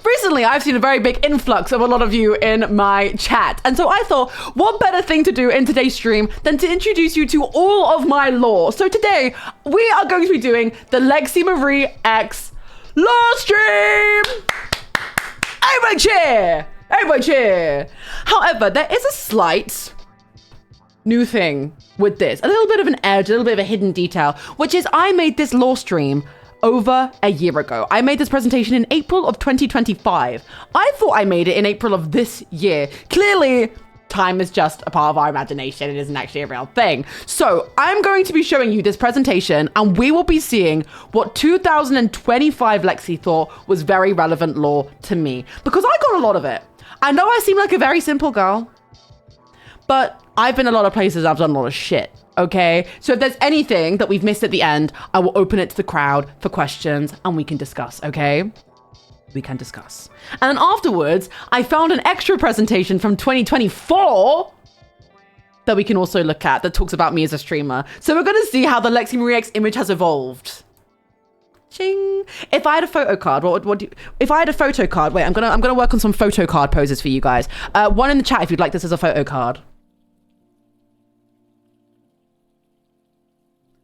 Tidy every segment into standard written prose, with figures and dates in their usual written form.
recently I've seen a very big influx of a lot of you in my chat. And so I thought, what better thing to do in today's stream than to introduce you to all of my lore. So today we are going to be doing the Lexiemariex lore stream. Everybody cheer! Everybody cheer! However, there is a slight new thing with this. A little bit of an edge, a little bit of a hidden detail, which is I made this lore stream over a year ago. I made this presentation in April of 2025. I thought I made it in April of this year. Clearly, time is just a part of our imagination. It isn't actually a real thing. So I'm going to be showing you this presentation and we will be seeing what 2025 Lexi thought was very relevant lore to me, because I got a lot of it. I know I seem like a very simple girl, but I've been a lot of places, I've done a lot of shit, okay? So if there's anything that we've missed at the end, I will open it to the crowd for questions and we can discuss, okay? We can discuss. And then afterwards, I found an extra presentation from 2024 that we can also look at that talks about me as a streamer. So we're gonna see how the Lexiemariex image has evolved. Ching. If I had a photo card, if I had a photo card, wait, I'm gonna work on some photo card poses for you guys. One in the chat if you'd like this as a photo card.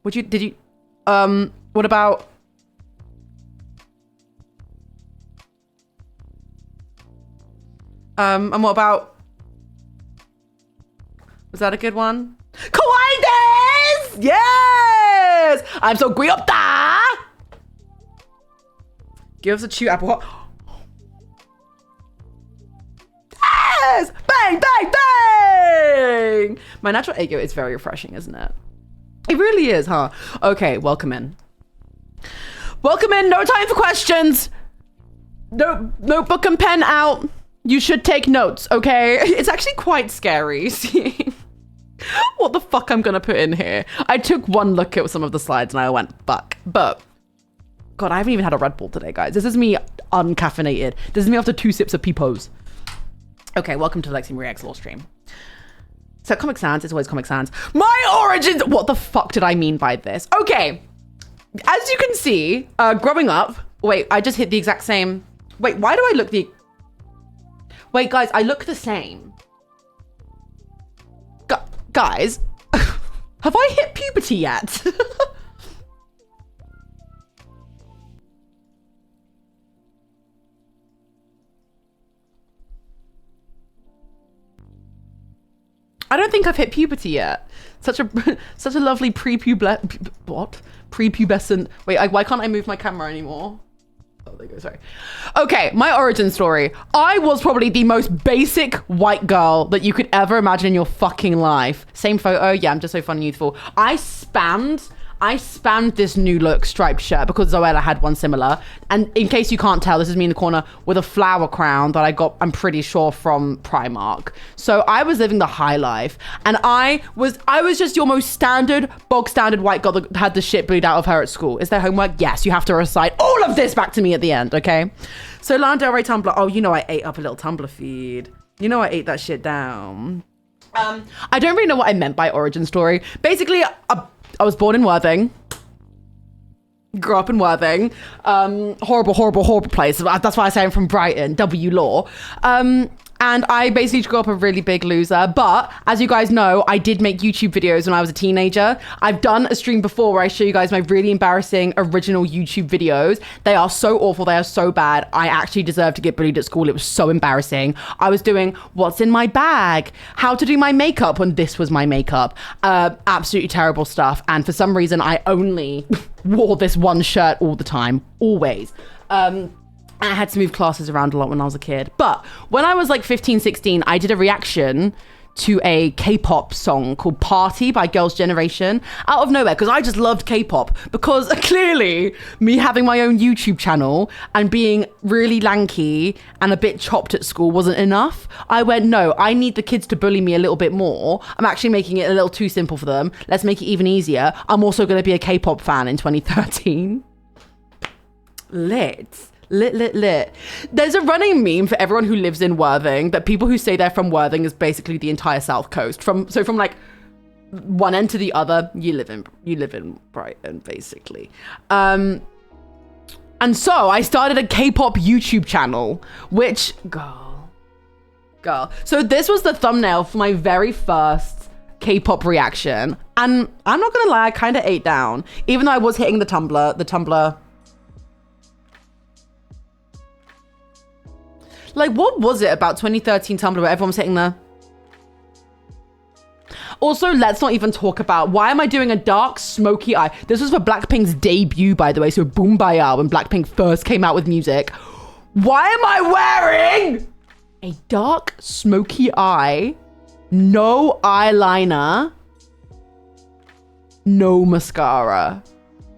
What about, and what about, was that a good one? Kawaii desu! Yes! I'm so guiopta! Give us a chew apple. Yes! Bang, bang, bang! My natural ego is very refreshing, isn't it? It really is, huh? Okay, welcome in. Welcome in, no time for questions. No, notebook and pen out. You should take notes, okay? It's actually quite scary seeing what the fuck I'm gonna put in here. I took one look at some of the slides and I went, fuck. But, God, I haven't even had a Red Bull today, guys. This is me uncaffeinated. This is me after 2 sips of Peepos. Okay, welcome to Lexiemariex lore stream. So Comic Sans, it's always Comic Sans. My origins, what the fuck did I mean by this? Okay, as you can see, growing up, wait, I just hit the exact same. Wait, why do I look wait, guys, I look the same. Guys, have I hit puberty yet? I don't think I've hit puberty yet. Such a lovely prepubescent. Wait, why can't I move my camera anymore? Oh, there you go, sorry. Okay, my origin story. I was probably the most basic white girl that you could ever imagine in your fucking life. Same photo, yeah, I'm just so fun and youthful. I spammed this new look striped shirt because Zoella had one similar. And in case you can't tell, this is me in the corner with a flower crown that I got, I'm pretty sure, from Primark. So I was living the high life. And I was just your most bog standard white girl that had the shit bleed out of her at school. Is there homework? Yes, you have to recite all of this back to me at the end, okay? So Lana Del Rey Tumblr. Oh, you know I ate up a little Tumblr feed. You know I ate that shit down. I don't really know what I meant by origin story. Basically, I was born in Worthing, grew up in Worthing, horrible place. That's why I say I'm from Brighton, W Law. And I basically grew up a really big loser. But as you guys know, I did make YouTube videos when I was a teenager. I've done a stream before where I show you guys my really embarrassing original YouTube videos. They are so awful. They are so bad. I actually deserved to get bullied at school. It was so embarrassing. I was doing what's in my bag, how to do my makeup when this was my makeup. Absolutely terrible stuff. And for some reason, I only wore this one shirt all the time, always. I had to move classes around a lot when I was a kid. But when I was like 15, 16, I did a reaction to a K-pop song called Party by Girls' Generation out of nowhere because I just loved K-pop, because clearly me having my own YouTube channel and being really lanky and a bit chopped at school wasn't enough. I went, no, I need the kids to bully me a little bit more. I'm actually making it a little too simple for them. Let's make it even easier. I'm also going to be a K-pop fan in 2013. Lit. There's a running meme for everyone who lives in Worthing that people who say they're from Worthing is basically the entire South Coast. From like one end to the other, you live in Brighton, basically. And so I started a K-pop YouTube channel, which, girl. So this was the thumbnail for my very first K-pop reaction. And I'm not gonna lie, I kind of ate down. Even though I was hitting the Tumblr. Like, what was it about 2013 Tumblr where everyone was hitting the... Also, let's not even talk about, why am I doing a dark, smoky eye? This was for Blackpink's debut, by the way, so Boombaya, when Blackpink first came out with music. Why am I wearing a dark, smoky eye, no eyeliner, no mascara?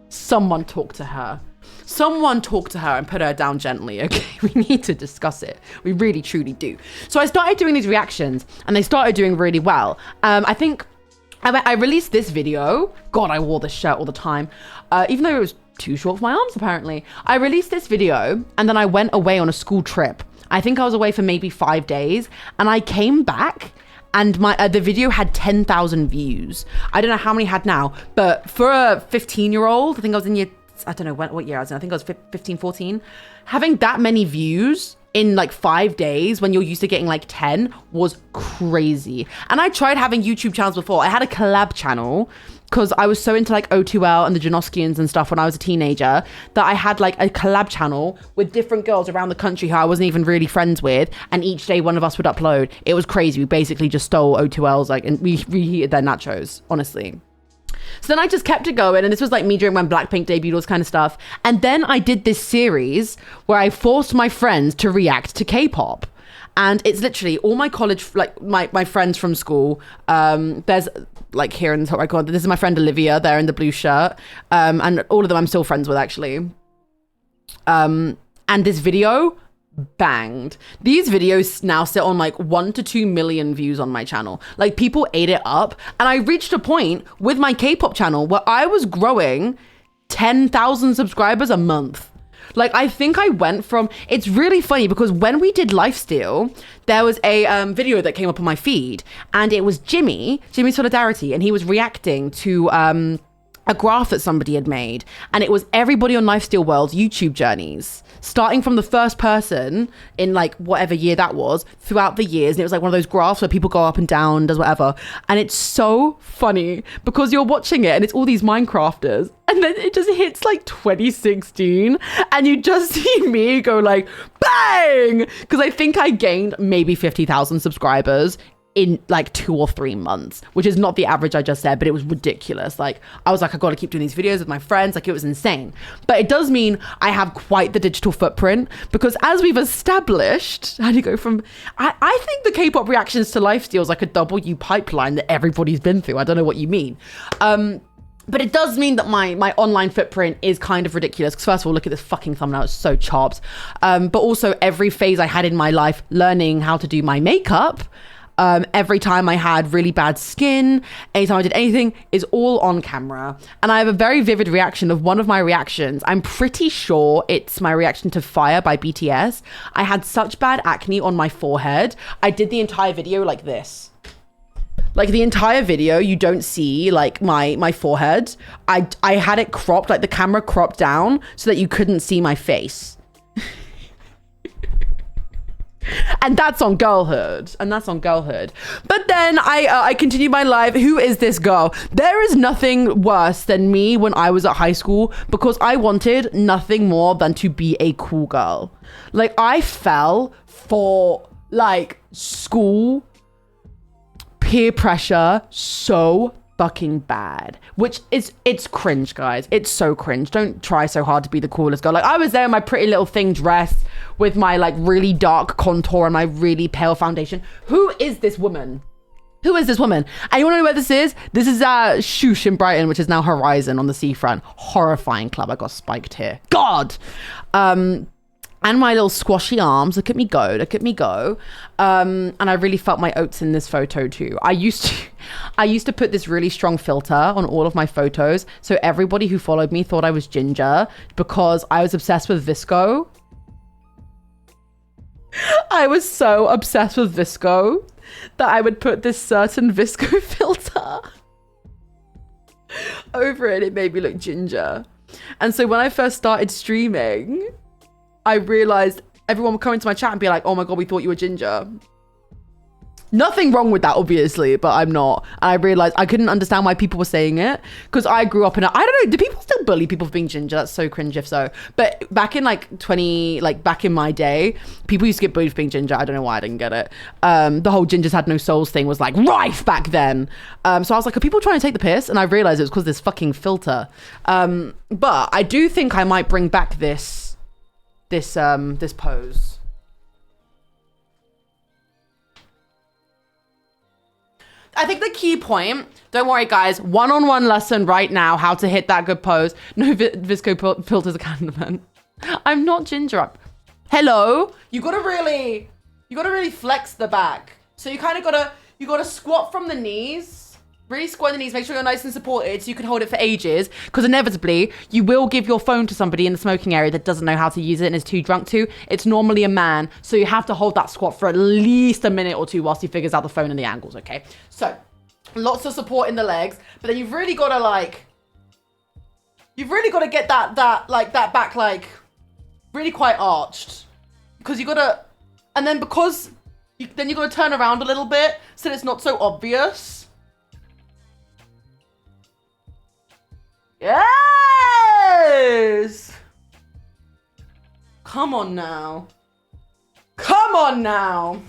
Someone talk to her. Someone talk to her and put her down gently, okay? We need to discuss it. We really, truly do. So I started doing these reactions and they started doing really well. I think I released this video. God, I wore this shirt all the time. Even though it was too short for my arms, apparently. I released this video and then I went away on a school trip. I think I was away for maybe 5 days and I came back and the video had 10,000 views. I don't know how many it had now, but for a 15-year-old, I think I was in I don't know what year I was in. I think I was 15, 14. Having that many views in like 5 days when you're used to getting like 10 was crazy. And I tried having YouTube channels before. I had a collab channel because I was so into like O2L and the Janoskians and stuff when I was a teenager that I had like a collab channel with different girls around the country who I wasn't even really friends with. And each day one of us would upload. It was crazy. We basically just stole O2L's and we reheated their nachos, honestly. So then I just kept it going, and this was like me during when Blackpink debuted, all this kind of stuff. And then I did this series where I forced my friends to react to K-pop. And it's literally all my college, like my friends from school. There's like here in the top right corner, this is my friend Olivia there in the blue shirt. And all of them I'm still friends with actually. And this video banged. These videos now sit on like 1 to 2 million views on my channel. Like people ate it up. And I reached a point with my K-pop channel where I was growing 10,000 subscribers a month. Like I think I went from, it's really funny because when we did Lifesteal, there was a video that came up on my feed and it was Jimmy Solidarity, and he was reacting to a graph that somebody had made, and it was everybody on Lifesteal World's YouTube journeys, starting from the first person in like whatever year that was throughout the years. And it was like one of those graphs where people go up and down, does whatever. And it's so funny because you're watching it and it's all these Minecrafters, and then it just hits like 2016 and you just see me go like bang, because I think I gained maybe 50,000 subscribers in like 2 or 3 months, which is not the average I just said, but it was ridiculous. Like I was like, I gotta keep doing these videos with my friends. Like it was insane. But it does mean I have quite the digital footprint, because as we've established, how do you go from, I think the K-pop reactions to Lifesteal is like a W pipeline that everybody's been through. I don't know what you mean. But it does mean that my online footprint is kind of ridiculous. Because first of all, look at this fucking thumbnail. It's so chopped. But also every phase I had in my life learning how to do my makeup, every time I had really bad skin, anytime I did anything, is all on camera. And I have a very vivid reaction of one of my reactions. I'm pretty sure it's my reaction to Fire by BTS. I had such bad acne on my forehead. I did the entire video like this. Like the entire video, you don't see like my forehead. I had it cropped, like the camera cropped down so that you couldn't see my face. And that's on girlhood. But then I continued my life. Who is this girl? There is nothing worse than me when I was at high school, because I wanted nothing more than to be a cool girl. Like I fell for like school peer pressure so fucking bad, which is, it's cringe, guys. It's so cringe. Don't try so hard to be the coolest girl. Like I was there in my pretty little thing dress with my like really dark contour and my really pale foundation. Who is this woman? And you want to know where this is? This is Shoosh in Brighton, which is now Horizon on the seafront. Horrifying club. I got spiked here. God. And my little squashy arms. Look at me go. And I really felt my oats in this photo too. I used to put this really strong filter on all of my photos, so everybody who followed me thought I was ginger, because I was obsessed with Visco. I was so obsessed with Visco that I would put this certain Visco filter over it. It made me look ginger. And so when I first started streaming, I realized everyone would come into my chat and be like, oh my God, we thought you were ginger. Nothing wrong with that, obviously, but I'm not. And I realized I couldn't understand why people were saying it, because I grew up in I don't know, do people still bully people for being ginger? That's so cringe if so. But back in back in my day, people used to get bullied for being ginger. I don't know why I didn't get it. The whole gingers had no souls thing was like rife back then. So I was like, are people trying to take the piss? And I realized it was because this fucking filter. But I do think I might bring back this pose. I think the key point, don't worry guys, one-on-one lesson right now, how to hit that good pose. No visco filters a Candyman. I'm not ginger. Hello? You gotta really flex the back. So you kind of gotta squat from the knees, really squat the knees, make sure you're nice and supported so you can hold it for ages, because inevitably you will give your phone to somebody in the smoking area that doesn't know how to use it and is too drunk to. It's normally a man, so you have to hold that squat for at least a minute or two whilst he figures out the phone and the angles, okay? So lots of support in the legs, but then you've really got to get that back like really quite arched, because you got to, and then because then you got to turn around a little bit so that it's not so obvious. Yes! Come on now. Come on now.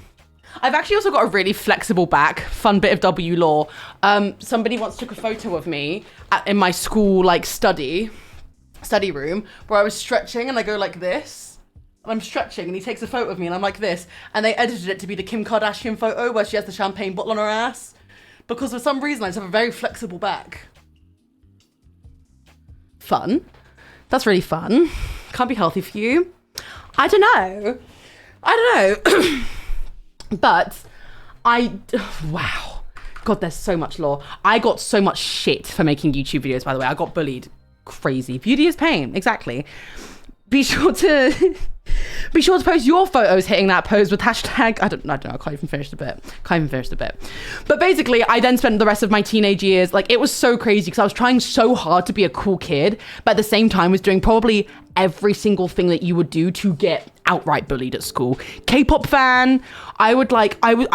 I've actually also got a really flexible back. Fun bit of W law. Somebody once took a photo of me in my school study room where I was stretching and I go like this. And I'm stretching and he takes a photo of me and I'm like this. And they edited it to be the Kim Kardashian photo where she has the champagne bottle on her ass. Because for some reason I just have a very flexible back. Fun. That's really fun. Can't be healthy for you. I don't know. But wow. God, there's so much lore. I got so much shit for making YouTube videos, by the way. I got bullied. Crazy. Beauty is pain. Exactly. Be sure to post your photos hitting that pose with hashtag, I don't know, I can't even finish the bit. But basically, I then spent the rest of my teenage years, it was so crazy because I was trying so hard to be a cool kid, but at the same time was doing probably every single thing that you would do to get outright bullied at school. K-pop fan. I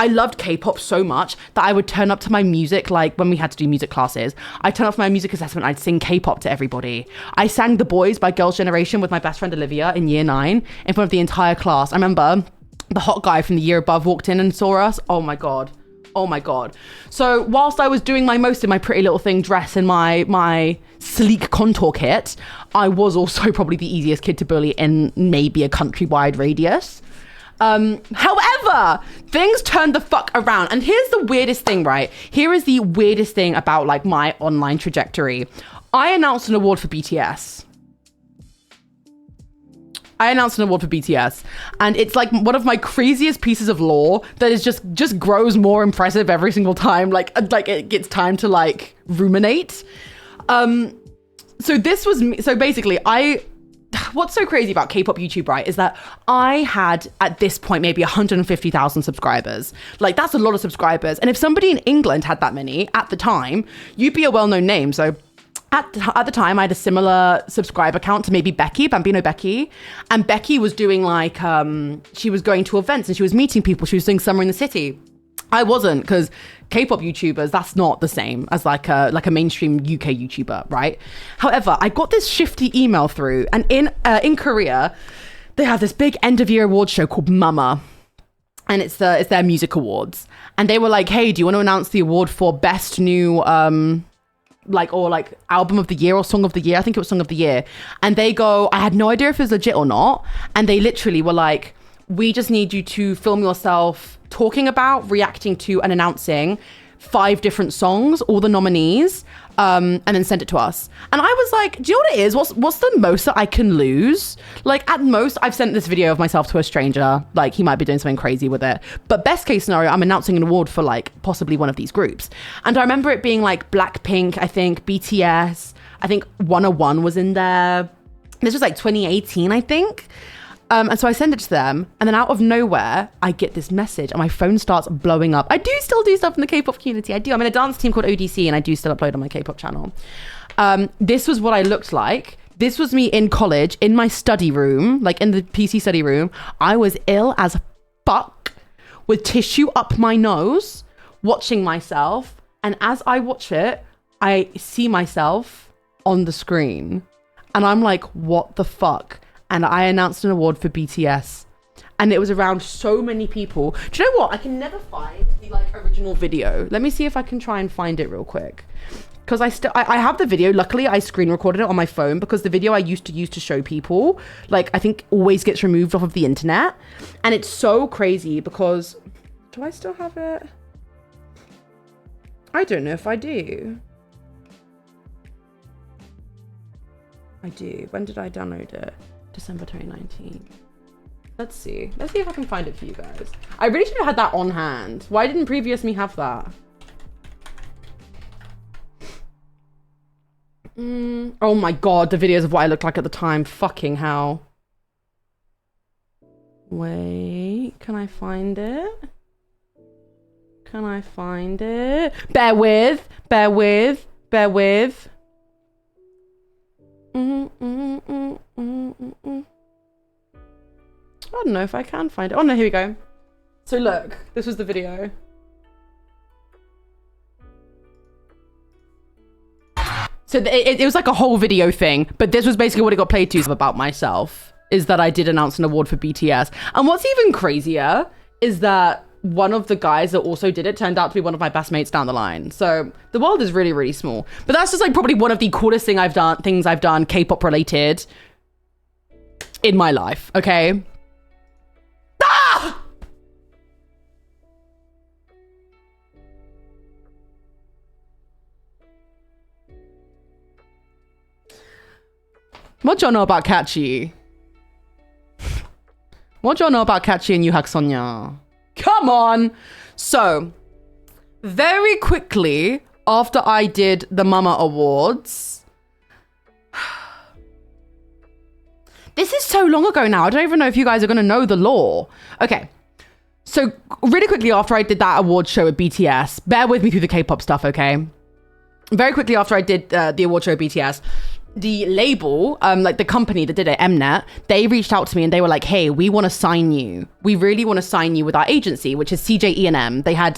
loved K-pop so much that I would turn up to my music, when we had to do music classes, I'd turn up for my music assessment, I'd sing K-pop to everybody. I sang The Boys by Girls' Generation with my best friend Olivia in year 9 in front of the entire class. I remember the hot guy from the year above walked in and saw us. Oh my God. So whilst I was doing my most in my Pretty Little Thing dress and my sleek contour kit, I was also probably the easiest kid to bully in maybe a countrywide radius. However, things turned the fuck around. And here's the weirdest thing, right? Here is the weirdest thing about my online trajectory. I announced an award for BTS. And it's one of my craziest pieces of lore that is just grows more impressive every single time. It gets time to ruminate. So this was me. So basically what's so crazy about K-pop YouTube, right, is that I had at this point maybe 150,000 subscribers. That's a lot of subscribers. And if somebody in England had that many at the time, you'd be a well-known name. So at the time, I had a similar subscriber count to maybe Becky, Bambino Becky. And Becky was doing she was going to events and she was meeting people. She was doing Summer in the City. I wasn't, because K-pop YouTubers, that's not the same as a mainstream UK YouTuber, right? However, I got this shifty email through, and in Korea, they have this big end of year awards show called Mama. And it's their music awards. And they were like, hey, do you want to announce the award for best new album of the year or song of the year? I think it was song of the year. And they go, I had no idea if it was legit or not. And they literally were like, we just need you to film yourself talking about, reacting to, and announcing 5 different songs, all the nominees, and then send it to us. And I was like, do you know what it is? What's the most that I can lose? At most, I've sent this video of myself to a stranger. He might be doing something crazy with it. But best case scenario, I'm announcing an award for possibly one of these groups. And I remember it being Blackpink, I think, BTS, I think 101 was in there. This was 2018, I think. And so I send it to them, and then out of nowhere, I get this message, and my phone starts blowing up. I do still do stuff in the K-pop community. I do. I'm in a dance team called ODC, and I do still upload on my K-pop channel. This was what I looked like This was me in college, in my study room, like in the PC study room. I was ill as fuck with tissue up my nose, watching myself. And as I watch it, I see myself on the screen. And I'm like, what the fuck? And I announced an award for BTS. And it was around so many people. Do you know what? I can never find the like original video. Let me see if I can try and find it real quick. Because I have the video. Luckily, I screen recorded it on my phone because the video I used to use to show people, like, I think always gets removed off of the internet. And it's so crazy because... Do I still have it? I don't know if I do. I do. When did I download it? December 2019. Let's see. Let's see if I can find it for you guys. I really should have had that on hand. Why didn't previous me have that? Oh my god, the videos of what I looked like at the time. Fucking hell. Wait, can I find it? Can I find it? Bear with, bear with, bear with. I don't know if I can find it. Oh no, here we go. So look, this was the video. So it was like a whole video thing, but this was basically what it got played to about myself, is that I did announce an award for BTS. And what's even crazier is that one of the guys that also did it turned out to be one of my best mates down the line. So the world is really, really small. But that's just like probably one of the coolest things I've done K-pop related in my life, okay? Ah! What y'all know about Catchy? What y'all know about Catchy and Yuhak Sonya? Come on! So, very quickly after I did the Mama Awards... This is so long ago now. I don't even know if you guys are going to know the lore. Okay. So, really quickly after I did that award show at BTS, bear with me through the K-pop stuff, okay? Very quickly after I did the award show at BTS, the label, like the company that did it, Mnet, they reached out to me and they were like, hey, we want to sign you. We really want to sign you with our agency, which is CJ They had,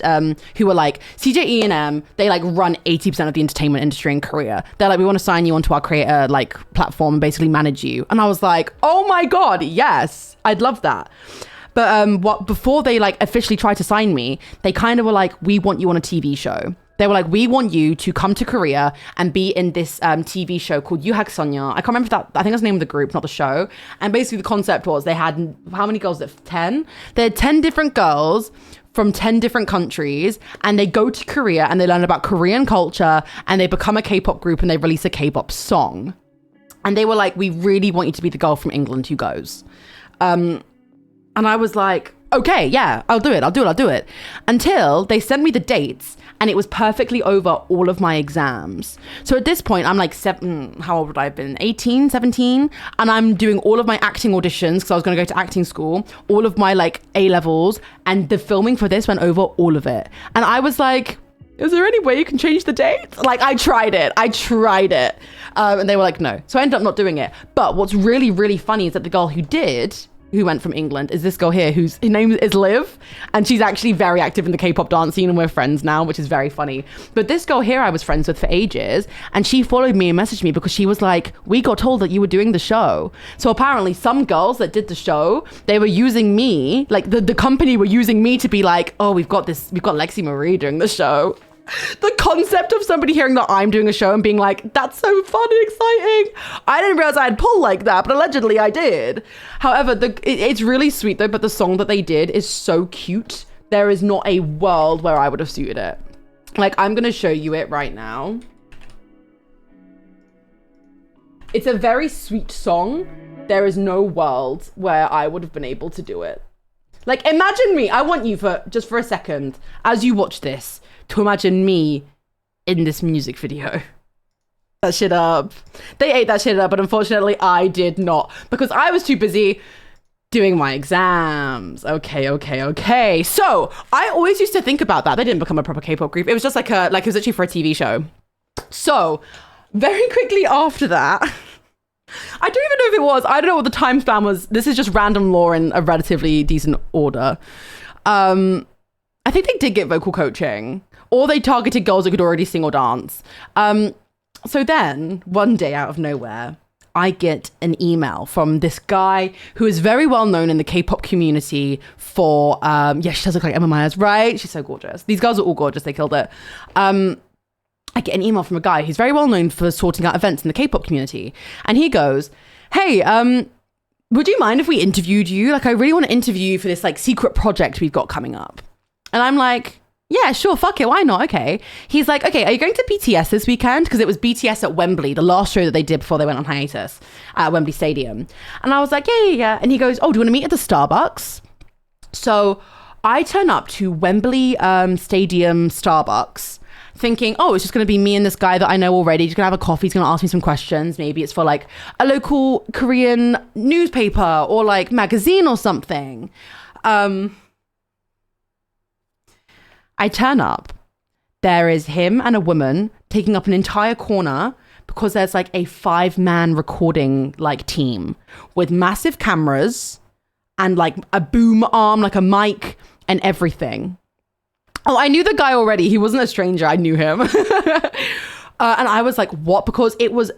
who were like, CJ they like run 80% of the entertainment industry in Korea. They're like, we want to sign you onto our creator like platform and basically manage you. And I was like, oh my God, yes, I'd love that. But before they like officially tried to sign me, they kind of were like, we want you on a TV show. They were like, we want you to come to Korea and be in this TV show called Yuhak Sonya. I can't remember if that, I think that's the name of the group, not the show. And basically the concept was they had, how many girls? 10? They had 10 different girls from 10 different countries, and they go to Korea and they learn about Korean culture and they become a K-pop group and they release a K-pop song. And they were like, we really want you to be the girl from England who goes. And I was like, okay, yeah, I'll do it. Until they sent me the dates and it was perfectly over all of my exams. So at this point, I'm like, how old would I have been? 18, 17? And I'm doing all of my acting auditions because I was going to go to acting school, all of my like A-levels, and the filming for this went over all of it. And I was like, is there any way you can change the dates? Like, I tried it. And they were like, no. So I ended up not doing it. But what's really, really funny is that the girl who went from England is this girl here her name is Liv, and she's actually very active in the K-pop dance scene and we're friends now, which is very funny. But this girl here I was friends with for ages, and she followed me and messaged me because she was like, we got told that you were doing the show. So apparently some girls that did the show, they were using me, like the company were using me to be like, oh, we've got Lexiemariex doing the show. The concept of somebody hearing that I'm doing a show and being like, that's so fun and exciting. I didn't realize I had pull like that, but allegedly I did. However, it's really sweet though, but the song that they did is so cute. There is not a world where I would have suited it. Like, I'm going to show you it right now. It's a very sweet song. There is no world where I would have been able to do it. Like, imagine me. I want you just for a second, as you watch this, to imagine me in this music video. That shit up. They ate that shit up, but unfortunately I did not, because I was too busy doing my exams. Okay. So I always used to think about that. They didn't become a proper K-pop group. It was just like it was actually for a TV show. So very quickly after that, I don't even know if it was. I don't know what the time span was. This is just random law in a relatively decent order. I think they did get vocal coaching, or they targeted girls that could already sing or dance. So then, one day out of nowhere, I get an email from this guy who is very well known in the K-pop community for, she does look like Emma Myers, right? She's so gorgeous. These girls are all gorgeous. They killed it. I get an email from a guy who's very well known for sorting out events in the K-pop community. And he goes, hey, would you mind if we interviewed you? Like, I really want to interview you for this like secret project we've got coming up. And I'm like, yeah, sure, fuck it, why not? Okay. He's like, okay, are you going to BTS this weekend? Because it was BTS at Wembley, the last show that they did before they went on hiatus at Wembley Stadium. And I was like, yeah. And he goes, oh, do you want to meet at the Starbucks? So I turn up to Wembley Stadium Starbucks thinking, oh, it's just going to be me and this guy that I know already. He's going to have a coffee. He's going to ask me some questions. Maybe it's for like a local Korean newspaper or like magazine or something. I turn up. There is him and a woman taking up an entire corner because there's like a 5-man recording like team with massive cameras and like a boom arm, like a mic and everything. Oh, I knew the guy already. He wasn't a stranger. I knew him. And I was like, what? Because it was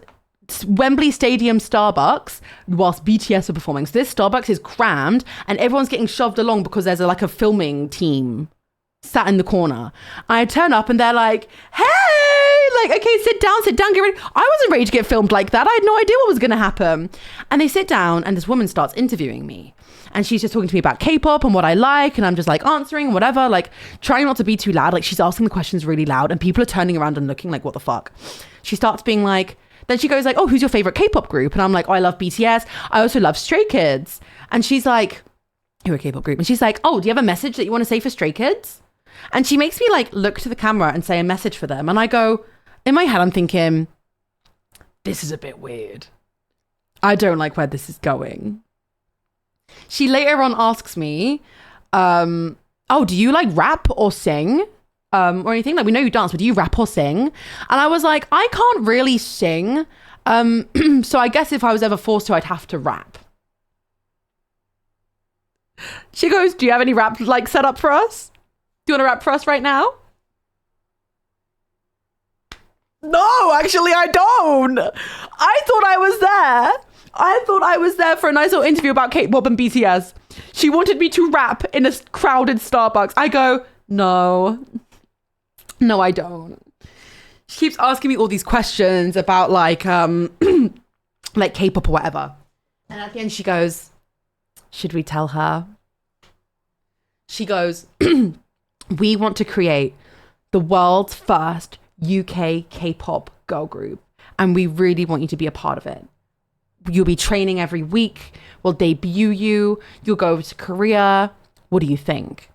Wembley Stadium Starbucks whilst BTS are performing. So this Starbucks is crammed and everyone's getting shoved along because there's like a filming team sat in the corner. I turn up and they're like, hey, like, okay, sit down, get ready. I wasn't ready to get filmed like that. I had no idea what was going to happen. And they sit down and this woman starts interviewing me. And she's just talking to me about K-pop and what I like. And I'm just like answering whatever, like trying not to be too loud. Like she's asking the questions really loud and people are turning around and looking like, what the fuck? She starts being like, then she goes like, oh, who's your favorite K-pop group? And I'm like, oh, I love BTS. I also love Stray Kids. And she's like, you're a K-pop group. And she's like, oh, do you have a message that you want to say for Stray Kids? And she makes me like look to the camera and say a message for them. And I go, in my head, I'm thinking, this is a bit weird. I don't like where this is going. She later on asks me, oh, do you like rap or sing? Or anything? Like, we know you dance, but do you rap or sing? And I was like, I can't really sing. So I guess if I was ever forced to, I'd have to rap. She goes, do you have any rap like set up for us? Do you want to rap for us right now? No, actually, I don't. I thought I was there. I thought I was there for a nice little interview about K-pop and BTS. She wanted me to rap in a crowded Starbucks. I go, no, I don't. She keeps asking me all these questions about like like K-pop or whatever. And at the end she goes, should we tell her? She goes, we want to create the world's first UK K-pop girl group. And we really want you to be a part of it. You'll be training every week. We'll debut you. You'll go over to Korea. What do you think?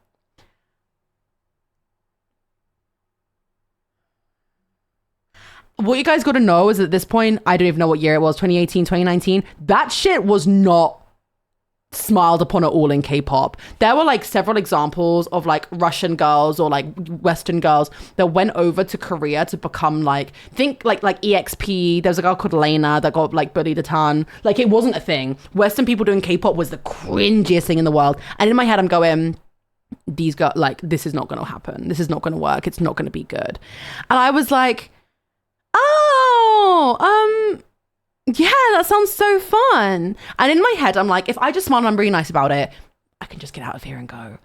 What you guys got to know is at this point, I don't even know what year it was, 2018, 2019. That shit was not smiled upon at all in K-pop. There were like several examples of like Russian girls or like Western girls that went over to Korea to become like, think like EXP. There was a girl called Lena that got like bullied a ton. Like it wasn't a thing. Western people doing K-pop was the cringiest thing in the world. And in my head I'm going, these girls, like, this is not going to happen. This is not going to work. It's not going to be good. And I was like, oh, yeah, that sounds so fun. And in my head, I'm like, if I just smile and I'm really nice about it, I can just get out of here and go.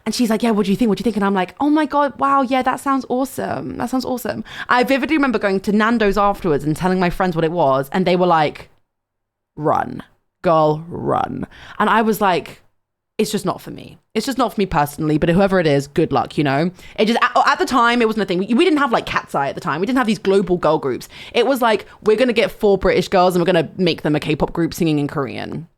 And she's like, yeah, what do you think? What do you think? And I'm like, oh my God, wow, yeah, that sounds awesome. That sounds awesome. I vividly remember going to Nando's afterwards and telling my friends what it was. And they were like, run, girl, run. And I was like, it's just not for me. It's just not for me personally, but whoever it is, good luck, you know? It just, at the time, it wasn't a thing. We didn't have like Cat's Eye at the time. We didn't have these global girl groups. It was like, we're going to get 4 British girls and we're going to make them a K-pop group singing in Korean.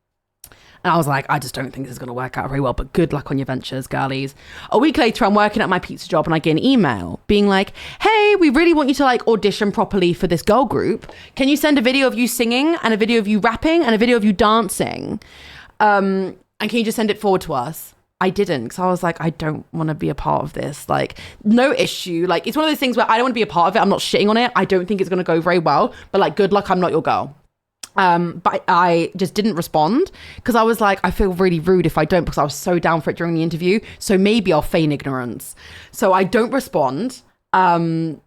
And I was like, I just don't think this is going to work out very well, but good luck on your ventures, girlies. A week later, I'm working at my pizza job and I get an email being like, hey, we really want you to like audition properly for this girl group. Can you send a video of you singing and a video of you rapping and a video of you dancing? And can you just send it forward to us? I didn't, because I was like, I don't want to be a part of this. Like, no issue. Like, it's one of those things where I don't want to be a part of it. I'm not shitting on it. I don't think it's going to go very well. But like, good luck. I'm not your girl. But I just didn't respond because I was like, I feel really rude if I don't, because I was so down for it during the interview. So maybe I'll feign ignorance. So I don't respond. And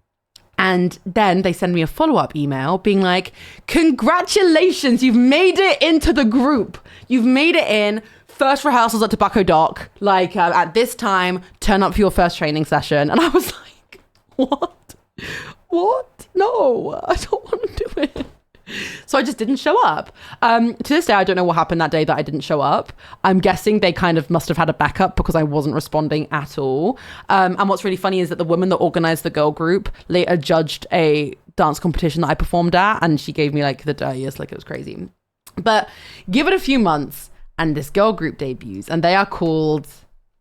then they send me a follow-up email being like, congratulations, you've made it into the group. You've made it in. First rehearsals at Tobacco Dock. Like at this time, turn up for your first training session. And I was like, what? What? No, I don't want to do it. So I just didn't show up. To this day, I don't know what happened that day that I didn't show up. I'm guessing they kind of must have had a backup because I wasn't responding at all. And what's really funny is that the woman that organized the girl group later judged a dance competition that I performed at, and she gave me like the dirtiest, like it was crazy. But give it a few months and this girl group debuts, and they are called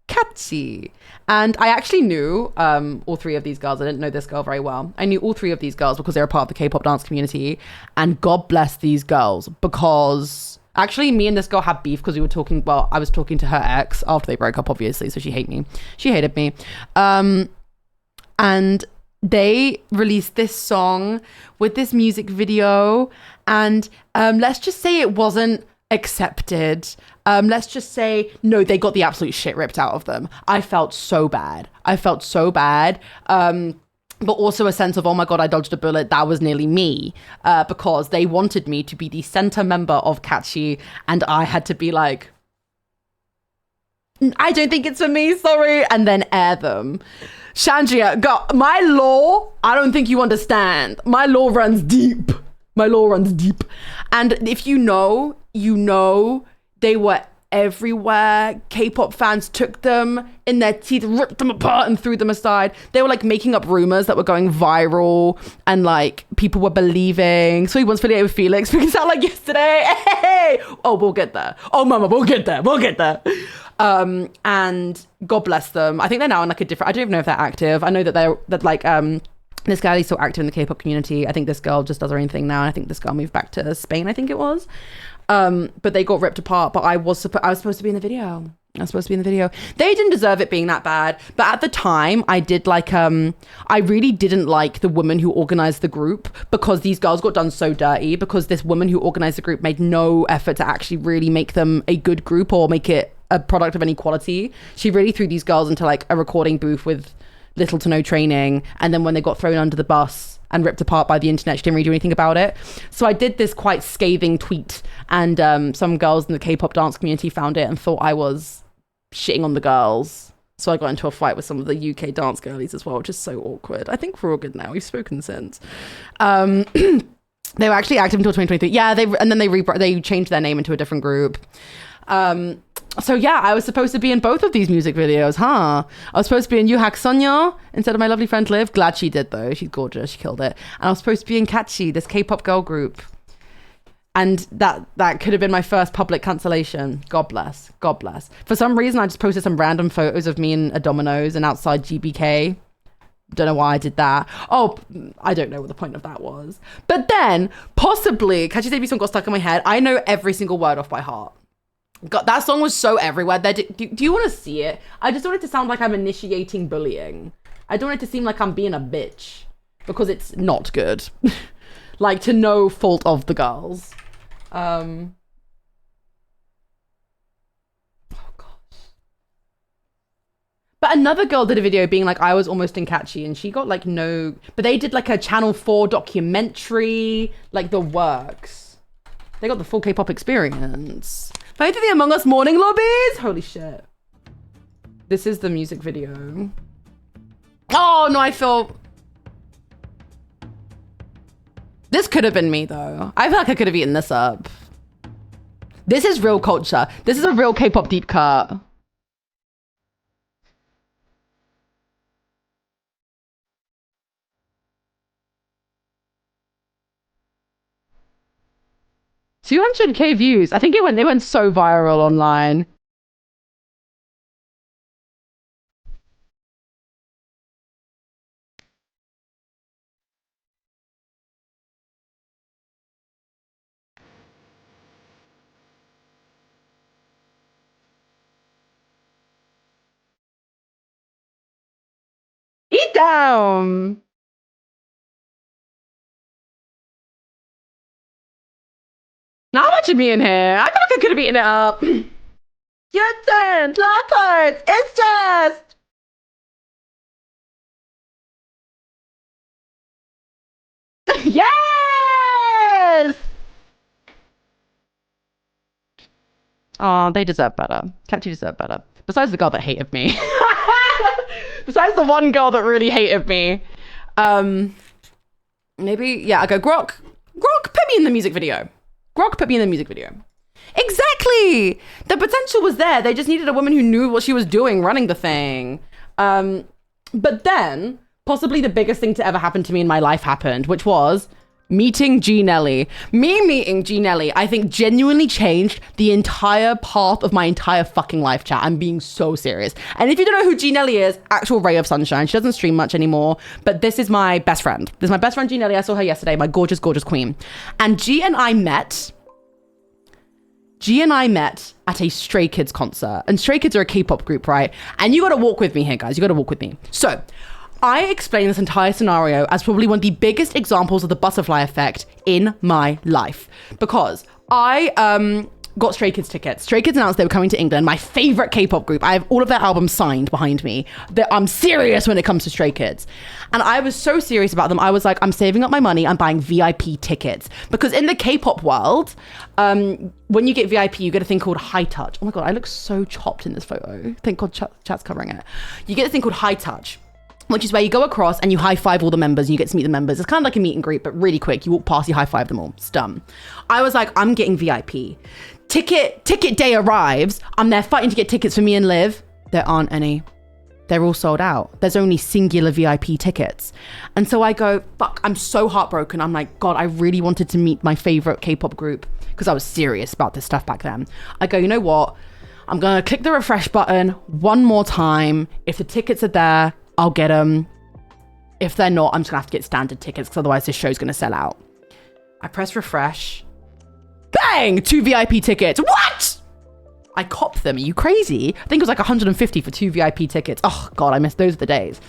Catchy. And I actually knew all three of these girls. I didn't know this girl very well. I knew all three of these girls because they were part of the K-pop dance community. And God bless these girls, because actually me and this girl had beef because we were talking, well, I was talking to her ex after they broke up, obviously. So she hated me. And they released this song with this music video. And let's just say it wasn't accepted. Let's just say, no, they got the absolute shit ripped out of them. I felt so bad. But also a sense of, oh my God, I dodged a bullet. That was nearly me. Because they wanted me to be the center member of Catchy. And I had to be like, I don't think it's for me, sorry. And then air them. Shandria, God, my law, I don't think you understand. My law runs deep. And if you know, they were everywhere. K-pop fans took them in their teeth, ripped them apart and threw them aside. They were like making up rumors that were going viral, and like people were believing. So he was affiliated with Felix because it out like yesterday. Hey! Oh, we'll get there. Oh, mama, we'll get there. And God bless them. I think they're now in like a different, I don't even know if they're active. I know that this guy is still active in the K-pop community. I think this girl just does her own thing now. And I think this girl moved back to Spain, I think it was. But they got ripped apart. But I was supposed to be in the video. They didn't deserve it being that bad. But at the time, I did like, I really didn't like the woman who organized the group, because these girls got done so dirty, because this woman who organized the group made no effort to actually really make them a good group or make it a product of any quality. She really threw these girls into like a recording booth with little to no training, and then when they got thrown under the bus and ripped apart by the internet, she didn't really do anything about it. So I did this quite scathing tweet, and some girls in the K-pop dance community found it and thought I was shitting on the girls. So I got into a fight with some of the UK dance girlies as well, which is so awkward. I think we're all good now. We've spoken since. They were actually active until 2023. Yeah, they changed their name into a different group. So yeah, I was supposed to be in both of these music videos, huh? I was supposed to be in Yuhak Sonya instead of My Lovely Friend Liv. Glad she did though. She's gorgeous. She killed it. And I was supposed to be in Catchy, this K-pop girl group. And that could have been my first public cancellation. God bless. For some reason, I just posted some random photos of me in a Domino's and outside GBK. Don't know why I did that. Oh, I don't know what the point of that was. But then, possibly, Catchy's debut song got stuck in my head. I know every single word off by heart. God, that song was so everywhere. Do you want to see it? I just want it to sound like I'm initiating bullying. I don't want it to seem like I'm being a bitch, because it's not good. Like, to no fault of the girls. Oh gosh. But another girl did a video being like, I was almost in Catchy, and she got like no, but they did like a Channel 4 documentary, like the works. They got the full K-pop experience. Fight to the Among Us morning lobbies? Holy shit. This is the music video. Oh no, I feel... This could have been me though. I feel like I could have eaten this up. This is real culture. This is a real K-pop deep cut. $200K views. I think they went so viral online. Eat down. Now how much of me in here? I feel like I could have eaten it up. Your turn. Last cards. It's just. Yes! Oh, they deserve better. Catchy deserve better. Besides the girl that hated me. Besides the one girl that really hated me. Maybe, yeah, I go, Grok, put me in the music video. Grok, put me in the music video. Exactly! The potential was there. They just needed a woman who knew what she was doing running the thing. But then, possibly the biggest thing to ever happen to me in my life happened, which was meeting G Nelly. Me meeting G Nelly, I think genuinely changed the entire path of my entire fucking life, chat. I'm being so serious. And if you don't know who G Nelly is, actual ray of sunshine. She doesn't stream much anymore, but this is my best friend. This is my best friend, G Nelly. I saw her yesterday, my gorgeous, gorgeous queen. And G and I met at a Stray Kids concert. And Stray Kids are a K-pop group, right? And you gotta walk with me here, guys. You gotta walk with me. So, I explain this entire scenario as probably one of the biggest examples of the butterfly effect in my life. Because I got Stray Kids tickets. Stray Kids announced they were coming to England, my favorite K-pop group. I have all of their albums signed behind me. I'm serious when it comes to Stray Kids. And I was so serious about them. I was like, I'm saving up my money. I'm buying VIP tickets. Because in the K-pop world, when you get VIP, you get a thing called high touch. Oh my God, I look so chopped in this photo. Thank God chat's covering it. You get a thing called high touch, which is where you go across and you high five all the members and you get to meet the members. It's kind of like a meet and greet, but really quick. You walk past, you high five them all. It's dumb. I was like, I'm getting VIP. Ticket day arrives. I'm there fighting to get tickets for me and Liv. There aren't any. They're all sold out. There's only singular VIP tickets. And so I go, fuck, I'm so heartbroken. I'm like, God, I really wanted to meet my favorite K-pop group because I was serious about this stuff back then. I go, you know what? I'm going to click the refresh button one more time. If the tickets are there, I'll get them. If they're not, I'm just gonna have to get standard tickets because otherwise this show's gonna sell out. I press refresh. Bang! 2 VIP tickets. What? I copped them. Are you crazy? I think it was like 150 for 2 VIP tickets. Oh God, I missed those are the days.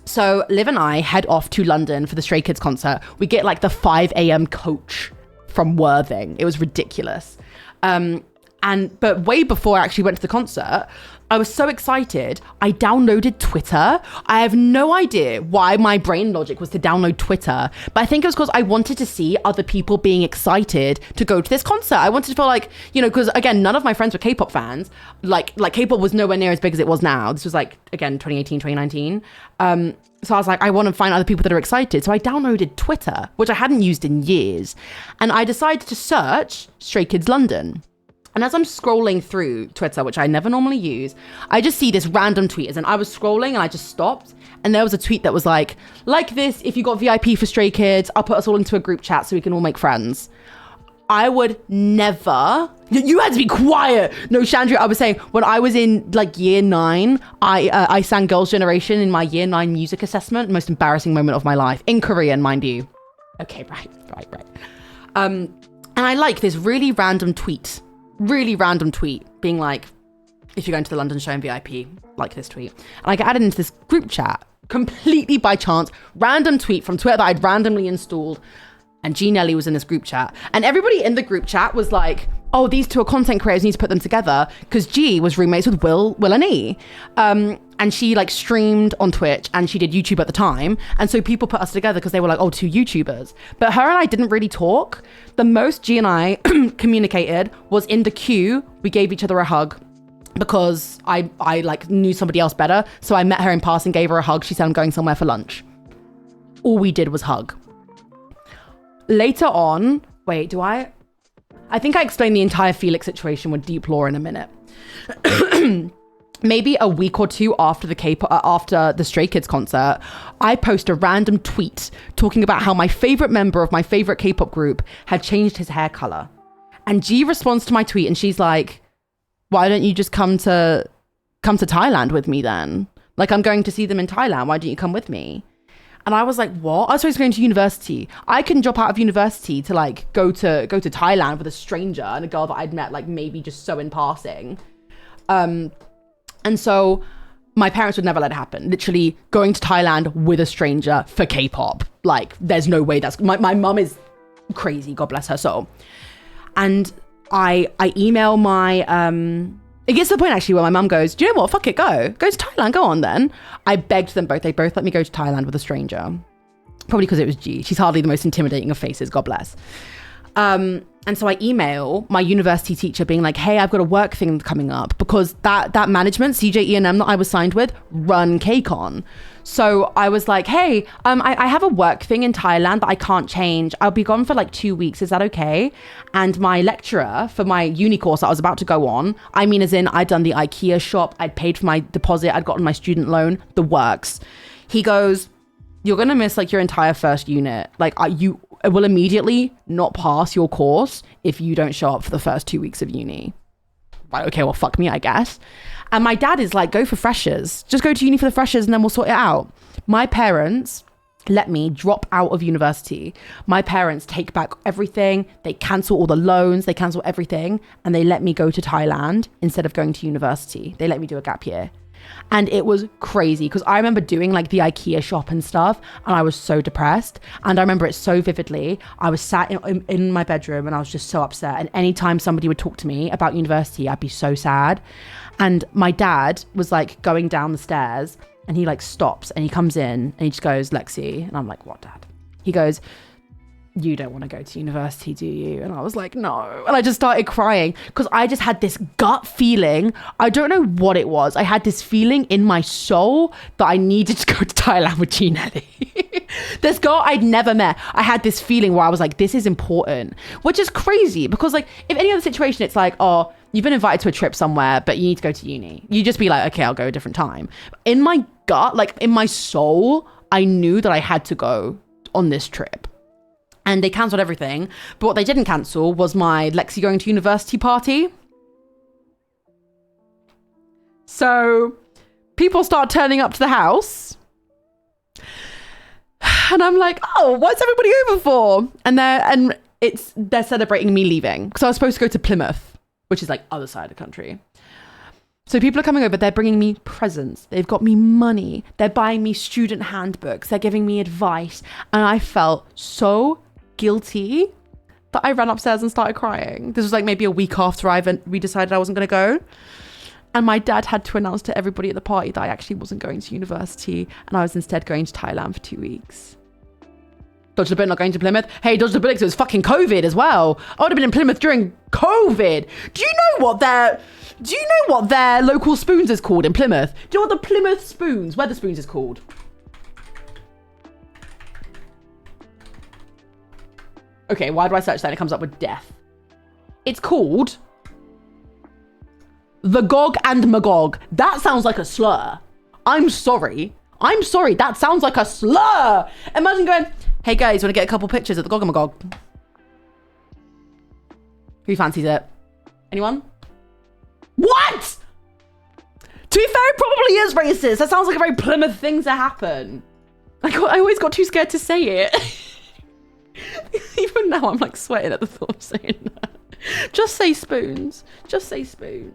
So Liv and I head off to London for the Stray Kids concert. We get like the 5 a.m. coach from Worthing. It was ridiculous. But way before I actually went to the concert, I was so excited. I downloaded Twitter. I have no idea why my brain logic was to download Twitter, but I think it was because I wanted to see other people being excited to go to this concert. I wanted to feel like, you know, because again, none of my friends were K-pop fans. Like K-pop was nowhere near as big as it was now. This was like, again, 2018, 2019. So I was like, I want to find other people that are excited. So I downloaded Twitter, which I hadn't used in years. And I decided to search Stray Kids London. And as I'm scrolling through Twitter, which I never normally use, I just see this random tweet. As in, I was scrolling and I just stopped. And there was a tweet that was like this, if you got VIP for Stray Kids, I'll put us all into a group chat so we can all make friends. I would never... You had to be quiet. No, Chandra, I was saying, when I was in like year 9, I sang Girls' Generation in my year 9 music assessment. Most embarrassing moment of my life. In Korean, mind you. Okay, right. And I like this really random tweet being like, if you're going to the London show in VIP, like this tweet. And I get added into this group chat completely by chance, random tweet from Twitter that I'd randomly installed. And G Nelly was in this group chat. And everybody in the group chat was like, oh, these two are content creators, need to put them together. Because G was roommates with Will and E. And she like streamed on Twitch and she did YouTube at the time. And so people put us together because they were like, oh, 2 YouTubers. But her and I didn't really talk. The most G and I communicated was in the queue. We gave each other a hug because I like knew somebody else better. So I met her in passing, gave her a hug. She said, I'm going somewhere for lunch. All we did was hug. Later on, I think I explained the entire Felix situation with Deep Lore in a minute. Maybe a week or 2 after the Stray Kids concert, I post a random tweet talking about how my favorite member of my favorite K-pop group had changed his hair color. And G responds to my tweet and she's like, why don't you just come to Thailand with me then? Like, I'm going to see them in Thailand. Why don't you come with me? And I was like, what? I was supposed to go into university. I couldn't drop out of university to like go to Thailand with a stranger and a girl that I'd met like maybe just so in passing. And so my parents would never let it happen. Literally going to Thailand with a stranger for K-pop. Like, there's no way that's... My mum is crazy, God bless her soul. And I email my, it gets to the point actually where my mum goes, do you know what? Fuck it, go to Thailand, go on then. I begged them both. They both let me go to Thailand with a stranger. Probably because it was G. She's hardly the most intimidating of faces, God bless. And so I email my university teacher being like, hey, I've got a work thing coming up, because that management, CJE&M that I was signed with, run KCON. So I was like, hey, I have a work thing in Thailand that I can't change. I'll be gone for like 2 weeks. Is that okay? And my lecturer for my uni course that I was about to go on, I mean, as in I'd done the IKEA shop, I'd paid for my deposit, I'd gotten my student loan, the works. He goes, you're going to miss like your entire first unit. Like you will immediately not pass your course if you don't show up for the first 2 weeks of uni. Like, okay, well, fuck me, I guess. And my dad is like, go for freshers. Just go to uni for the freshers and then we'll sort it out. My parents let me drop out of university. My parents take back everything. They cancel all the loans. They cancel everything. And they let me go to Thailand instead of going to university. They let me do a gap year. And it was crazy because I remember doing like the IKEA shop and stuff, and I was so depressed. And I remember it so vividly. I was sat in my bedroom and I was just so upset. And anytime somebody would talk to me about university, I'd be so sad. And my dad was like going down the stairs and he like stops and he comes in and he just goes, Lexi. And I'm like, what, Dad? He goes, you don't want to go to university, do you? And I was like, no. And I just started crying because I just had this gut feeling. I don't know what it was. I had this feeling in my soul that I needed to go to Thailand with Ginelli. This girl I'd never met. I had this feeling where I was like, this is important, which is crazy because like if any other situation, it's like, oh, you've been invited to a trip somewhere, but you need to go to uni. You just be like, okay, I'll go a different time. In my gut, like in my soul, I knew that I had to go on this trip. And they cancelled everything. But what they didn't cancel was my Lexi going to university party. So people start turning up to the house. And I'm like, oh, what's everybody over for? And they're celebrating me leaving. Because I was supposed to go to Plymouth, which is like other side of the country. So people are coming over, they're bringing me presents. They've got me money. They're buying me student handbooks. They're giving me advice. And I felt so guilty that I ran upstairs and started crying. This was like maybe a week after we decided I wasn't going to go. And my dad had to announce to everybody at the party that I actually wasn't going to university and I was instead going to Thailand for 2 weeks. Dodged a bullet not going to Plymouth. Hey, dodged a bullet because it was fucking COVID as well. I would have been in Plymouth during COVID. Do you know what their local spoons is called in Plymouth? Do you know what the Plymouth spoons, Wetherspoons is called? Okay, why do I search that and it comes up with death? It's called the Gog and Magog. That sounds like a slur. I'm sorry. That sounds like a slur. Imagine going, hey guys, want to get a couple pictures of the Gog and Magog? Who fancies it? Anyone? What? To be fair, it probably is racist. That sounds like a very Plymouth thing to happen. I always got too scared to say it. Even now, I'm like sweating at the thought of saying that. Just say spoons. Just say spoons.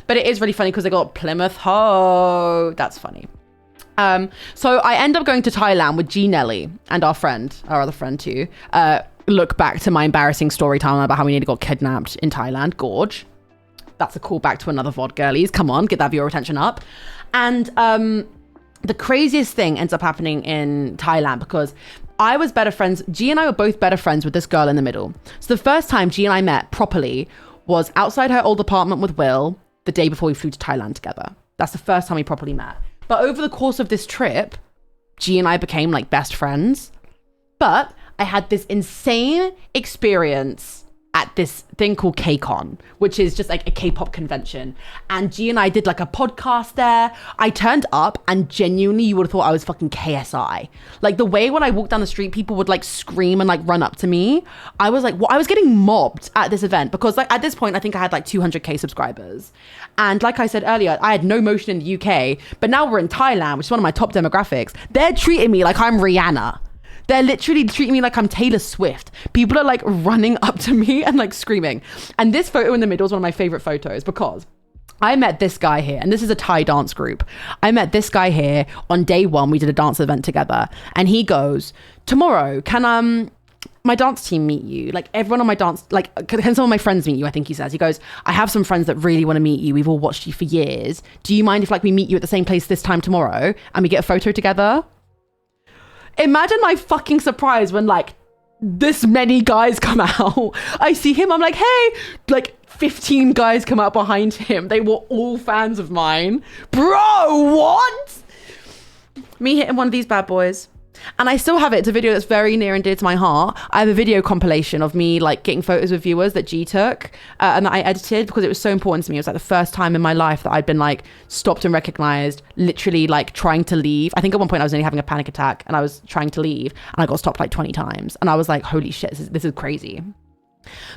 But it is really funny because they got Plymouth Ho. That's funny. So I end up going to Thailand with G Nelly and our other friend too. Look back to my embarrassing story time about how we nearly got kidnapped in Thailand. Gorge. That's a callback to another VOD, girlies. Come on, get that viewer retention up. And the craziest thing ends up happening in Thailand because I was better friends. G and I were both better friends with this girl in the middle. So the first time G and I met properly was outside her old apartment with Will the day before we flew to Thailand together. That's the first time we properly met. But over the course of this trip, G and I became like best friends. But I had this insane experience at this thing called KCON, which is just like a K-pop convention. And G and I did like a podcast there. I turned up and genuinely you would have thought I was fucking KSI. Like the way when I walked down the street, people would like scream and like run up to me. I was like, I was getting mobbed at this event because like at this point, I think I had like 200k subscribers. And like I said earlier, I had no motion in the UK, but now we're in Thailand, which is one of my top demographics. They're treating me like I'm Rihanna. They're literally treating me like I'm Taylor Swift. People are like running up to me and like screaming. And this photo in the middle is one of my favorite photos because I met this guy here, and this is a Thai dance group. I met this guy here on day one. We did a dance event together, and he goes, tomorrow, can my dance team meet you? Like everyone on my dance, like can some of my friends meet you? I think he says. He goes, I have some friends that really want to meet you. We've all watched you for years. Do you mind if like we meet you at the same place this time tomorrow and we get a photo together? Imagine my fucking surprise when like this many guys come out. I see him, I'm like, hey, like 15 guys come out behind him. They were all fans of mine. Bro, what? Me hitting one of these bad boys. And I still have it. It's a video that's very near and dear to my heart. I have a video compilation of me like getting photos with viewers that G took and that I edited because it was so important to me. It was like the first time in my life that I'd been like stopped and recognized, literally like trying to leave. I think at one point I was only having a panic attack and I was trying to leave and I got stopped like 20 times. And I was like, holy shit, this is crazy.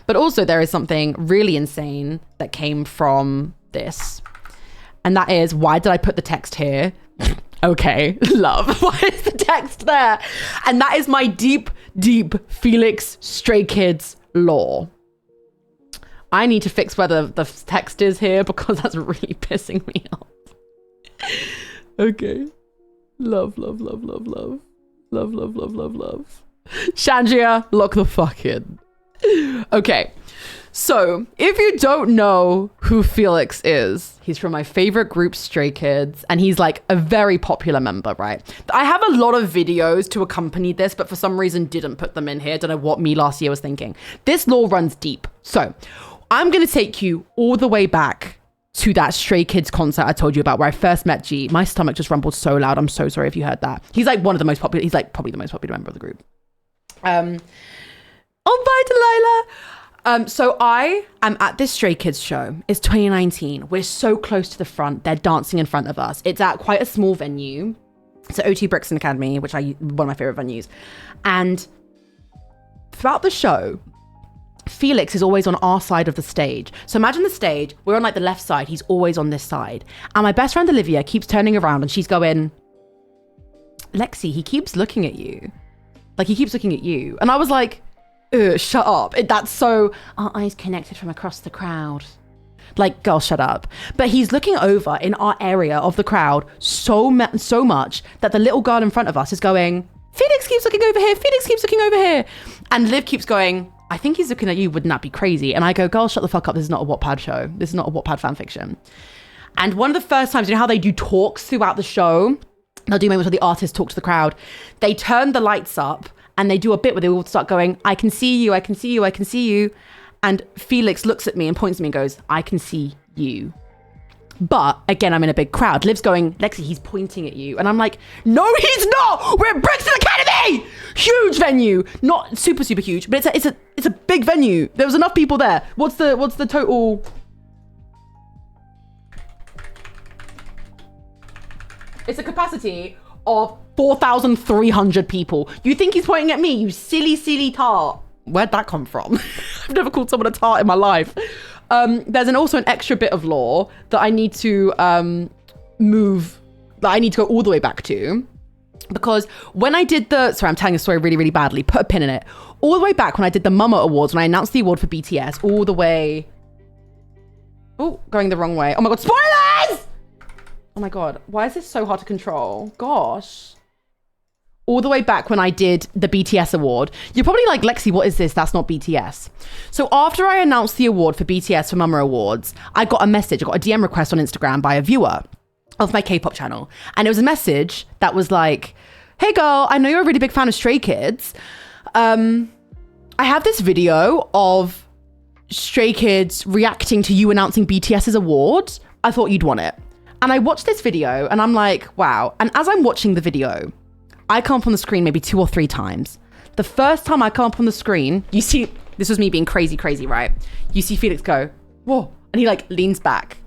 But also there is something really insane that came from this. And that is, why did I put the text here? Okay, love. Why is the text there? And that is my deep, deep Felix Stray Kids lore. I need to fix where the text is here because that's really pissing me off. Okay. Love, love, love, love, love. Love, love, love, love, love. Shandria, lock the fuck in. Okay. So, if you don't know who Felix is, he's from my favorite group, Stray Kids, and he's like a very popular member, right? I have a lot of videos to accompany this, but for some reason didn't put them in here. Don't know what me last year was thinking. This lore runs deep. So, I'm going to take you all the way back to that Stray Kids concert I told you about where I first met G. My stomach just rumbled so loud. I'm so sorry if you heard that. He's like one of the most popular, he's like probably the most popular member of the group. Oh, bye, Delilah. So I am at this Stray Kids show. It's 2019. We're so close to the front. They're dancing in front of us. It's at quite a small venue. It's at OT Brixton Academy, which one of my favorite venues. And throughout the show, Felix is always on our side of the stage. So imagine the stage. We're on like the left side. He's always on this side. And my best friend Olivia keeps turning around and she's going, Lexi, he keeps looking at you. Like he keeps looking at you. And I was like, shut up. That's so, our eyes connected from across the crowd. Like, girl, shut up. But he's looking over in our area of the crowd so much that the little girl in front of us is going, Felix keeps looking over here. Felix keeps looking over here. And Liv keeps going, I think he's looking at you. Wouldn't that be crazy? And I go, girl, shut the fuck up. This is not a Wattpad show. This is not a Wattpad fan fiction. And one of the first times, you know how they do talks throughout the show? They'll do moments where the artists talk to the crowd. They turn the lights up and they do a bit where they all start going, I can see you, I can see you, I can see you. And Felix looks at me and points at me and goes, I can see you. But again, I'm in a big crowd. Liv's going, Lexi, he's pointing at you. And I'm like, no, he's not. We're at Brixton Academy. Huge venue. Not super, super huge, but it's a big venue. There was enough people there. What's the total? It's a capacity of 4,300 people. You think he's pointing at me, you silly, silly tart. Where'd that come from? I've never called someone a tart in my life. There's also an extra bit of lore that I need to that I need to go all the way back to. Because when I did sorry, I'm telling a story really, really badly. Put a pin in it. All the way back when I did the Mama Awards, when I announced the award for BTS, all the way... Oh, going the wrong way. Oh my God, spoilers! Oh my God, why is this so hard to control? Gosh. All the way back when I did the BTS award. You're probably like, Lexi, what is this? That's not BTS. So after I announced the award for BTS for Mama Awards, I got a DM request on Instagram by a viewer of my K-pop channel. And it was a message that was like, hey girl, I know you're a really big fan of Stray Kids. I have this video of Stray Kids reacting to you announcing BTS's award. I thought you'd want it. And I watched this video and I'm like, wow. And as I'm watching the video, I come up on the screen maybe 2 or 3 times. The first time I come up on the screen, you see, this was me being crazy, right? You see Felix go, whoa, and he like leans back.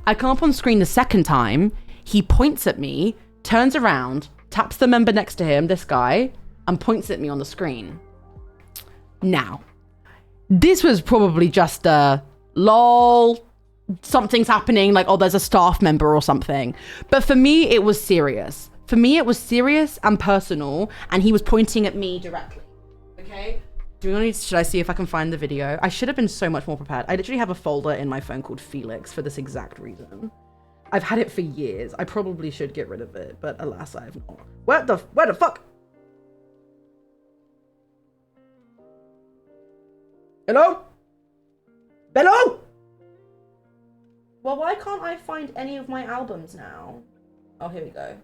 I come up on the screen the second time, he points at me, turns around, taps the member next to him, this guy, and points at me on the screen. Now, this was probably just a lol, something's happening, like, oh, there's a staff member or something. But for me, it was serious. For me, it was serious and personal, and he was pointing at me directly. Okay? Should I see if I can find the video? I should have been so much more prepared. I literally have a folder in my phone called Felix for this exact reason. I've had it for years. I probably should get rid of it, but alas, I have not. Where the fuck? Hello? Hello? Well, why can't I find any of my albums now? Oh, here we go.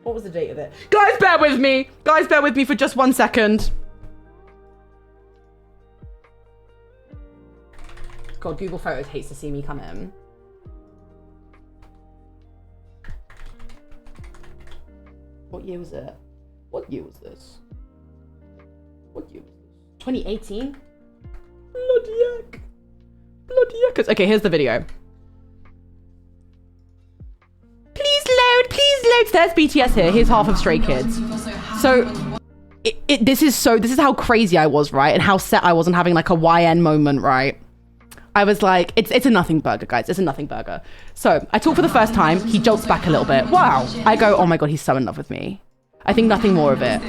What was the date of it? Guys, bear with me. Guys, bear with me for just 1 second. God, Google Photos hates to see me come in. What year was it? What year was this? What year was this? 2018? Bloody heck. Bloody heck. Okay, here's the video. Please load. There's BTS here. Here's half of Stray Kids. So, this is how crazy I was, right? And how set I was on having like a YN moment, right? I was like, it's a nothing burger, guys. It's a nothing burger. So I talk for the first time. He jolts back a little bit. Wow. I go, oh my God, he's so in love with me. I think nothing more of it.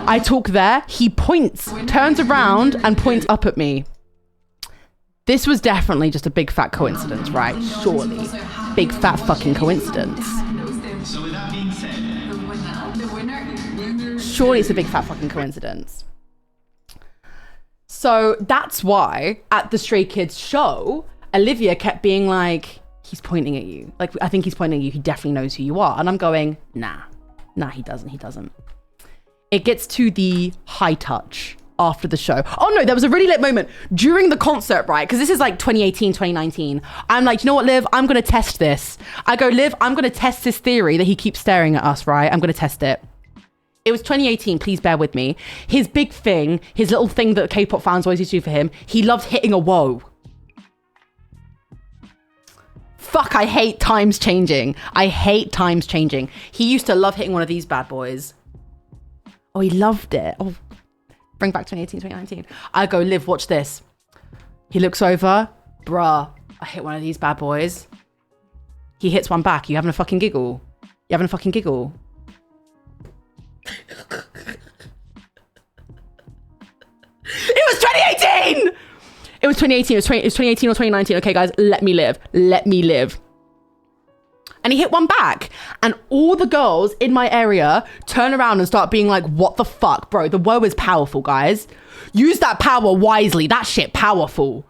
I talk there. He points, turns around and points up at me. This was definitely just a big fat coincidence, right? Surely. Big fat fucking coincidence. Surely it's a big fat fucking coincidence. So that's why at the Stray Kids show, Olivia kept being like, he's pointing at you. Like, I think he's pointing at you. He definitely knows who you are. And I'm going, nah, he doesn't. It gets to the high touch after the show. Oh no, there was a really lit moment during the concert, right? Because this is like 2018, 2019. I'm like, you know what, Liv? I'm going to test this. I go, Liv, I'm going to test this theory that he keeps staring at us, right? I'm going to test it. It was 2018, please bear with me. His big thing, his little thing that K-pop fans always used to do for him, he loves hitting a whoa. Fuck, I hate times changing. He used to love hitting one of these bad boys. Oh, he loved it. Oh, bring back 2018, 2019. I go, Liv, watch this. He looks over. Bruh, I hit one of these bad boys. He hits one back. You having a fucking giggle? It was 2018! It was 2018 or 2019. Okay, guys, let me live. And he hit one back. And all the girls in my area turn around and start being like, what the fuck? Bro, the woe is powerful, guys. Use that power wisely. That shit powerful.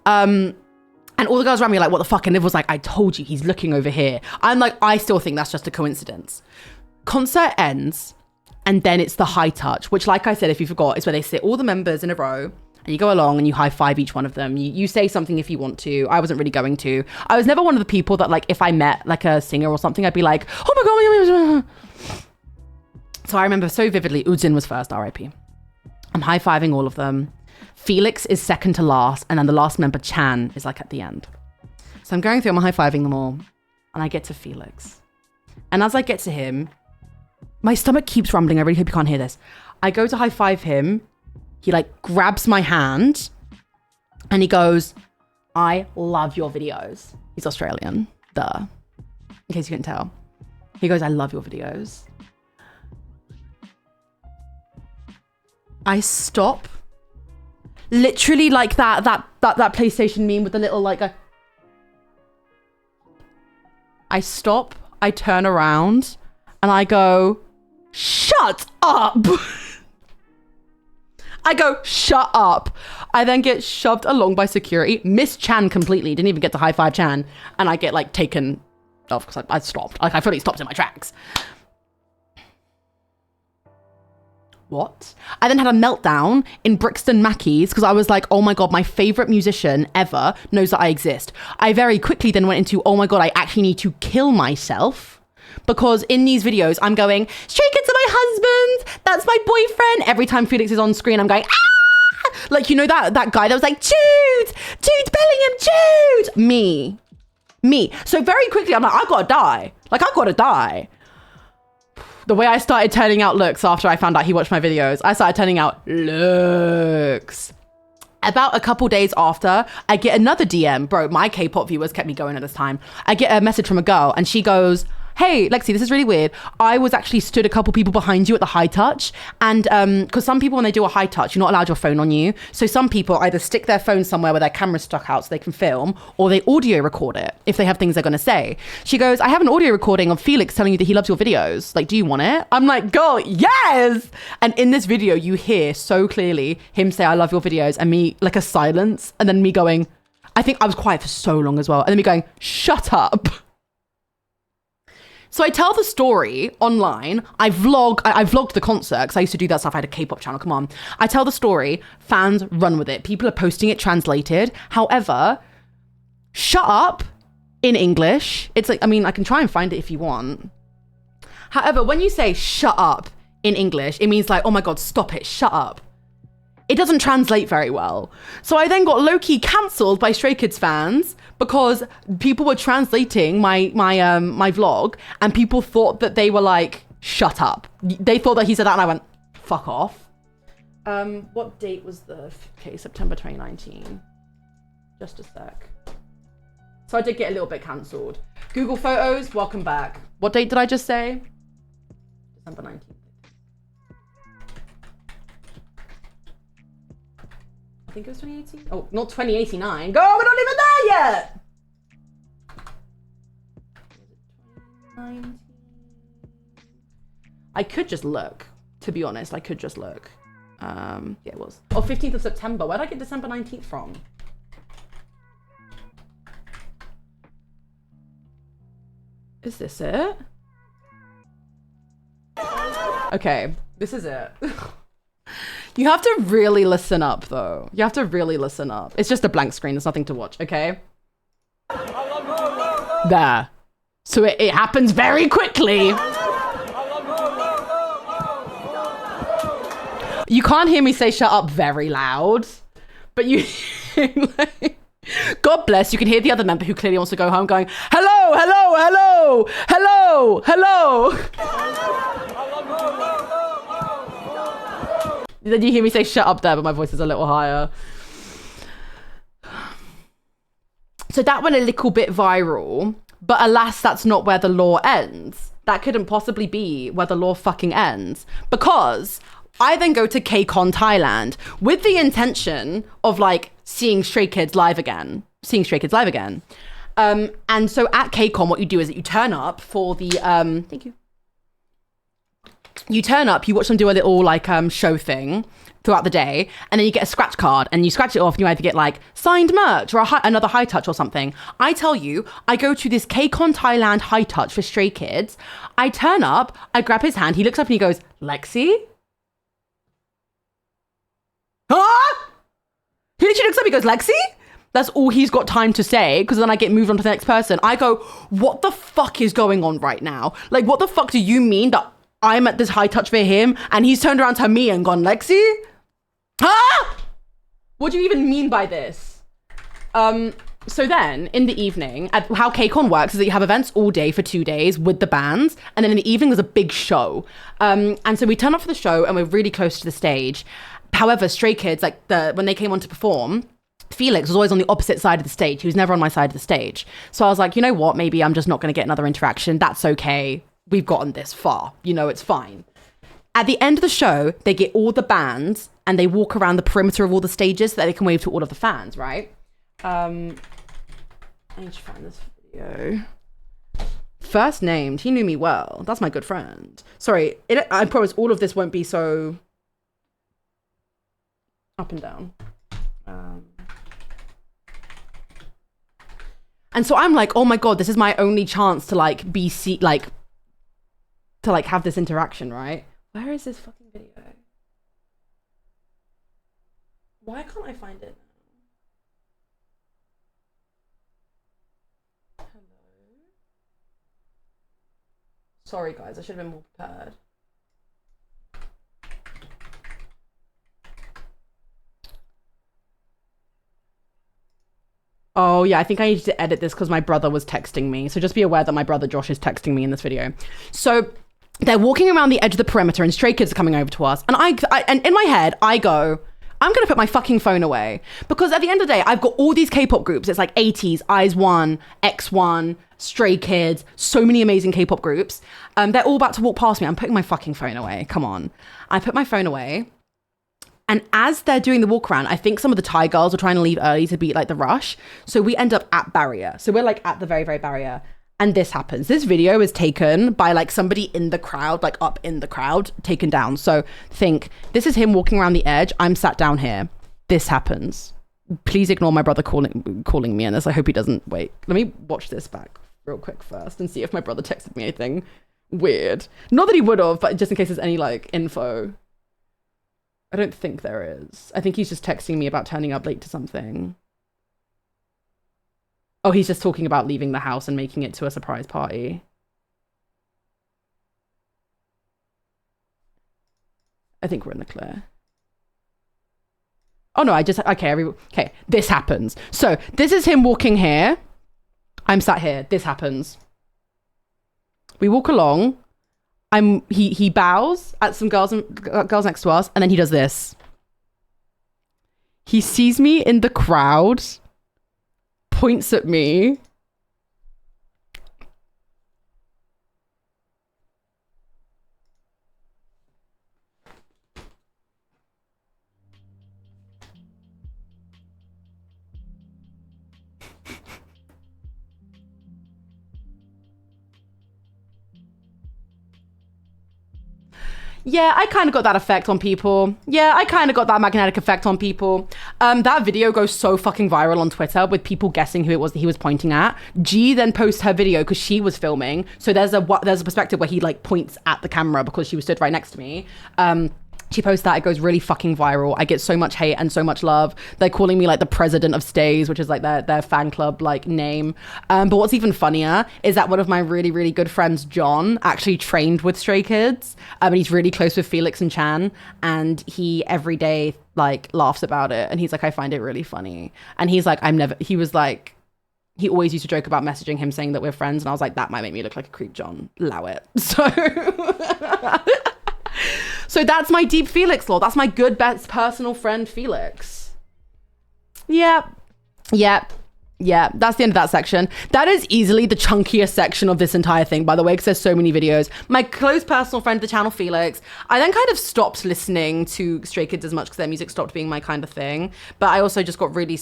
And all the girls around me are like, what the fuck? And Liv was like, I told you, he's looking over here. I'm like, I still think that's just a coincidence. Concert ends. And then it's the high touch, which, like I said, if you forgot, is where they sit all the members in a row and you go along and you high five each one of them. You say something if you want to. I wasn't really going to. I was never one of the people that, like, if I met like a singer or something, I'd be like, oh my God. So I remember so vividly, Udzin was first, RIP. I'm high fiving all of them. Felix is second to last. And then the last member, Chan, is like at the end. So I'm going through, I'm high fiving them all. And I get to Felix. And as I get to him, my stomach keeps rumbling. I really hope you can't hear this. I go to high five him. He like grabs my hand and he goes, I love your videos. He's Australian, duh. In case you couldn't tell. He goes, I love your videos. I stop. Literally like that PlayStation meme with the little like I stop, I turn around and I go, shut up. I go, shut up. I then get shoved along by security. Miss Chan completely. Didn't even get to high five Chan. And I get like taken off because I stopped. Like I fully stopped in my tracks. What? I then had a meltdown in Brixton Mackey's because I was like, oh my God, my favorite musician ever knows that I exist. I very quickly then went into, oh my God, I actually need to kill myself. Because in these videos, I'm going, Stray Kids are my husband. That's my boyfriend. Every time Felix is on screen, I'm going, ah! Like, you know, that guy that was like, Jude Bellingham, Jude. Me. So very quickly, I'm like, I gotta die. The way I started turning out looks after I found out he watched my videos, I started turning out looks. About a couple days after, I get another DM. Bro, my K-pop viewers kept me going at this time. I get a message from a girl and she goes, hey, Lexi, this is really weird. I was actually stood a couple people behind you at the high touch. And because some people, when they do a high touch, you're not allowed your phone on you. So some people either stick their phone somewhere where their camera's stuck out so they can film, or they audio record it if they have things they're going to say. She goes, I have an audio recording of Felix telling you that he loves your videos. Like, do you want it? I'm like, girl, yes. And in this video, you hear so clearly him say, I love your videos, and me, like a silence, and then me going, I think I was quiet for so long as well. And then me going, shut up. So I tell the story online. I vlogged the concert because I used to do that stuff. I had a K-pop channel. Come on. I tell the story. Fans run with it. People are posting it translated. However, shut up in English. It's like, I mean, I can try and find it if you want. However, when you say shut up in English, it means like, oh my God, stop it. Shut up. It doesn't translate very well. So I then got low-key cancelled by Stray Kids fans because people were translating my vlog, and people thought that they were like, shut up. They thought that he said that, and I went, fuck off. What date was the, okay, September 2019. Just a sec. So I did get a little bit cancelled. Google Photos, welcome back. What date did I just say? December 19th. I think it was 2018. Oh, not 2089. Go, we're not even there yet. 2019. I could just look, to be honest. I could just look. Yeah, it was. Oh, 15th of September. Where did I get December 19th from? Is this it? Okay, this is it. You have to really listen up, though. You have to really listen up. It's just a blank screen. There's nothing to watch, okay? There. So it happens very quickly. You can't hear me say shut up very loud, but you... like, God bless, you can hear the other member who clearly wants to go home going, hello, hello, hello, hello, hello. Then you hear me say shut up there, but my voice is a little higher. So that went a little bit viral, but alas, that's not where the law ends. That couldn't possibly be where the law fucking ends, because I then go to KCON Thailand with the intention of like seeing Stray Kids live again. And so at KCON, what you do is that you turn up for the, thank you. You turn up, you watch them do a little like show thing throughout the day, and then you get a scratch card and you scratch it off and you either get like signed merch or another high touch or something. I tell you, I go to this KCON Thailand high touch for Stray Kids. I turn up, I grab his hand, he looks up and he goes, Lexi? Huh? He literally looks up, he goes, Lexi? That's all he's got time to say, because then I get moved on to the next person. I go, what the fuck is going on right now? Like, what the fuck do you mean that I'm at this high touch for him and he's turned around to me and gone, Lexi? Huh? What do you even mean by this? So then in the evening, how KCON works is that you have events all day for 2 days with the bands. And then in the evening, there's a big show. And so we turn up for the show and we're really close to the stage. However, Stray Kids, like when they came on to perform, Felix was always on the opposite side of the stage. He was never on my side of the stage. So I was like, you know what? Maybe I'm just not going to get another interaction. That's okay. We've gotten this far. You know, it's fine. At the end of the show, they get all the bands and they walk around the perimeter of all the stages so that they can wave to all of the fans, right? I need to find this video. First named, he knew me well. That's my good friend. Sorry, I promise all of this won't be so up and down. And so I'm like, oh my God, this is my only chance to like to have this interaction, right? Where is this fucking video? Why can't I find it now? Hello? Sorry guys, I should have been more prepared. Oh yeah, I think I needed to edit this because my brother was texting me. So just be aware that my brother Josh is texting me in this video. So they're walking around the edge of the perimeter and Stray Kids are coming over to us. And and in my head, I go, I'm going to put my fucking phone away. Because at the end of the day, I've got all these K-pop groups. It's like 80s, IZ*ONE, X1, Stray Kids, so many amazing K-pop groups. They're all about to walk past me. I'm putting my fucking phone away. Come on. I put my phone away. And as they're doing the walk around, I think some of the Thai girls are trying to leave early to beat like the rush. So we end up at barrier. So we're like at the very, very barrier. And this happens. This video is taken by like somebody in the crowd, like up in the crowd, taken down. So think, this is him walking around the edge. I'm sat down here. This happens. Please ignore my brother calling me in this. I hope he doesn't. Wait, let me watch this back real quick first and see if my brother texted me anything weird. Not that he would have, but just in case there's any like info. I don't think there is. I think he's just texting me about turning up late to something. Oh, he's just talking about leaving the house and making it to a surprise party. I think we're in the clear. Oh no, okay, this happens. So this is him walking here. I'm sat here. This happens. We walk along. He bows at some girls next to us, and then he does this. He sees me in the crowd, points at me. Yeah, I kind of got that effect on people. Yeah, I kind of got that magnetic effect on people. That video goes so fucking viral on Twitter with people guessing who it was that he was pointing at. G then posts her video because she was filming. So there's a perspective where he like points at the camera because she was stood right next to me. She posts that, it goes really fucking viral. I get so much hate and so much love. They're calling me like the president of Stays, which is like their fan club like name. But what's even funnier is that one of my really, really good friends, John, actually trained with Stray Kids. And he's really close with Felix and Chan. And he every day like laughs about it. And he's like, I find it really funny. And he's like, he was like, he always used to joke about messaging him saying that we're friends. And I was like, that might make me look like a creep, John. Allow it. So that's my deep Felix lore. That's my good best personal friend, Felix. Yep. That's the end of that section. That is easily the chunkiest section of this entire thing, by the way, because there's so many videos. My close personal friend of the channel, Felix. I then kind of stopped listening to Stray Kids as much because their music stopped being my kind of thing. But I also just got really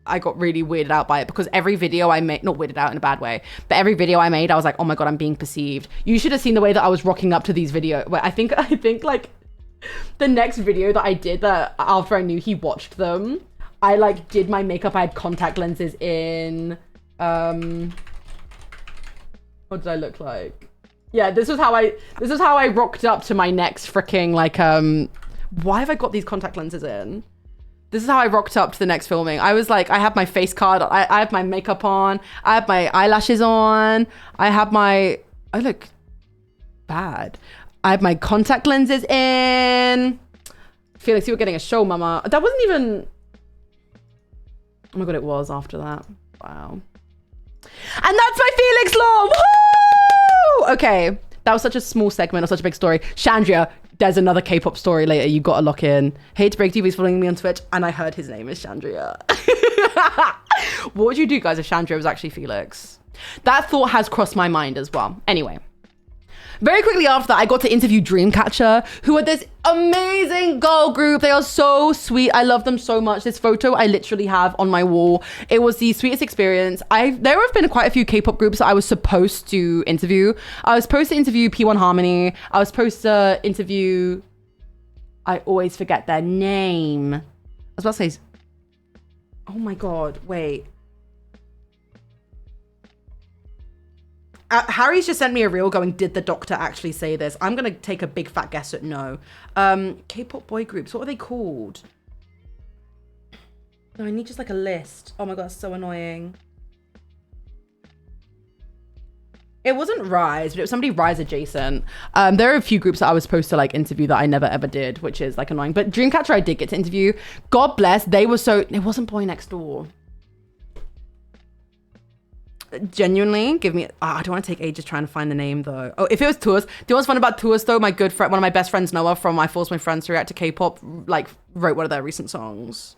I got really weirded out by it because every video I made, not weirded out in a bad way, but every video I made, I was like, oh my God, I'm being perceived. You should have seen the way that I was rocking up to these videos. Where I think like the next video that I did that after I knew he watched them, I like did my makeup. I had contact lenses in. What did I look like? Yeah, this was how I rocked up to my next freaking like, why have I got these contact lenses in? This is how I rocked up to the next filming. I was like, I have my face card. I have my makeup on. I have my eyelashes on. I look bad. I have my contact lenses in. Felix, you were getting a show, mama. That wasn't even... Oh my God, it was after that. Wow. And that's my Felix lore. Woo! Okay. That was such a small segment of such a big story. Chandria, there's another K-pop story later. You got to lock in. Hate to break to you, he's following me on Twitch, and I heard his name is Chandria. What would you do, guys, if Chandria was actually Felix? That thought has crossed my mind as well. Anyway. Very quickly after that, I got to interview Dreamcatcher, who are this amazing girl group. They are so sweet. I love them so much. This photo I literally have on my wall. It was the sweetest experience. There have been quite a few K-pop groups that I was supposed to interview. I was supposed to interview P1 Harmony. I was supposed to interview... I always forget their name. I was about to say... Oh my God, wait. Harry's just sent me a reel going, did the doctor actually say this? I'm going to take a big fat guess at no. K-pop boy groups, what are they called? No, I need just like a list. Oh my God, that's so annoying. It wasn't Rise, but it was somebody Rise adjacent. There are a few groups that I was supposed to like interview that I never ever did, which is like annoying. But Dreamcatcher I did get to interview. God bless, they were so... It wasn't Boy Next Door. Genuinely give me I don't want to take ages trying to find the name though. Oh, if it was Tours. Do you know what's fun about Tours though? My good friend, one of my best friends, Noah from I Force My Friends to React to K-pop, like wrote one of their recent songs.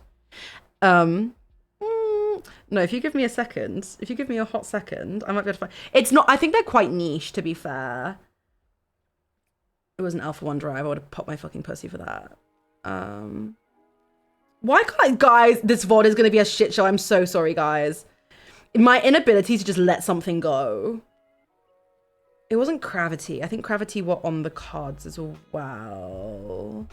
No, if you give me a second, if you give me a hot second, I might be able to find. It's not. I think they're quite niche, to be fair. It was an Alpha One Drive. I would have popped my fucking pussy for that. Why can't I, guys? This VOD is gonna be a shit show. I'm so sorry, guys. My inability to just let something go. It wasn't Gravity. I think Gravity were on the cards as well.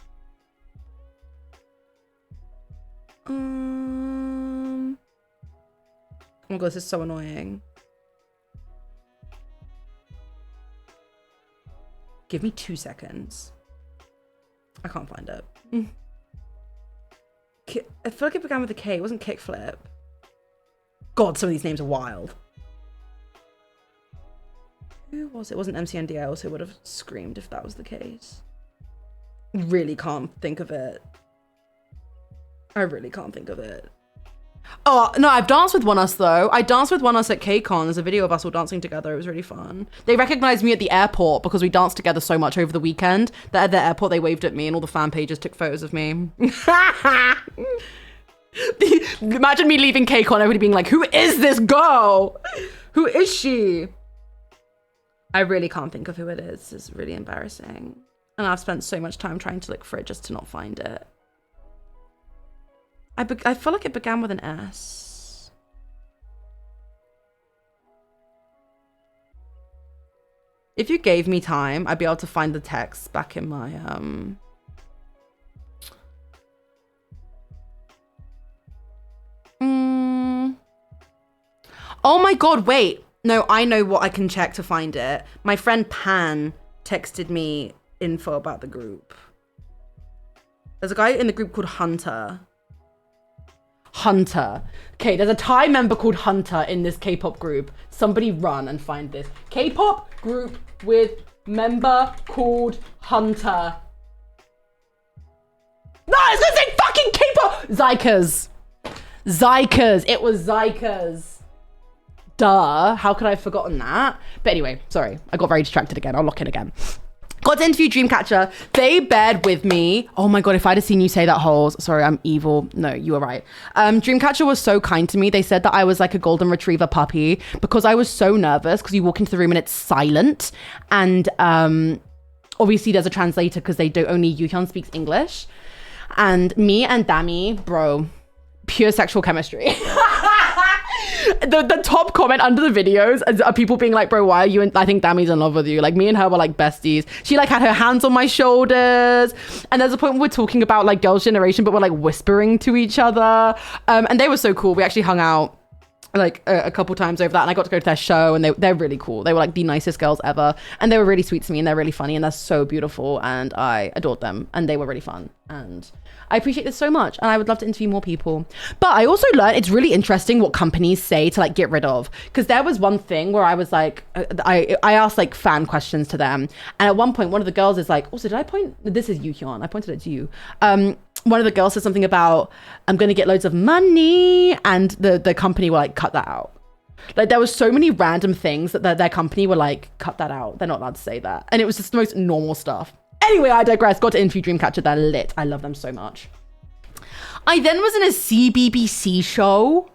Oh my god, this is so annoying. Give me 2 seconds. I can't find it. I feel like it began with a K. It wasn't Kickflip. God, some of these names are wild. Who was it? It wasn't MCND. I also would have screamed if that was the case. Really can't think of it. I really can't think of it. Oh, no, I've danced with One Us, though. I danced with One Us at KCON. There's a video of us all dancing together. It was really fun. They recognized me at the airport because we danced together so much over the weekend that at the airport they waved at me and all the fan pages took photos of me. Imagine me leaving KCON, everybody being like, who is this girl? Who is she? I really can't think of who it is. It's really embarrassing. And I've spent so much time trying to look for it just to not find it. I feel like it began with an S. If you gave me time, I'd be able to find the text back in my Oh my god, wait. No, I know what I can check to find it. My friend Pan texted me info about the group. There's a guy in the group called Hunter. Hunter. Okay, there's a Thai member called Hunter in this K-pop group. Somebody run and find this. K-pop group with member called Hunter. No, it's gonna say fucking K-pop! Zykas. Zykas. It was Zykas. Duh. How could I have forgotten that? But anyway, sorry. I got very distracted again. I'll lock in again. Got to interview Dreamcatcher. They bared with me. Oh my god, if I'd have seen you say that, Holes. Sorry, I'm evil. No, you were right. Dreamcatcher was so kind to me. They said that I was like a golden retriever puppy because I was so nervous because you walk into the room and it's silent. And obviously there's a translator because only Yuhyun speaks English. And me and Dami, bro, pure sexual chemistry. The top comment under the videos are people being like, bro, why are you in, I think Dami's in love with you. Like, me and her were like besties. She like had her hands on my shoulders, and there's a point where we're talking about like Girls' Generation, but we're like whispering to each other, and they were so cool. We actually hung out like a couple times over that, and I got to go to their show, and they're really cool. They were like the nicest girls ever, and they were really sweet to me, and they're really funny, and they're so beautiful, and I adored them, and they were really fun, and I appreciate this so much, and I would love to interview more people. But I also learned it's really interesting what companies say to like get rid of, because there was one thing where I was like, I asked like fan questions to them, and at one point one of the girls is like, also, did I point, this is Yuhyun, I pointed it to you. One of the girls said something about, I'm going to get loads of money, and the company will like cut that out. Like, there was so many random things that their company were like, cut that out. They're not allowed to say that. And it was just the most normal stuff. Anyway, I digress. Got to interview Dreamcatcher. They're lit. I love them so much. I then was in a CBBC show.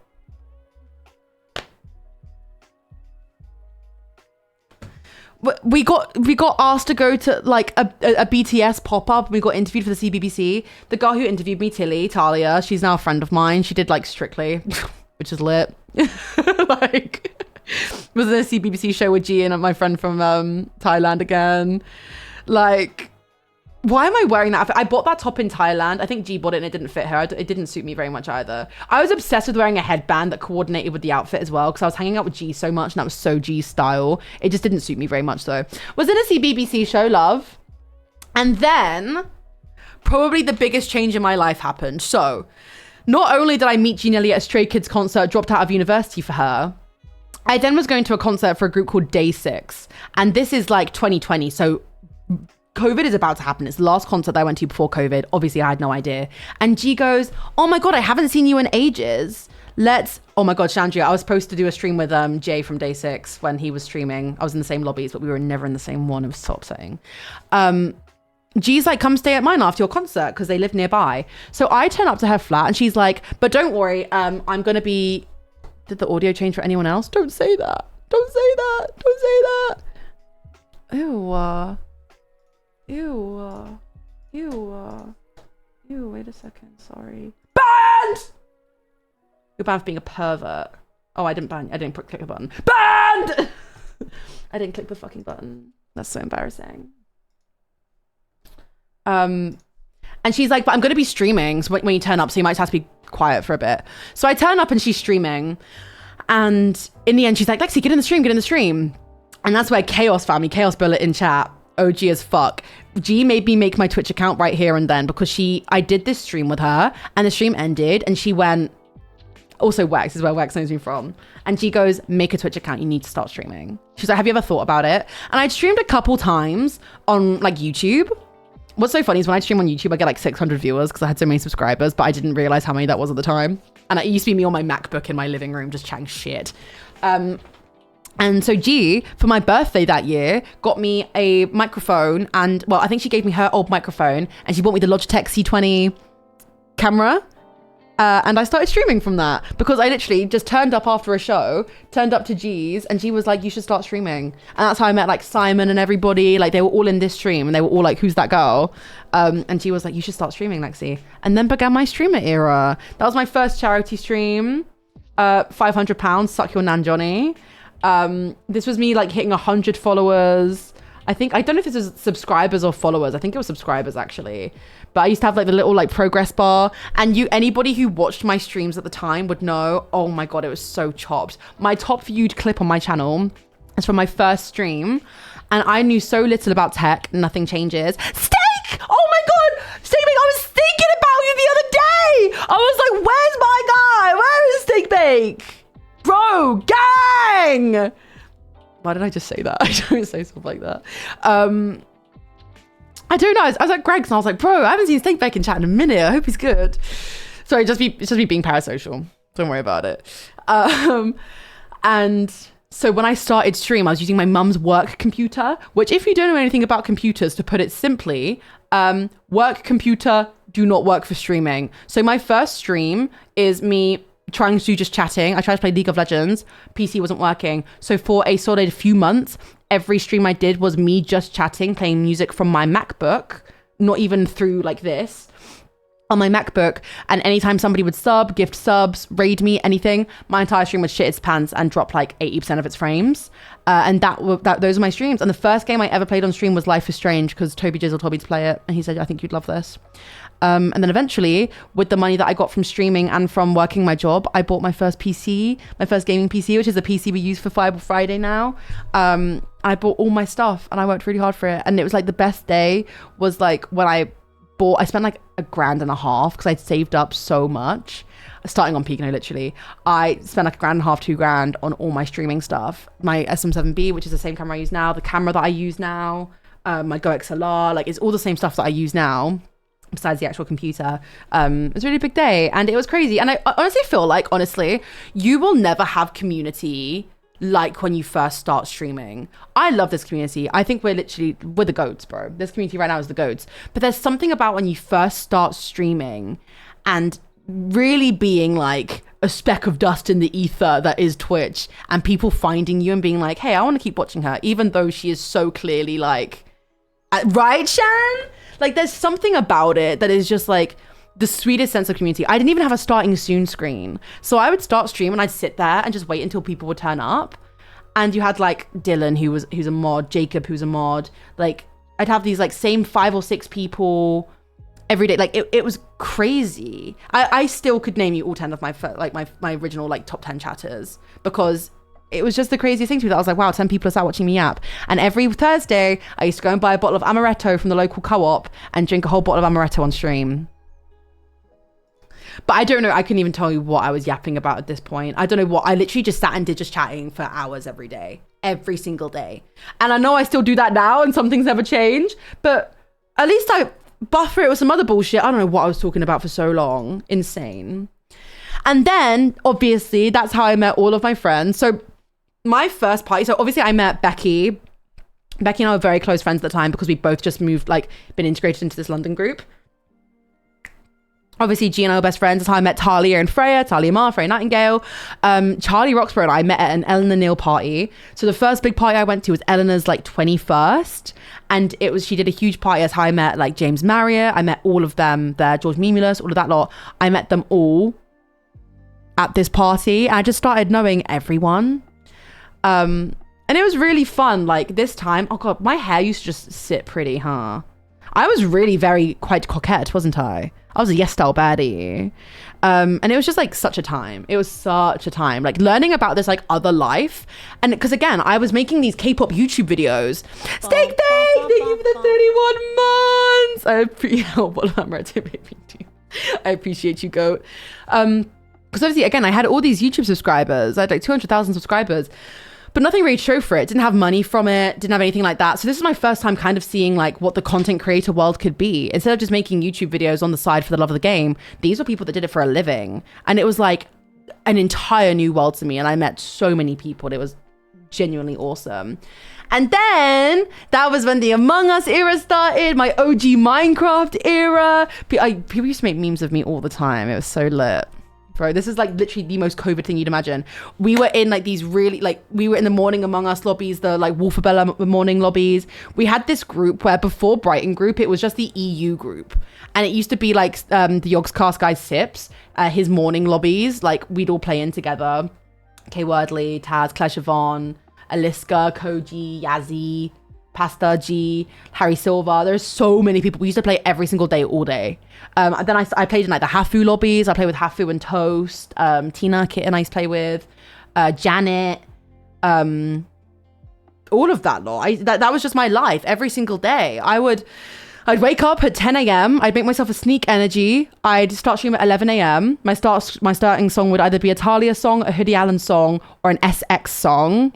We got asked to go to like a BTS pop-up. We got interviewed for the CBBC. The girl who interviewed me, Talia, she's now a friend of mine. She did like Strictly, which is lit. Like, was in a CBBC show with G and my friend from Thailand again. Like, why am I wearing that? I bought that top in Thailand. I think G bought it and it didn't fit her. It didn't suit me very much either. I was obsessed with wearing a headband that coordinated with the outfit as well, because I was hanging out with G so much and that was so G style. It just didn't suit me very much though. Was in a CBBC show, love. And then probably the biggest change in my life happened. So not only did I meet Jean Elliott at a Stray Kids concert, dropped out of university for her, I then was going to a concert for a group called Day 6. And this is like 2020. So COVID is about to happen. It's the last concert that I went to before COVID. Obviously, I had no idea. And G goes, oh my God, I haven't seen you in ages. Oh my God, Chandria, I was supposed to do a stream with Jay from Day 6 when he was streaming. I was in the same lobbies, but we were never in the same one. It was so upsetting. G's like, come stay at mine after your concert, because they live nearby. So I turn up to her flat and she's like, but don't worry, I'm going to be Did the audio change for anyone else? Don't say that. Don't say that. Don't say that. Ew. Ew. Ew. Ew, wait a second. Sorry. Banned! You're banned for being a pervert. Oh, I didn't ban you. I didn't click the button. Banned! I didn't click the fucking button. That's so embarrassing. And she's like, but I'm going to be streaming. So when you turn up, so you might have to be quiet for a bit. So I turn up and she's streaming. And in the end, she's like, Lexi, get in the stream, get in the stream. And that's where Chaos found me. Chaos Bullet in chat. OG as fuck. G made me make my Twitch account right here and then because I did this stream with her and the stream ended and she went, also Wex is where Wex knows me from. And G goes, make a Twitch account. You need to start streaming. She's like, have you ever thought about it? And I'd streamed a couple times on like YouTube. What's so funny is when I stream on YouTube, I get like 600 viewers because I had so many subscribers, but I didn't realize how many that was at the time. And it used to be me on my MacBook in my living room just chatting shit. And so G, for my birthday that year, got me a microphone and, well, I think she gave me her old microphone and she bought me the Logitech C20 camera. And I started streaming from that because I literally just turned up after a show, turned up to G's and G was like, you should start streaming. And that's how I met like Simon and everybody. Like they were all in this stream and they were all like, who's that girl? And G was like, you should start streaming, Lexi. And then began my streamer era. That was my first charity stream. £500, suck your nan Johnny. This was me like hitting 100 followers. I don't know if this is subscribers or followers. I think it was subscribers actually. But I used to have like the little like progress bar and anybody who watched my streams at the time would know, oh my God, it was so chopped. My top viewed clip on my channel is from my first stream and I knew so little about tech, nothing changes. Steak! Oh my God! Steak Bake, I was thinking about you the other day! I was like, where's my guy? Where is Steak Bake? Bro, gang! Why did I just say that? I don't say stuff like that. I don't know. I was at Greg's and I was like, bro, I haven't seen Steak Bake in chat in a minute. I hope he's good. Sorry, it's just me being parasocial. Don't worry about it. And so when I started stream, I was using my mum's work computer, which if you don't know anything about computers, to put it simply, work computer do not work for streaming. So my first stream is me trying to do just chatting. I tried to play League of Legends. PC wasn't working. So for a solid few months, every stream I did was me just chatting, playing music from my MacBook, not even through like this, on my MacBook. And anytime somebody would sub, gift subs, raid me, anything, my entire stream would shit its pants and drop like 80% of its frames. And those are my streams. And the first game I ever played on stream was Life is Strange because Toby Jizzle told me to play it. And he said, I think you'd love this. And then eventually, with the money that I got from streaming and from working my job, I bought my first PC, my first gaming PC, which is a PC we use for Fireball Friday now. I bought all my stuff and I worked really hard for it. And it was like the best day was like when I spent like $1.5 grand because I'd saved up so much. Starting on Pico, literally. I spent like $1.5 grand, $2 grand on all my streaming stuff. My SM7B, which is the same camera I use now, the camera that I use now, my Go XLR, like it's all the same stuff that I use now. Besides the actual computer. It was a really big day and it was crazy. And I honestly feel like, you will never have community like when you first start streaming. I love this community. I think we're the goats, bro. This community right now is the goats. But there's something about when you first start streaming and really being like a speck of dust in the ether that is Twitch and people finding you and being like, hey, I want to keep watching her, even though she is so clearly like, right, Shan? Like there's something about it that is just like the sweetest sense of community. I didn't even have a starting soon screen. So I would start stream and I'd sit there and just wait until people would turn up. And you had like Dylan, who's a mod, Jacob, who's a mod. Like I'd have these like same 5 or 6 people every day. Like it was crazy. I still could name you all 10 of my original like top 10 chatters because it was just the craziest thing to me that I was like, wow, 10 people are sat watching me yap. And every Thursday, I used to go and buy a bottle of amaretto from the local co-op and drink a whole bottle of amaretto on stream. But I don't know, I couldn't even tell you what I was yapping about at this point. I don't know what, I literally just sat and did just chatting for hours every day, every single day. And I know I still do that now and some things never change, but at least I buffer it with some other bullshit. I don't know what I was talking about for so long. Insane. And then, obviously, that's how I met all of my friends. So my first party, so obviously I met Becky. Becky and I were very close friends at the time because we both just moved, like, been integrated into this London group. Obviously, G and I were best friends. That's how I met Talia and Freya, Talia Mar, Freya Nightingale. Charlie Roxburgh and I met at an Eleanor Neal party. So the first big party I went to was Eleanor's like 21st. And she did a huge party. That's how I met like James Marriott. I met all of them there, George Mimulus, all of that lot. I met them all at this party. I just started knowing everyone. And it was really fun. Like this time, oh God, my hair used to just sit pretty, huh? I was really quite coquette, wasn't I? I was a yes style baddie. And it was just like such a time. It was such a time. Like learning about this like other life. And because again, I was making these K-pop YouTube videos. Steak Day! Thank you for the 31 months! I appreciate you, goat. Because obviously, again, I had all these YouTube subscribers. I had like 200,000 subscribers. But nothing really to show for it. Didn't have money from it. Didn't have anything like that. So this is my first time kind of seeing like what the content creator world could be. Instead of just making YouTube videos on the side for the love of the game, these were people that did it for a living. And it was like an entire new world to me. And I met so many people. It was genuinely awesome. And then that was when the Among Us era started, my OG Minecraft era. People used to make memes of me all the time. It was so lit. Bro, this is like literally the most COVID thing you'd imagine. We were in like these really like, we were in the morning Among Us lobbies, the like Wolfabella morning lobbies. We had this group where before Brighton group, it was just the EU group. And it used to be like the Yogscast guy Sips, his morning lobbies. Like we'd all play in together. Kay Wordley, Taz, Claire Siobhan, Aliska, Koji, Yazzie, Pasta G, Harry Silva. There's so many people. We used to play every single day, all day. And then I played in like the Hafu lobbies. I played with Hafu and Toast. Tina, Kitten I used to play with. Janet. All of that lot. That was just my life every single day. I'd wake up at 10 a.m. I'd make myself a sneak energy. I'd start streaming at 11 a.m. My starting song would either be a Talia song, a Hoodie Allen song, or an SX song.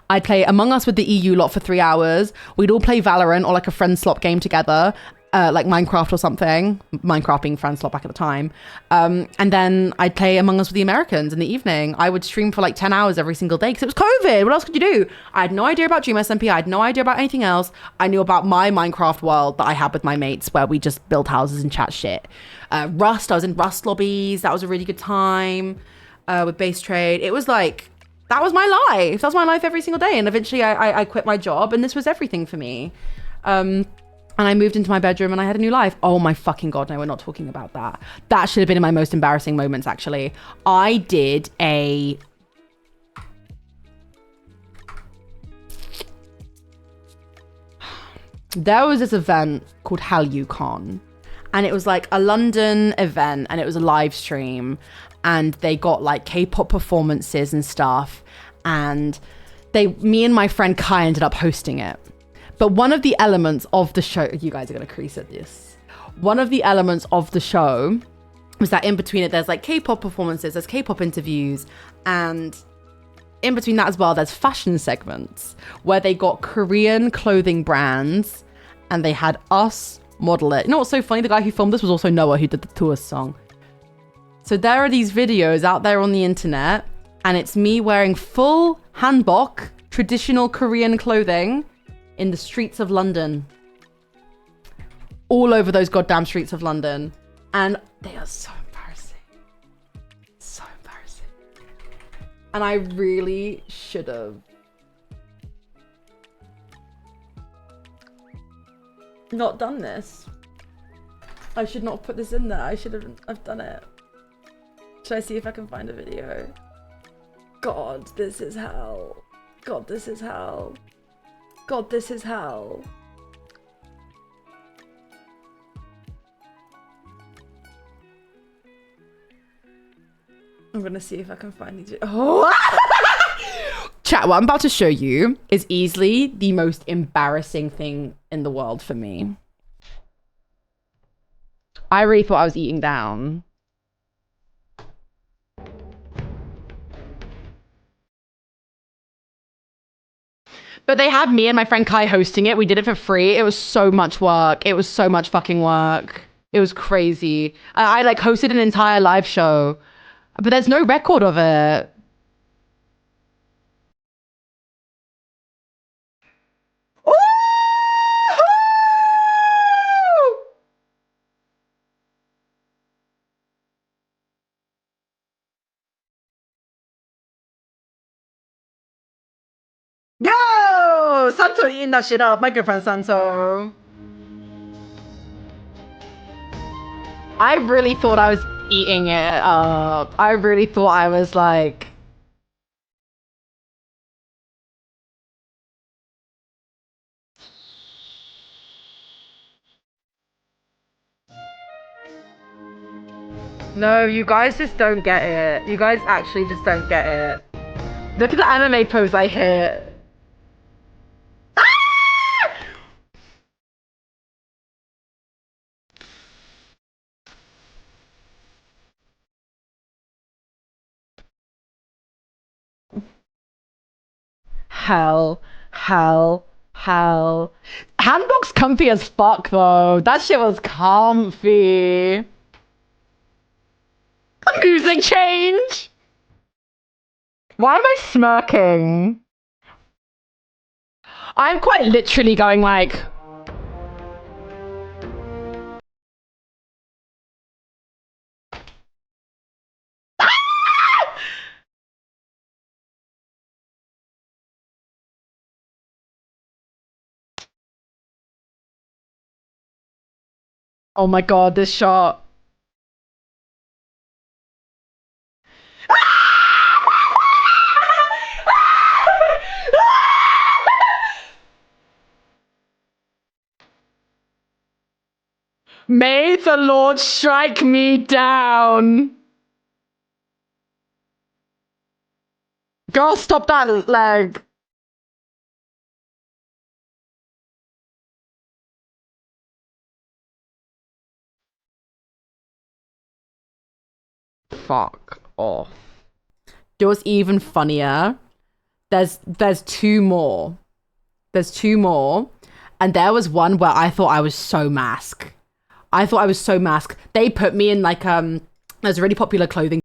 I'd play Among Us with the EU lot for 3 hours. We'd all play Valorant or like a friend slot game together, like Minecraft or something. Minecraft being friend slot back at the time. And then I'd play Among Us with the Americans in the evening. I would stream for like 10 hours every single day because it was COVID. What else could you do? I had no idea about Dream SMP. I had no idea about anything else. I knew about my Minecraft world that I had with my mates where we just build houses and chat shit. Rust, I was in Rust lobbies. That was a really good time with Base Trade. It was like, that was my life. That was my life every single day. And eventually I quit my job and this was everything for me. And I moved into my bedroom and I had a new life. Oh my fucking God, no, we're not talking about that. That should have been in my most embarrassing moments, actually. There was this event called HallUCon. And it was like a London event and it was a live stream. And they got like K-pop performances and stuff. And me and my friend Kai ended up hosting it. But one of the elements of the show, you guys are going to crease at this. One of the elements of the show was that in between it, there's like K-pop performances, there's K-pop interviews. And in between that as well, there's fashion segments where they got Korean clothing brands and they had us model it. You know what's so funny? The guy who filmed this was also Noah, who did the tourist song. So there are these videos out there on the internet and it's me wearing full hanbok, traditional Korean clothing in the streets of London. All over those goddamn streets of London. And they are so embarrassing. So embarrassing. And I really should have not done this. I should not have put this in there. I should have done it. Should I see if I can find a video? God, this is hell. God, this is hell. God, this is hell. I'm gonna see if I can find these. Oh! Chat, what I'm about to show you is easily the most embarrassing thing in the world for me. I really thought I was eating down. But they had me and my friend Kai hosting it. We did it for free. It was so much work. It was so much fucking work. It was crazy. I like hosted an entire live show, but there's no record of it. Yo! Santo eating that shit up. My good friend Santo. I really thought I was eating it up. I really thought I was like... No, you guys just don't get it. You guys actually just don't get it. Look at the anime pose I hit. Hell, hell, hell. Handbook's comfy as fuck though. That shit was comfy. Music change. Why am I smirking? I'm quite literally going like... Oh my god, this shot. May the Lord strike me down. Girl, stop that leg. Fuck off. It was even funnier. There's two more. There's two more. And there was one where I thought I was so mask. I thought I was so mask. They put me in like there's a really popular clothing.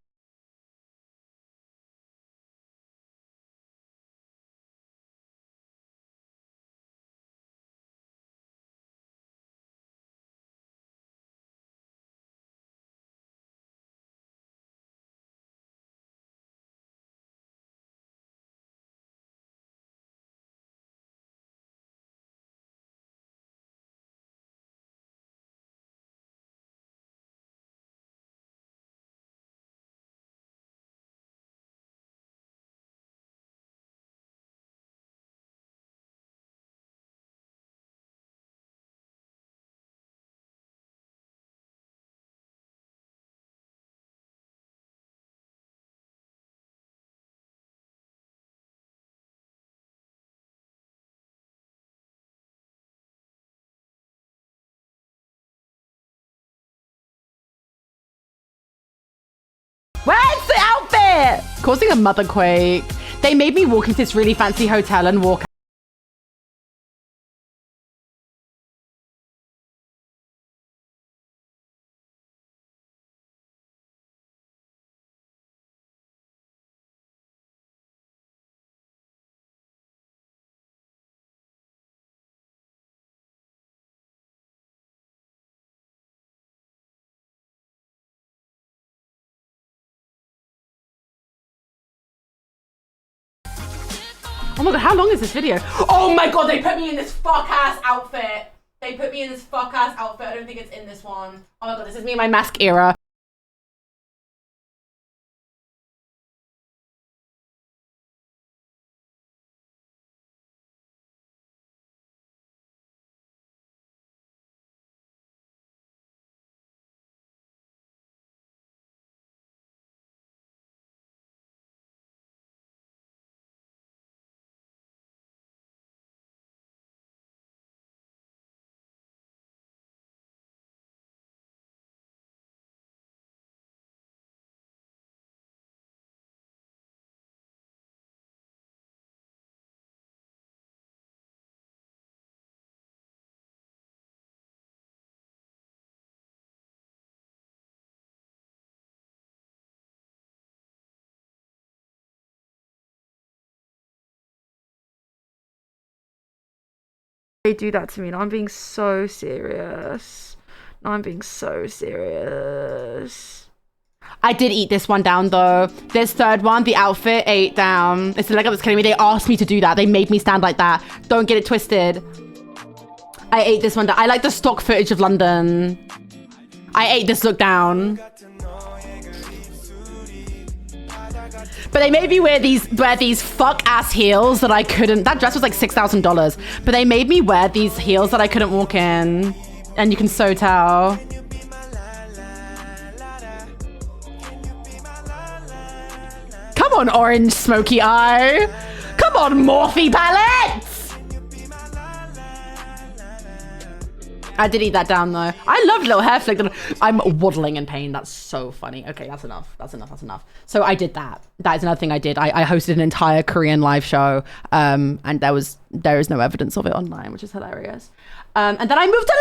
Where's the outfit? Causing a mother quake. They made me walk into this really fancy hotel and walk. Oh my god, how long is this video? Oh my god, they put me in this fuck ass outfit. They put me in this fuck ass outfit. I don't think it's in this one. Oh my god, this is me in my mask era. They do that to me and I'm being so serious. No, I'm being so serious. I did eat this one down though. This third one, the outfit, ate down. It's the leg up that's killing me. They asked me to do that. They made me stand like that. Don't get it twisted. I ate this one down. I like the stock footage of London. I ate this look down. But they made me wear these fuck ass heels that I couldn't. That dress was like $6,000. But they made me wear these heels that I couldn't walk in. And you can so tell. Come on, orange smoky eye. Come on, Morphe palettes. I did eat that down though. I love little hair flick. I'm waddling in pain. That's so funny. Okay, that's enough. That's enough. So I did that. That is another thing I did. I hosted an entire Korean live show, and there is no evidence of it online, which is hilarious. And then I moved to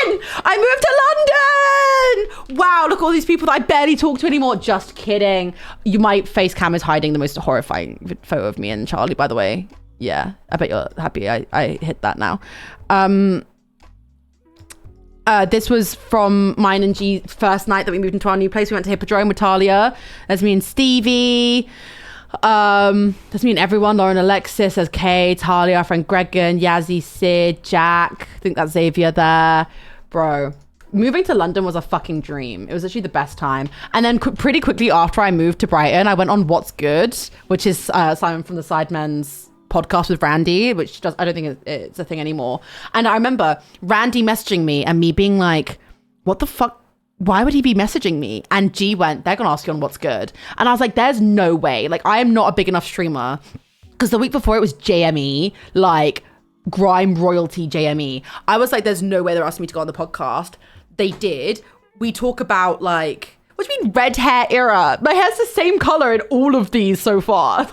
London. Wow, look at all these people that I barely talk to anymore. Just kidding. My face cam is hiding the most horrifying photo of me and Charlie, by the way. Yeah, I bet you're happy I hit that now. This was from mine and G's first night that we moved into our new place. We went to Hippodrome with Talia. There's me and Stevie. There's me and everyone. Lauren, Alexis, there's Kay, Talia, our friend Gregan, Yazzie, Sid, Jack. I think that's Xavier there. Bro, moving to London was a fucking dream. It was actually the best time. And then pretty quickly after I moved to Brighton, I went on What's Good, which is Simon from the Sidemen's podcast with Randy, which I don't think it's a thing anymore. And I remember Randy messaging me and me being like, what the fuck? Why would he be messaging me? And G went, they're gonna ask you on What's Good. And I was like, there's no way. Like, I am not a big enough streamer. Because the week before it was JME, like grime royalty JME. I was like, there's no way they're asking me to go on the podcast. They did. We talk about like, what do you mean red hair era? My hair's the same color in all of these so far.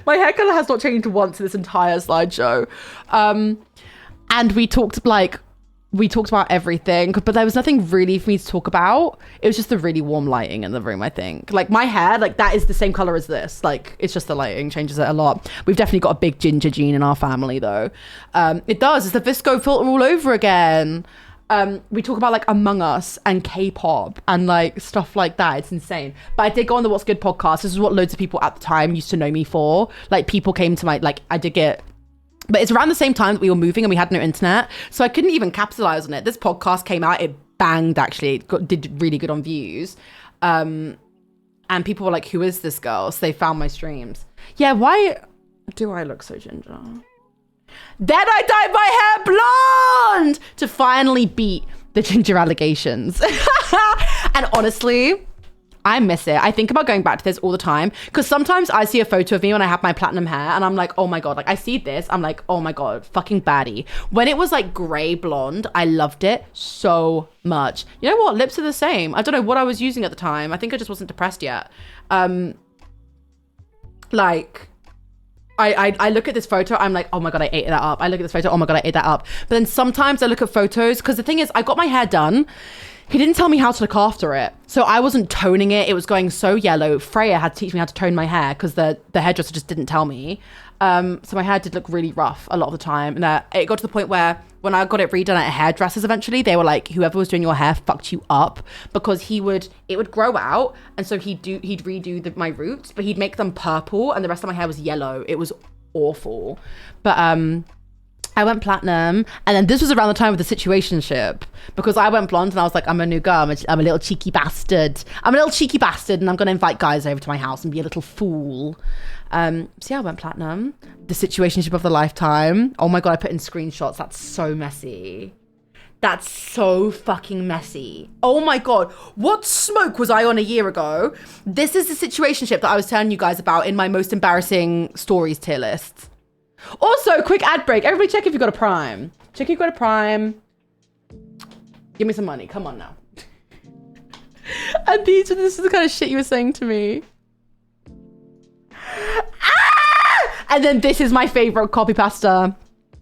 My hair color has not changed once in this entire slideshow. And we talked about everything, but there was nothing really for me to talk about. It was just the really warm lighting in the room, I think. Like my hair, like that is the same color as this. Like it's just the lighting changes it a lot. We've definitely got a big ginger gene in our family though. It does. It's the Visco filter all over again. We talk about like Among Us and K-pop and like stuff like that. It's insane. But I did go on the What's Good podcast. This is what loads of people at the time used to know me for. Like people came to my, like I did get, but it's around the same time that we were moving and we had no internet. So I couldn't even capitalize on it. This podcast came out, it banged actually. It did really good on views. And people were like, who is this girl? So they found my streams. Yeah, why do I look so ginger? Then I dyed my hair blonde to finally beat the ginger allegations. And honestly, I miss it. I think about going back to this all the time because sometimes I see a photo of me when I have my platinum hair and I'm like, oh my God, like I see this. I'm like, oh my God, fucking baddie. When it was like gray blonde, I loved it so much. You know what? Lips are the same. I don't know what I was using at the time. I think I just wasn't depressed yet. I look at this photo, I'm like, oh my God, I ate that up. I look at this photo, oh my God, I ate that up. But then sometimes I look at photos, because the thing is, I got my hair done. He didn't tell me how to look after it. So I wasn't toning it. It was going so yellow. Freya had to teach me how to tone my hair because the hairdresser just didn't tell me. So my hair did look really rough a lot of the time. And it got to the point where when I got it redone at hairdressers eventually, they were like, whoever was doing your hair fucked you up because it would grow out. And so he'd redo my roots, but he'd make them purple and the rest of my hair was yellow. It was awful. But I went platinum, and then this was around the time of the situationship because I went blonde and I was like, I'm a new girl. I'm a little cheeky bastard. And I'm going to invite guys over to my house and be a little fool. So yeah, I went platinum. The situationship of the lifetime. Oh my God, I put in screenshots. That's so messy. That's so fucking messy. Oh my God. What smoke was I on a year ago? This is the situationship that I was telling you guys about in my most embarrassing stories tier list. Also, quick ad break. Everybody check if you got a Prime. Check if you got a Prime. Give me some money. Come on now. And this is the kind of shit you were saying to me. Ah! And then this is my favorite copy pasta.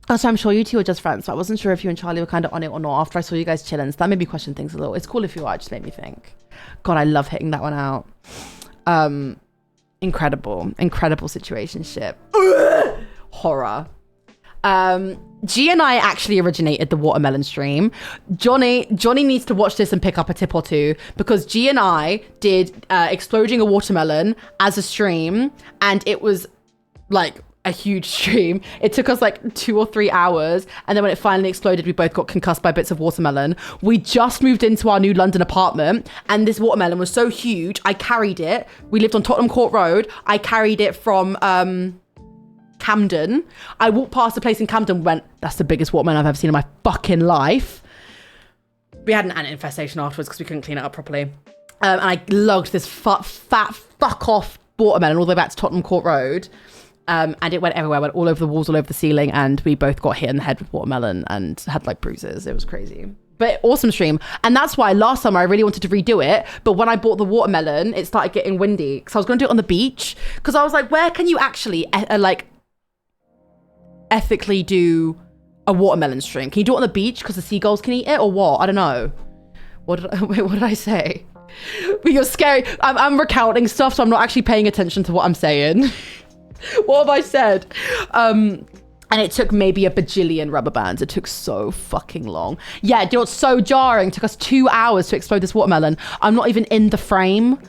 Also, I'm sure you two are just friends, so I wasn't sure if you and Charlie were kind of on it or not after I saw you guys chilling. So that made me question things a little. It's cool if you are. It just made me think. God, I love hitting that one out. Incredible situationship. Horror. G and I actually originated the watermelon stream. Johnny needs to watch this and pick up a tip or two, because G and I did exploding a watermelon as a stream, and it was like a huge stream. It took us like 2 or 3 hours, and then when it finally exploded, we both got concussed by bits of watermelon. We just moved into our new London apartment, and this watermelon was so huge, I carried it. We lived on Tottenham Court Road. I carried it from Camden. I walked past a place in Camden and went, that's the biggest watermelon I've ever seen in my fucking life. We had an ant infestation afterwards because we couldn't clean it up properly. And I lugged this fat fuck off watermelon all the way back to Tottenham Court Road. And it went everywhere, went all over the walls, all over the ceiling, and we both got hit in the head with watermelon and had like bruises. It was crazy. But awesome stream. And that's why last summer I really wanted to redo it. But when I bought the watermelon, it started getting windy. Because I was going to do it on the beach. Because I was like, where can you actually ethically do a watermelon stream? Can you do it on the beach because the seagulls can eat it, or what? I don't know. What did I say? But you're scary. I'm recounting stuff, so I'm not actually paying attention to what I'm saying. What have I said? And it took maybe a bajillion rubber bands. It took so fucking long. Yeah, you know what's so jarring? It took us 2 hours to explode this watermelon. I'm not even in the frame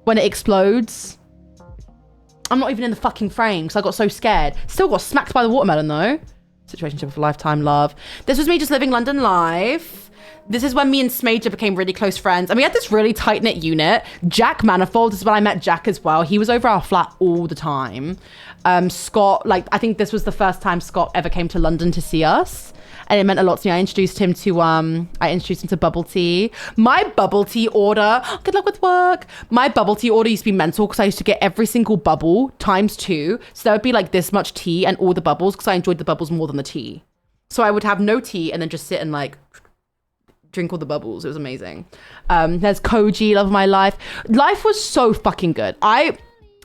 when it explodes. I'm not even in the fucking frame because I got so scared. Still got smacked by the watermelon though. Situationship of a lifetime, love. This was me just living London life. This is when me and Smager became really close friends. And we had this really tight-knit unit. Jack Manifold is when I met Jack as well. He was over our flat all the time. Scott, like, I think this was the first time Scott ever came to London to see us. And it meant a lot to me. I introduced him to bubble tea. My bubble tea order, good luck with work. My bubble tea order used to be mental because I used to get every single bubble ×2. So there would be like this much tea and all the bubbles because I enjoyed the bubbles more than the tea. So I would have no tea and then just sit and like drink all the bubbles. It was amazing. There's Koji, love of my life. Life was so fucking good.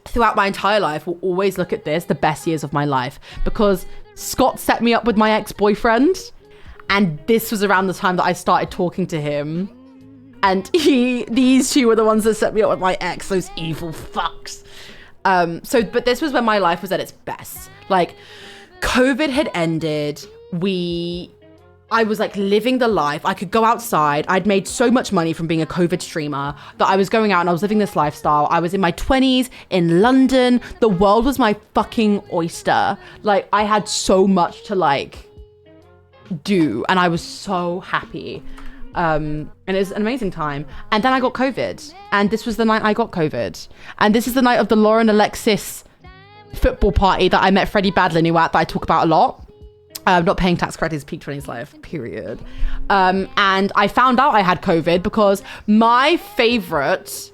Throughout my entire life, will always look at this, the best years of my life, because Scott set me up with my ex-boyfriend, and this was around the time that I started talking to him, and these two were the ones that set me up with my ex, those evil fucks. But this was when my life was at its best. Like, COVID had ended, I was like living the life. I could go outside. I'd made so much money from being a COVID streamer that I was going out and I was living this lifestyle. I was in my 20s in London. The world was my fucking oyster. Like, I had so much to like do and I was so happy. And it was an amazing time. And then I got COVID, and this was the night I got COVID. And this is the night of the Lauren Alexis football party that I met Freddie Badlin at, that I talk about a lot. Not paying tax credit is peak 20s life, period. And I found out I had COVID because my favorite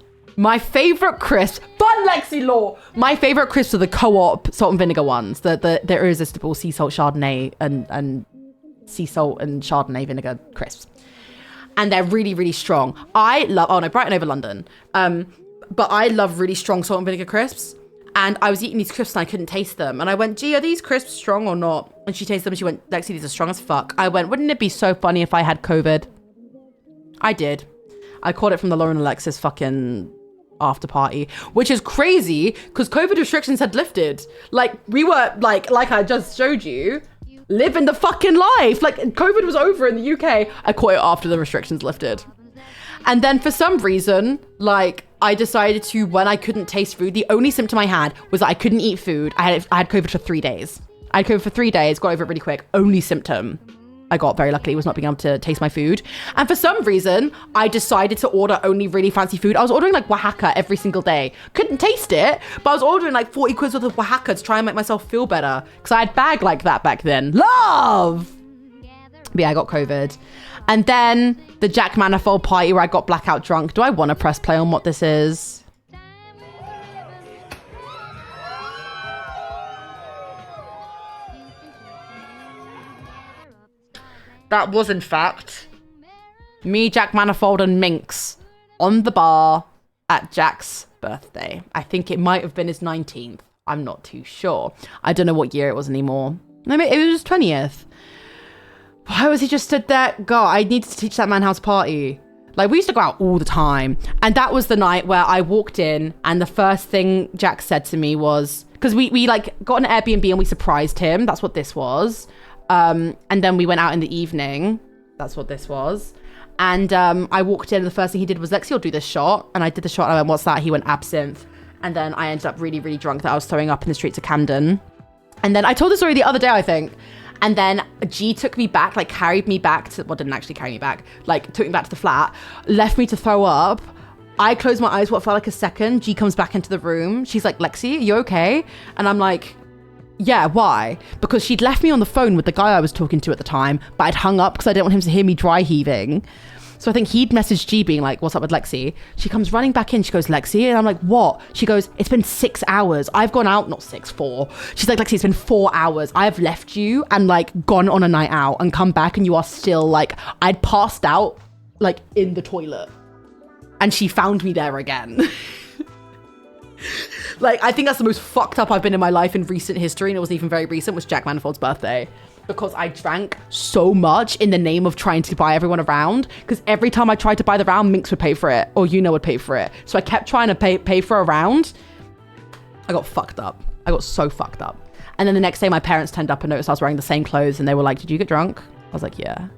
crisps, fun Lexi Law, my favorite crisps are the Co-op salt and vinegar ones, the irresistible sea salt Chardonnay and sea salt and Chardonnay vinegar crisps. And they're really, really strong. Brighton over London. But I love really strong salt and vinegar crisps. And I was eating these crisps and I couldn't taste them. And I went, gee, are these crisps strong or not? And she tasted them and she went, Lexi, these are strong as fuck. I went, wouldn't it be so funny if I had COVID? I did. I caught it from the Lauren Alexis fucking after party, which is crazy because COVID restrictions had lifted. Like, we were, like I just showed you, living the fucking life. Like, COVID was over in the UK. I caught it after the restrictions lifted. And then for some reason, like, I decided to, when I couldn't taste food, the only symptom I had was that I couldn't eat food. I had COVID for 3 days. I had COVID for 3 days, got over it really quick. Only symptom I got, very luckily, was not being able to taste my food. And for some reason, I decided to order only really fancy food. I was ordering like Oaxaca every single day. Couldn't taste it, but I was ordering like 40 quid worth of Oaxaca to try and make myself feel better. Because I had bag like that back then. Love! But yeah, I got COVID. And then the Jack Manifold party where I got blackout drunk. Do I want to press play on what this is? That was, in fact, me, Jack Manifold, and Minx on the bar at Jack's birthday. I think it might have been his 19th. I'm not too sure. I don't know what year it was anymore. Maybe it was his 20th. Why was he just stood there? God, I needed to teach that man how to party. Like, we used to go out all the time. And that was the night where I walked in and the first thing Jack said to me was, because we like got an Airbnb and we surprised him. That's what this was. And then we went out in the evening. That's what this was. And I walked in, and the first thing he did was, Lexi, you'll do this shot. And I did the shot, and I went, what's that? He went, absinthe. And then I ended up really, really drunk that I was throwing up in the streets of Camden. And then I told the story the other day, I think. And then G took me back, like carried me back to, well, didn't actually carry me back, like took me back to the flat, left me to throw up. I closed my eyes, what felt like a second. G comes back into the room. She's like, Lexi, are you okay? And I'm like, yeah, why? Because she'd left me on the phone with the guy I was talking to at the time, but I'd hung up because I didn't want him to hear me dry heaving. So I think he'd messaged G being like, what's up with Lexi? She comes running back in. She goes, Lexi? And I'm like, what? She goes, it's been 6 hours. I've gone out, not 6, 4. She's like, Lexi, it's been 4 hours. I've left you and like gone on a night out and come back and you are still like, I'd passed out like in the toilet. And she found me there again. Like, I think that's the most fucked up I've been in my life in recent history. And it wasn't even very recent, was Jack Manifold's birthday. Because I drank so much in the name of trying to buy everyone a round. Because every time I tried to buy the round, Minx would pay for it. Or would pay for it. So I kept trying to pay for a round. I got fucked up. I got so fucked up. And then the next day, my parents turned up and noticed I was wearing the same clothes. And they were like, did you get drunk? I was like, yeah.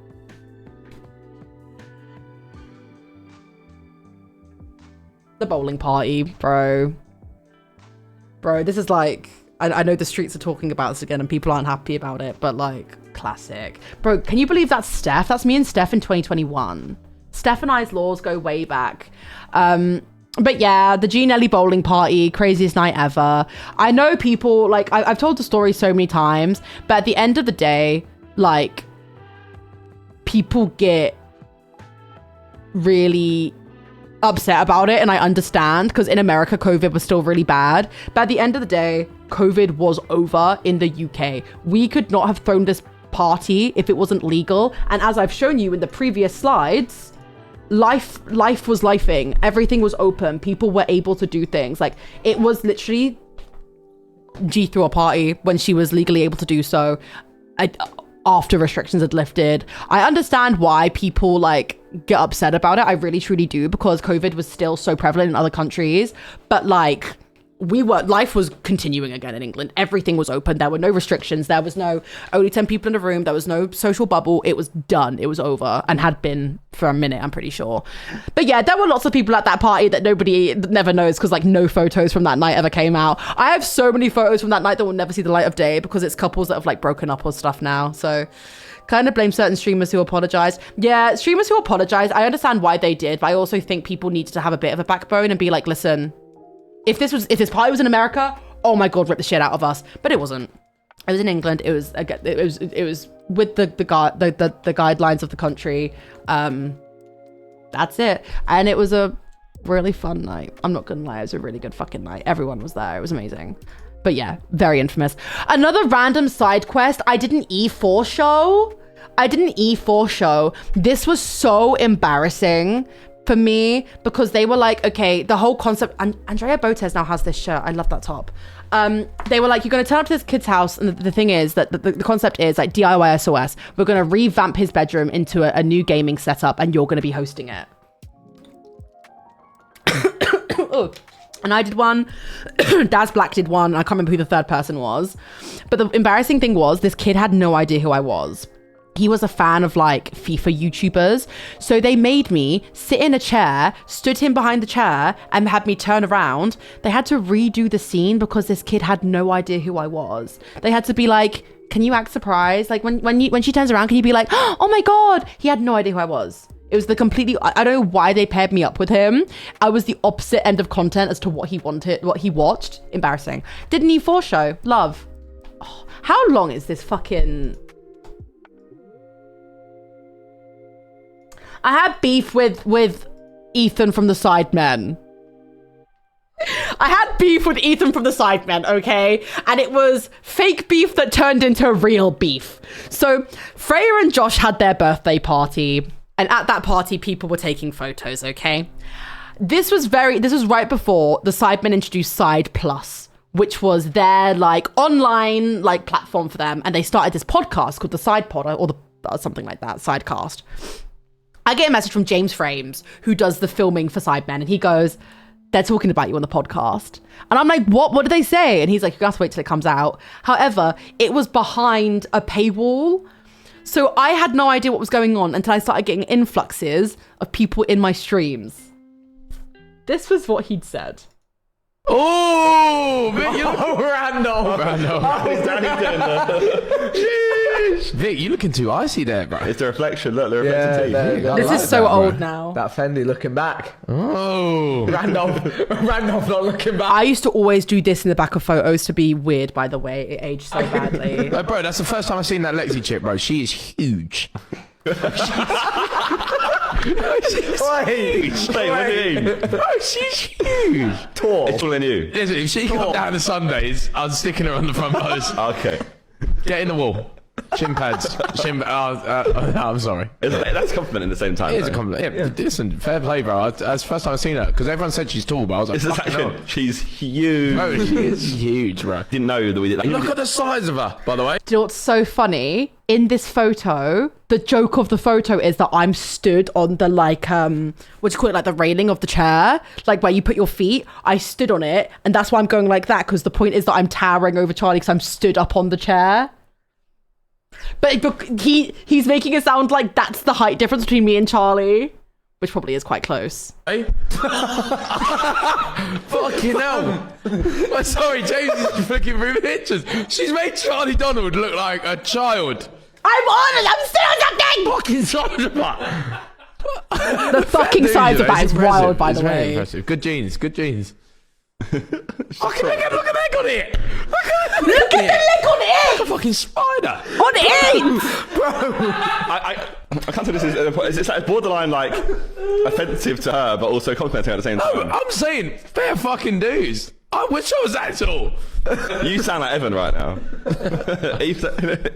The bowling party, bro. Bro, this is like... I know the streets are talking about this again and people aren't happy about it, but like, classic. Bro, can you believe that's Steph? That's me and Steph in 2021. Steph and I's laws go way back. But yeah, the G Nelly bowling party, craziest night ever. I know people, like, I've told the story so many times, but at the end of the day, like, people get really upset about it, and I understand, because in America COVID was still really bad, but at the end of the day COVID was over in the UK. We could not have thrown this party if it wasn't legal, and as I've shown you in the previous slides, life was lifing. Everything was open. People were able to do things. Like, it was literally G threw a party when she was legally able to do so, after restrictions had lifted. I understand why people like get upset about it. I really truly do, because COVID was still so prevalent in other countries, but like, life was continuing again in England. Everything was open. There were no restrictions. There was no only 10 people in a room. There was no social bubble. It was done. It was over, and had been for a minute, I'm pretty sure. But yeah, there were lots of people at that party that nobody never knows, because like no photos from that night ever came out. I have so many photos from that night that will never see the light of day, because it's couples that have like broken up or stuff now. So kind of blame certain streamers who apologize. Yeah, streamers who apologize, I understand why they did, but I also think people needed to have a bit of a backbone and be like, listen, if this party was in America, oh my god, rip the shit out of us. But it wasn't. It was in England. It was with the guidelines of the country. That's it. And it was a really fun night. I'm not gonna lie, it was a really good fucking night. Everyone was there. It was amazing. But yeah, very infamous. Another random side quest. I did an E4 show. This was so embarrassing for me, because they were like, okay, the whole concept, and Andrea Botes now has this shirt. I love that top. They were like, you're going to turn up to this kid's house, and the thing is that the concept is like DIY SOS. We're going to revamp his bedroom into a new gaming setup, and you're going to be hosting it. Oh. And I did one. Daz Black did one. I can't remember who the third person was. But the embarrassing thing was, this kid had no idea who I was. He was a fan of like FIFA YouTubers. So they made me sit in a chair, stood him behind the chair, and had me turn around. They had to redo the scene because this kid had no idea who I was. They had to be like, can you act surprised? Like when she turns around, can you be like, oh my God? He had no idea who I was. It was I don't know why they paired me up with him. I was the opposite end of content as to what he wanted, what he watched. Embarrassing. Did an E4 show. Love. Oh, how long is this fucking... I had beef with Ethan from the Sidemen. Okay? And it was fake beef that turned into real beef. So Freya and Josh had their birthday party. And at that party, people were taking photos, okay? This was right before the Sidemen introduced Side Plus, which was their like online like platform for them. And they started this podcast called the Side Pod, or something like that, Sidecast. I get a message from James Frames, who does the filming for Sidemen, and he goes, they're talking about you on the podcast. And I'm like, what did they say? And he's like, you have to wait till it comes out. However, it was behind a paywall. So I had no idea what was going on until I started getting influxes of people in my streams. This was what he'd said. Oh, Vic, Vic, you're looking too icy there, bro. It's the reflection. Look, the reflecting teeth. This is so old now. That Fendi looking back. Oh. Randolph not looking back. I used to always do this in the back of photos to be weird, by the way. It aged so badly. Like, bro, that's the first time I've seen that Lexie chick, bro. She is huge. Wait, what do you mean? Bro, she's huge. Tall. It's taller than you. Listen, if she got down to Sundays, I'm sticking her on the front post. Okay. Get in the wall. Shin pads. I'm sorry. That's a compliment in the same time. It is a compliment. Yeah, listen, fair play, bro. That's the first time I've seen her, because everyone said she's tall, but I was like, It's fucking hell. she's huge. Bro, she is huge, bro. Didn't know that we did that. Look at the size of her, by the way. Do you know what's so funny? In this photo, the joke of the photo is that I'm stood on the what do you call it, like the railing of the chair, like where you put your feet. I stood on it, and that's why I'm going like that, because the point is that I'm towering over Charlie because I'm stood up on the chair. But he's making it sound like that's the height difference between me and Charlie, which probably is quite close. Hey? Fucking hell. I'm sorry, James is flicking through pictures. She's made Charlie Donald look like a child. I'm still on something! Fucking size of that. The fucking size of that is wild, by the Very way. impressive. Good genes, good genes. Look at that leg on it! Look at Look at the leg on a it! fucking spider! On it! I can't tell this is it's like borderline like offensive to her, but also complimenting her at the same time. I'm saying, fair fucking dues. I wish I was that tall. You sound like Evan right now.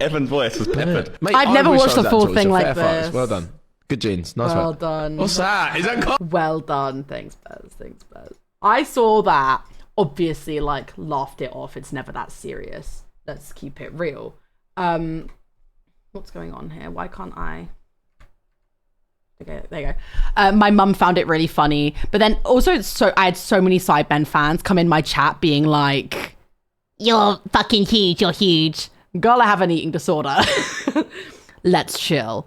Evan's voice was peppered. Mate, I've I never wish I watched was the that full tall. thing It's a like fair fight. this. Well done. Good genes. Nice Well one. done. What's that? Is that Well done. Thanks, Bez. I saw that, obviously, like, laughed it off. It's never that serious. Let's keep it real. What's going on here? Why can't I? Okay, there you go. My mum found it really funny. But then also, I had so many Sidemen fans come in my chat being like, you're fucking huge, you're huge. Girl, I have an eating disorder. Let's chill.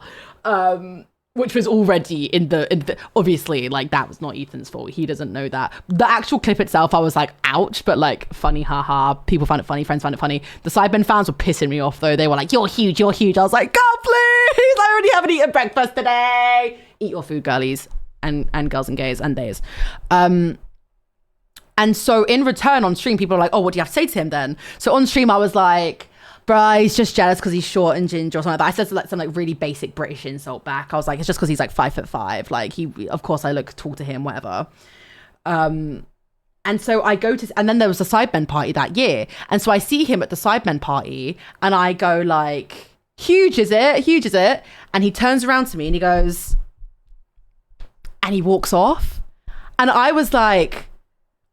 Which was already in the obviously, like, that was not Ethan's fault. He doesn't know that. The actual clip itself, I was like, ouch, but like, funny, haha. People found it funny, friends found it funny. The Sidemen fans were pissing me off though. They were like, you're huge, you're huge. I was like, God, please, I already haven't eaten breakfast today. Eat your food, girlies and girls and gays and days. And so in return on stream, people are like, oh, what do you have to say to him then? So on stream, I was like, bruh, he's just jealous because he's short and ginger or something like that. I said some like really basic British insult back. I was like, it's just because he's like 5'5". Like of course I look tall to him, whatever. And so I go to, and then there was a Sidemen party that year. And so I see him at the Sidemen party and I go like, huge is it? Huge is it? And he turns around to me and he goes, and he walks off. And I was like,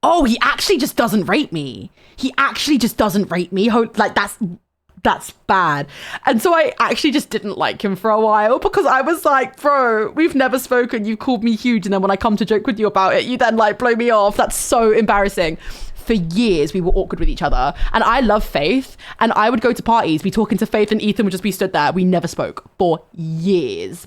oh, he actually just doesn't rate me. He actually just doesn't rate me. Like that's bad. And so I actually just didn't like him for a while because I was like, bro, we've never spoken. You called me huge. And then when I come to joke with you about it, you then like blow me off. That's so embarrassing. For years, we were awkward with each other. And I love Faith. And I would go to parties, be talking to Faith, and Ethan would just be stood there. We never spoke for years.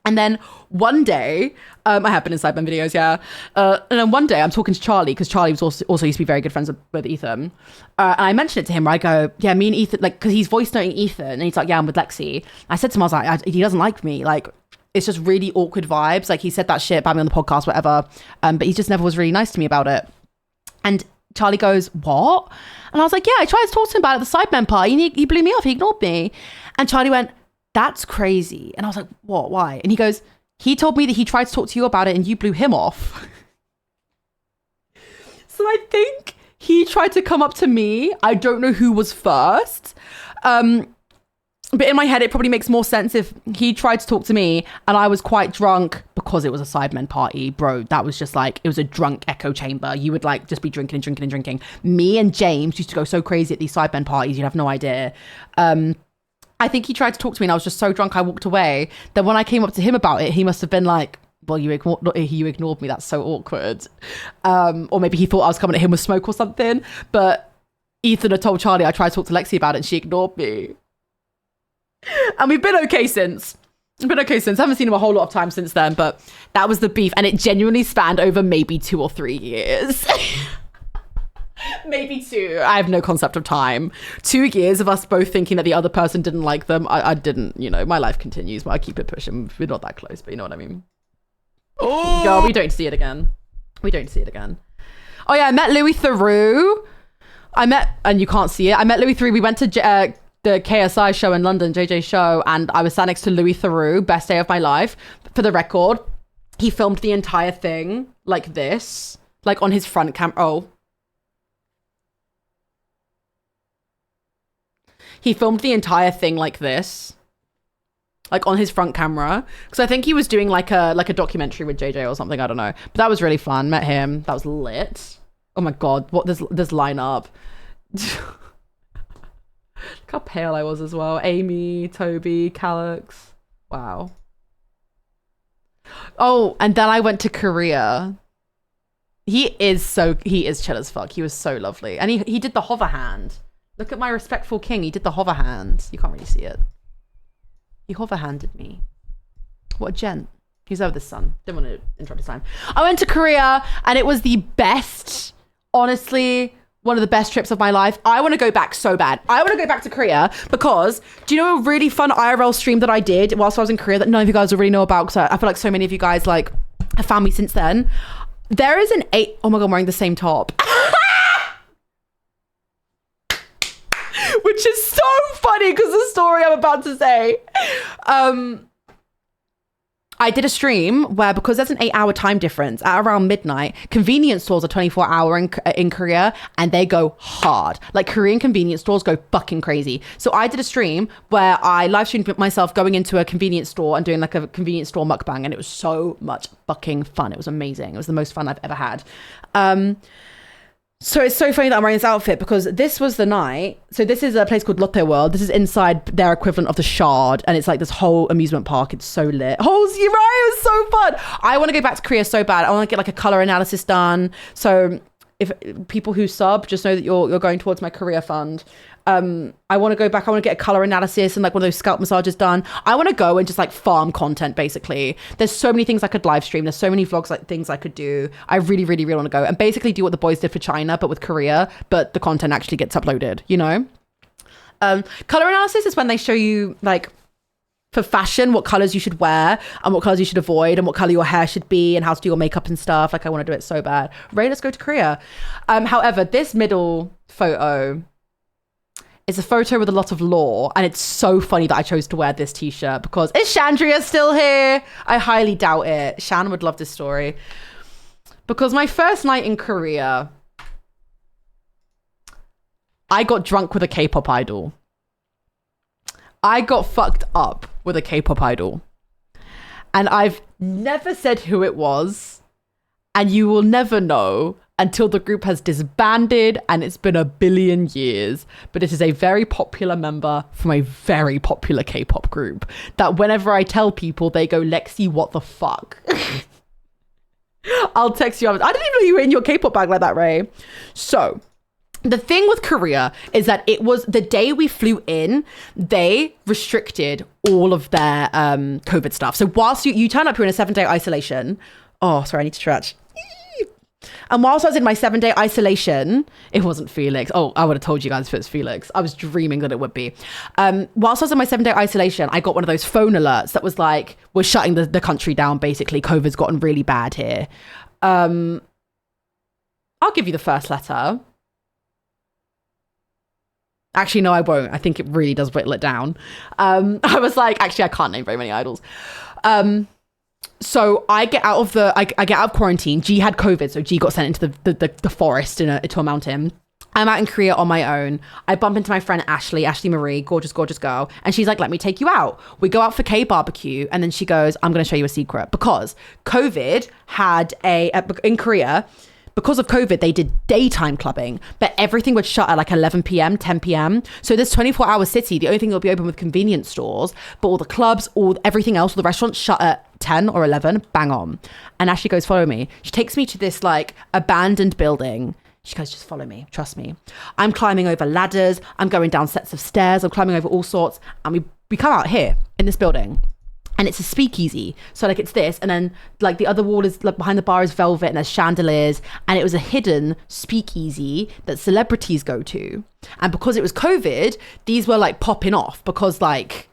And then one day, I have been in Sidemen videos, yeah. And then one day I'm talking to Charlie, because Charlie was also used to be very good friends with Ethan. And I mentioned it to him where I go, yeah, me and Ethan, like, because he's voice noting Ethan. And he's like, yeah, I'm with Lexie. I said to him, I was like, he doesn't like me. Like, it's just really awkward vibes. Like, he said that shit about me on the podcast, whatever. But he just never was really nice to me about it. And Charlie goes, what? And I was like, yeah, I tried to talk to him about it at the Sidemen party. And he blew me off. He ignored me. And Charlie went, that's crazy. And I was like, what? Why? And he goes, he told me that he tried to talk to you about it and you blew him off. So I think he tried to come up to me. I don't know who was first. But in my head, it probably makes more sense if he tried to talk to me and I was quite drunk because it was a Sidemen party. Bro, that was just like, it was a drunk echo chamber. You would like just be drinking and drinking and drinking. Me and James used to go so crazy at these Sidemen parties. You'd have no idea. I think he tried to talk to me and I was just so drunk I walked away. Then when I came up to him about it, he must have been like, well, you ignored me. That's so awkward. Or maybe he thought I was coming at him with smoke or something. But Ethan had told Charlie I tried to talk to Lexi about it and she ignored me. And we've been okay since. I haven't seen him a whole lot of time since then, but that was the beef. And it genuinely spanned over maybe 2 or 3 years. Maybe 2. I have no concept of time. 2 years of us both thinking that the other person didn't like them. I didn't, my life continues, but I keep it pushing. We're not that close, but you know what I mean. Oh, Girl, we don't see it again. Oh yeah, I met Louis Theroux. And you can't see it. I met Louis Theroux. We went to the KSI show in London, JJ show, and I was sat next to Louis Theroux, best day of my life. For the record, he filmed the entire thing like this, like on his front camera. Oh. He filmed the entire thing like this, like on his front camera. Because I think he was doing like a documentary with JJ or something. I don't know. But that was really fun. Met him. That was lit. Oh my God. What this lineup. Look how pale I was as well. Amy, Toby, Calix. Wow. Oh, and then I went to Korea. He is chill as fuck. He was so lovely. And he did the hover hand. Look at my respectful king. He did the hover hand. You can't really see it. He hover handed me. What a gent. He's over the sun. Didn't want to interrupt his time. I went to Korea and it was the best, honestly, one of the best trips of my life. I want to go back so bad. I want to go back to Korea because do you know a really fun IRL stream that I did whilst I was in Korea that none of you guys already know about? Because I feel like so many of you guys like have found me since then. There is oh my God, I'm wearing the same top. Which is so funny because the story I'm about to say. I did a stream where, because there's an 8-hour time difference, at around midnight, convenience stores are 24-hour in Korea, and they go hard. Like, Korean convenience stores go fucking crazy. So I did a stream where I live streamed myself going into a convenience store and doing like a convenience store mukbang, and it was so much fucking fun. It was amazing. It was the most fun I've ever had. So it's so funny that I'm wearing this outfit because this was the night. So this is a place called Lotte World. This is inside their equivalent of the Shard. And it's like this whole amusement park. It's so lit. Oh, you're right. It was so fun. I want to go back to Korea so bad. I want to get like a color analysis done. So if people who sub, just know that you're going towards my Korea fund. I want to go back. I want to get a color analysis and like one of those scalp massages done. I want to go and just like farm content, basically. There's so many things I could live stream. There's so many vlogs, like things I could do. I really, really, really want to go and basically do what the boys did for China, but with Korea, but the content actually gets uploaded, you know? Color analysis is when they show you like for fashion, what colors you should wear and what colors you should avoid and what color your hair should be and how to do your makeup and stuff. Like I want to do it so bad. Ray, let's go to Korea. However, this middle photo, it's a photo with a lot of lore, and it's so funny that I chose to wear this t-shirt because is Chandria still here? I highly doubt it. Shan would love this story. Because my first night in Korea, I got drunk with a K-pop idol. I got fucked up with a K-pop idol. And I've never said who it was, and you will never know until the group has disbanded and it's been a billion years. But it is a very popular member from a very popular K-pop group that whenever I tell people, they go, Lexi, what the fuck? I'll text you. I didn't even know you were in your K-pop bag like that, Ray. So the thing with Korea is that it was the day we flew in, they restricted all of their COVID stuff. So whilst you turn up, you're in a 7-day isolation. Oh, sorry, I need to stretch. And whilst I was in my 7-day isolation, it wasn't Felix. Oh, I would have told you guys if it was Felix. I was dreaming that it would be. Whilst I was in my 7-day isolation, I got one of those phone alerts that was like, we're shutting the country down, basically. COVID's gotten really bad here. I'll give you the first letter. Actually, no, I won't. I think it really does whittle it down. I was like, actually, I can't name very many idols. So I get out of quarantine. G had COVID, so G got sent into the forest into a mountain. I'm out in Korea on my own. I bump into my friend Ashley Marie, gorgeous girl, and she's like, "Let me take you out." We go out for K barbecue, and then she goes, "I'm going to show you a secret," because COVID had in Korea, because of COVID, they did daytime clubbing, but everything would shut at like 11 p.m., 10 p.m. So this 24-hour city, the only thing that would be open with convenience stores, but all the clubs, everything else, all the restaurants shut at 10 or 11, bang on. And Ashley goes, follow me. She takes me to this like abandoned building. She goes, just follow me, trust me. I'm climbing over ladders. I'm going down sets of stairs. I'm climbing over all sorts. And we come out here in this building. And it's a speakeasy. So like it's this, and then like the other wall is like behind the bar is velvet and there's chandeliers, and it was a hidden speakeasy that celebrities go to. And because it was COVID, these were like popping off because like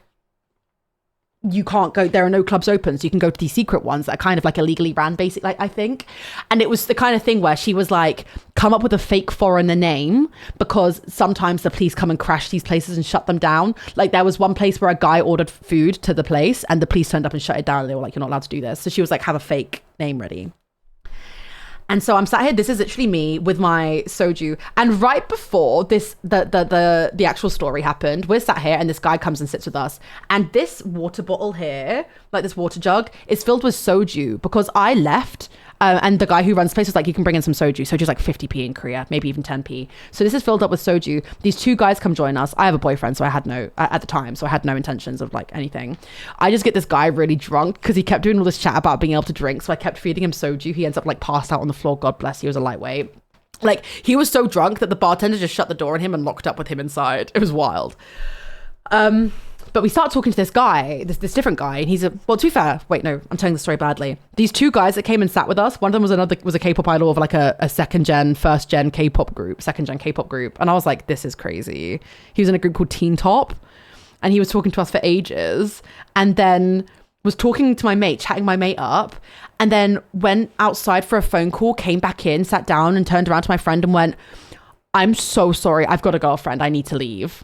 you can't go, there are no clubs open, so you can go to these secret ones that are kind of like illegally ran, basically, like, I think. And it was the kind of thing where she was like, come up with a fake foreigner name, because sometimes the police come and crash these places and shut them down. Like there was one place where a guy ordered food to the place and the police turned up and shut it down, and they were like, you're not allowed to do this. So she was like, have a fake name ready. And so I'm sat here, this is literally me with my soju. And right before this, the actual story happened, we're sat here and this guy comes and sits with us. And this water bottle here, like this water jug, is filled with soju because I left. And the guy who runs the place was like, you can bring in some soju. Soju's like 50p in Korea, maybe even 10p. So this is filled up with soju. These two guys come join us. I have a boyfriend, so I had at the time, so I had no intentions of like anything. I just get this guy really drunk because he kept doing all this chat about being able to drink. So I kept feeding him soju. He ends up like passed out on the floor. God bless, he was a lightweight. Like he was so drunk that the bartender just shut the door on him and locked up with him inside. It was wild. But we start talking to this guy, this different guy, and he's to be fair, wait, no, I'm telling the story badly. These two guys that came and sat with us, one of them was a K-pop idol of like a first gen K-pop group. And I was like, this is crazy. He was in a group called Teen Top, and he was talking to us for ages, and then was talking to my mate, chatting my mate up, and then went outside for a phone call, came back in, sat down and turned around to my friend and went, I'm so sorry, I've got a girlfriend, I need to leave.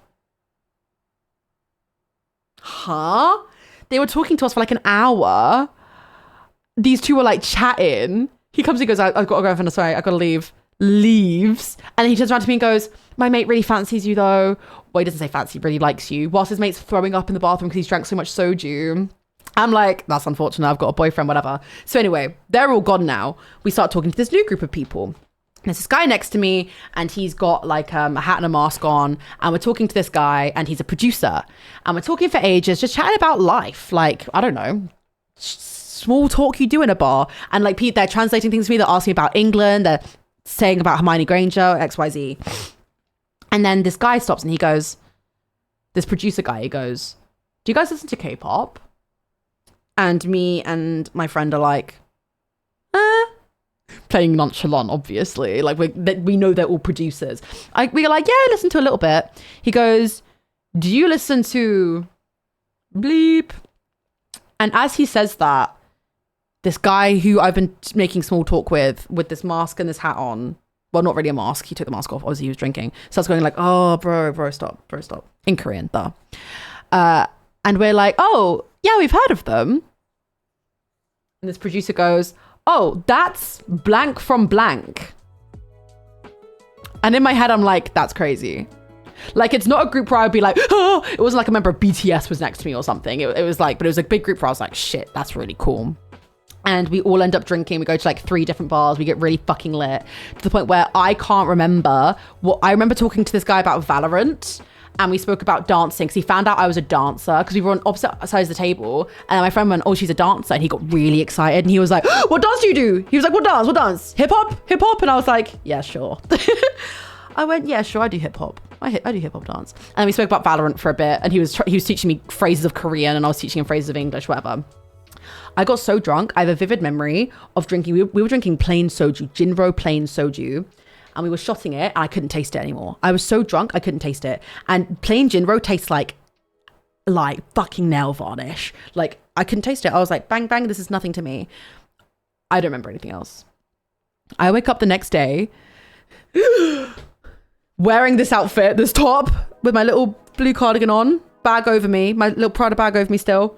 Huh? They were talking to us for like an hour. These two were like chatting. He comes and goes, I've got a girlfriend, sorry, I've got to leave. Leaves. And then he turns around to me and goes, my mate really fancies you though. Well, he doesn't say fancy, really likes you. Whilst his mate's throwing up in the bathroom because he's drank so much soju. I'm like, that's unfortunate, I've got a boyfriend, whatever. So anyway, they're all gone now. We start talking to this new group of people. There's this guy next to me and he's got like a hat and a mask on, and we're talking to this guy and he's a producer, and we're talking for ages, just chatting about life. Like, I don't know, small talk you do in a bar. And like they're translating things to me. They're asking about England. They're saying about Hermione Granger, XYZ. And then this guy stops and he goes, this producer guy, he goes, do you guys listen to K-pop? And me and my friend are like, playing nonchalant, obviously. Like we know they're all producers. We are like, yeah, I listen to a little bit. He goes, do you listen to bleep? And as he says that, this guy who I've been making small talk with this mask and this hat on, well, not really a mask, he took the mask off, obviously he was drinking, starts going like, oh, bro, stop. In Korean, though. And we're like, oh, yeah, we've heard of them. And this producer goes, oh, that's blank from blank. And in my head, I'm like, that's crazy. Like, it's not a group where I would be like, oh, it wasn't like a member of BTS was next to me or something. It was like, but it was a big group where I was like, shit, that's really cool. And we all end up drinking. We go to like 3 different bars. We get really fucking lit to the point where I can't remember I remember talking to this guy about Valorant. And we spoke about dancing because he found out I was a dancer because we were on opposite sides of the table. And my friend went, oh, she's a dancer. And he got really excited. And he was like, what dance do you do? He was like, what dance? Hip hop? And I was like, yeah, sure. I went, yeah, sure, I do hip hop. I do hip hop dance. And then we spoke about Valorant for a bit. And he was teaching me phrases of Korean and I was teaching him phrases of English, whatever. I got so drunk. I have a vivid memory of drinking. We were drinking plain soju, Jinro plain soju. And we were shotting it and I couldn't taste it anymore. I was so drunk, I couldn't taste it. And plain Jinro tastes like fucking nail varnish. Like, I couldn't taste it. I was like, bang, bang, this is nothing to me. I don't remember anything else. I wake up the next day wearing this outfit, this top, with my little blue cardigan on, bag over me, my little Prada bag over me still.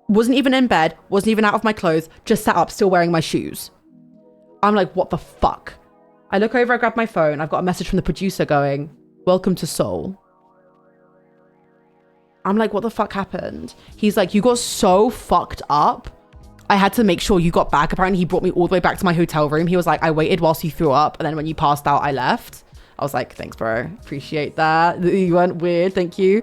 Wasn't even in bed, wasn't even out of my clothes, just sat up, still wearing my shoes. I'm like, what the fuck? I look over, I grab my phone. I've got a message from the producer going, welcome to Seoul. I'm like, what the fuck happened? He's like, you got so fucked up. I had to make sure you got back. Apparently he brought me all the way back to my hotel room. He was like, I waited whilst you threw up, and then when you passed out, I left. I was like, thanks, bro. Appreciate that. You weren't weird. Thank you.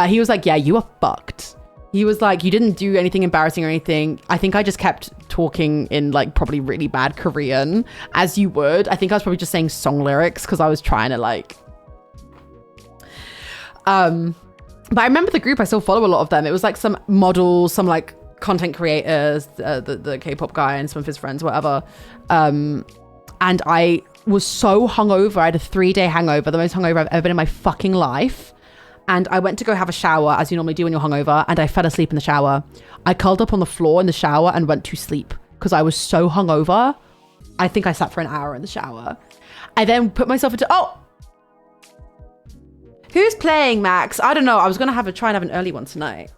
He was like, yeah, you are fucked. He was like, you didn't do anything embarrassing or anything. I think I just kept talking in like probably really bad Korean, as you would. I think I was probably just saying song lyrics because I was trying to like... But I remember the group, I still follow a lot of them. It was like some models, some like content creators, the K-pop guy and some of his friends, whatever. And I was so hungover. I had a 3-day hangover, the most hungover I've ever been in my fucking life. And I went to go have a shower, as you normally do when you're hungover, and I fell asleep in the shower. I curled up on the floor in the shower and went to sleep because I was so hungover. I think I sat for an hour in the shower. I then put myself into... Oh! Who's playing, Max? I don't know. I was going to try and have an early one tonight.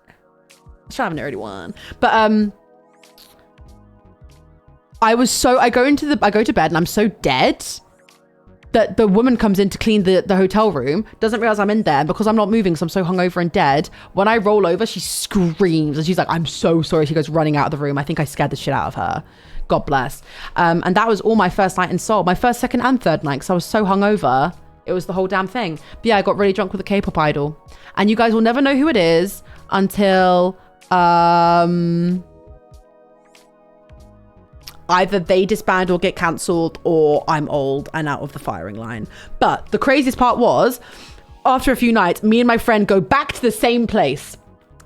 Let's try and have an early one. But I go to bed and I'm so dead that the woman comes in to clean the hotel room, doesn't realize I'm in there, and because I'm not moving, so I'm so hungover and dead. When I roll over, she screams and she's like, I'm so sorry. She goes running out of the room. I think I scared the shit out of her. God bless. And that was all my first night in Seoul. My first, second and third night, because I was so hungover. It was the whole damn thing. But yeah, I got really drunk with a K-pop idol. And you guys will never know who it is until either they disband or get cancelled, or I'm old and out of the firing line. But the craziest part was, after a few nights, me and my friend go back to the same place.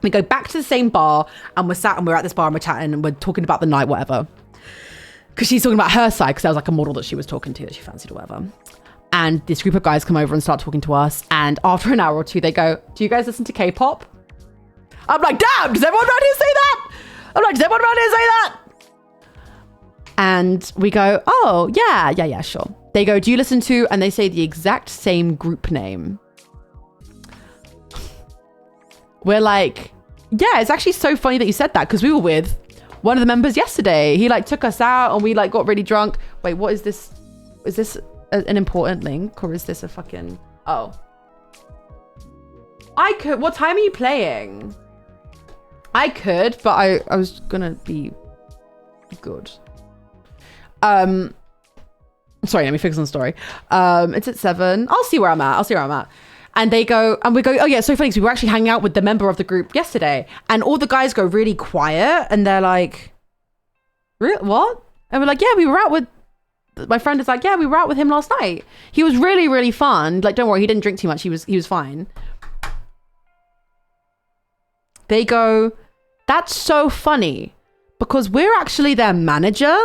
We go back to the same bar, and we're at this bar and we're chatting and we're talking about the night, whatever. Because she's talking about her side, because there was like a model that she was talking to that she fancied or whatever. And this group of guys come over and start talking to us. And after an hour or two, they go, do you guys listen to K-pop? I'm like, damn, does everyone around here say that? And we go, oh, yeah, sure. They go, do you listen to, and they say the exact same group name. We're like, yeah, it's actually so funny that you said that, because we were with one of the members yesterday. He like took us out and we like got really drunk. Wait, what is this? Is this an important link, or is this a fucking... Oh. I could... What time are you playing? I could, but I was gonna be good. Sorry, let me fix on the story. It's at 7. I'll see where I'm at. And they go, and we go, oh yeah, it's so funny because we were actually hanging out with the member of the group yesterday, and all the guys go really quiet, and they're like, what? And we're like, yeah, we were out with... My friend is like, yeah, we were out with him last night. He was really, really fun. Like, don't worry, he didn't drink too much. He was fine. They go, that's so funny because we're actually their manager.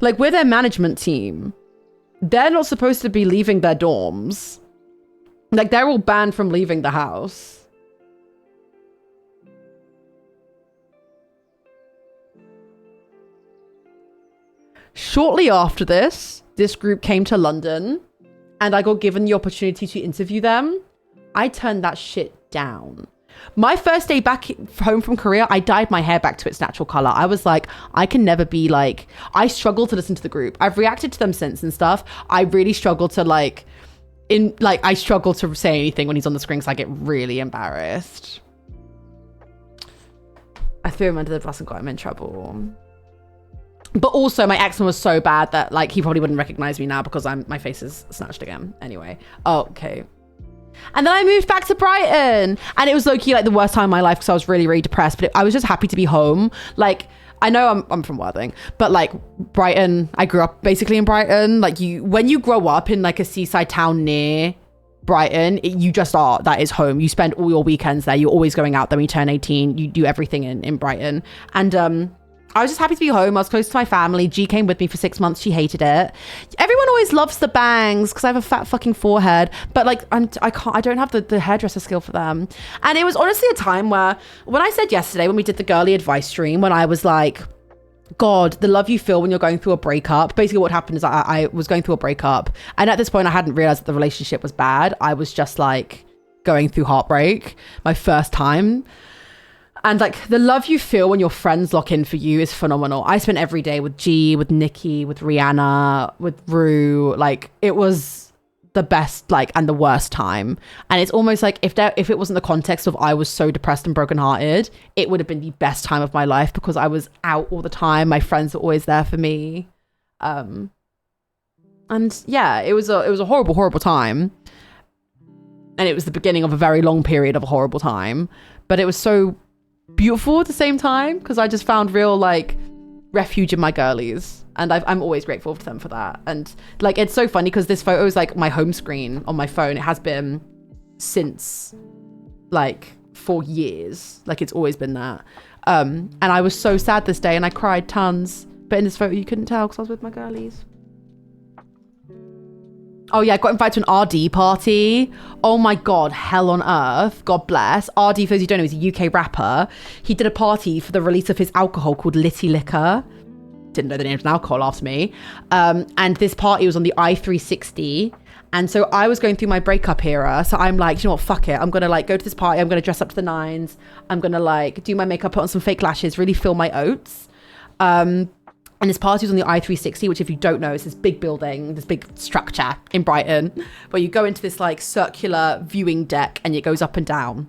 Like, we're their management team. They're not supposed to be leaving their dorms. Like, they're all banned from leaving the house. Shortly after this group came to London and I got given the opportunity to interview them. I turned that shit down. My first day back home from Korea, I dyed my hair back to its natural color. I was like, I can never be like... I struggle to listen to the group. I've reacted to them since and stuff. I really struggle to I struggle to say anything when he's on the screen because I get really embarrassed. I threw him under the bus and got him in trouble. But also my accent was so bad that like he probably wouldn't recognize me now because my face is snatched again. Anyway. Oh, okay. And then I moved back to Brighton and it was low-key like the worst time of my life because I was really, really depressed. But I was just happy to be home. Like, I know I'm from Worthing, but like Brighton, I grew up basically in Brighton. Like when you grow up in like a seaside town near Brighton, you just are, that is home. You spend all your weekends there. You're always going out there when you turn 18. You do everything in Brighton. And I was just happy to be home. I was close to my family. G came with me for 6 months. She hated it. Everyone always loves the bangs because I have a fat fucking forehead. But like, I don't have the hairdresser skill for them. And it was honestly a time where, when I said yesterday, when we did the girly advice stream, when I was like, God, the love you feel when you're going through a breakup. Basically what happened is I was going through a breakup. And at this point, I hadn't realized that the relationship was bad. I was just like going through heartbreak, my first time. And like the love you feel when your friends lock in for you is phenomenal. I spent every day with G, with Nikki, with Rihanna, with Rue. Like it was the best, like, and the worst time. And it's almost like if it wasn't the context of I was so depressed and brokenhearted, it would have been the best time of my life because I was out all the time. My friends were always there for me. And yeah, it was a horrible, horrible time. And it was the beginning of a very long period of a horrible time. But it was so beautiful at the same time because I just found real, like, refuge in my girlies. And I'm always grateful to them for that. And, like, it's so funny because this photo is, like, my home screen on my phone. It has been since, like, for years. Like, it's always been that. And I was so sad this day and I cried tons. But in this photo, you couldn't tell because I was with my girlies. Oh yeah, I got invited to an RD party. Oh my God, hell on earth. God bless. RD, for those you don't know, he's a UK rapper. He did a party for the release of his alcohol called Litty Liquor. Didn't know the name of an alcohol after me. And this party was on the i360. And so I was going through my breakup era. So I'm like, you know what, fuck it. I'm going to like go to this party. I'm going to dress up to the nines. I'm going to like do my makeup, put on some fake lashes, really fill my oats. And this party was on the i360, which if you don't know, is this big building, this big structure in Brighton, where you go into this like circular viewing deck and it goes up and down.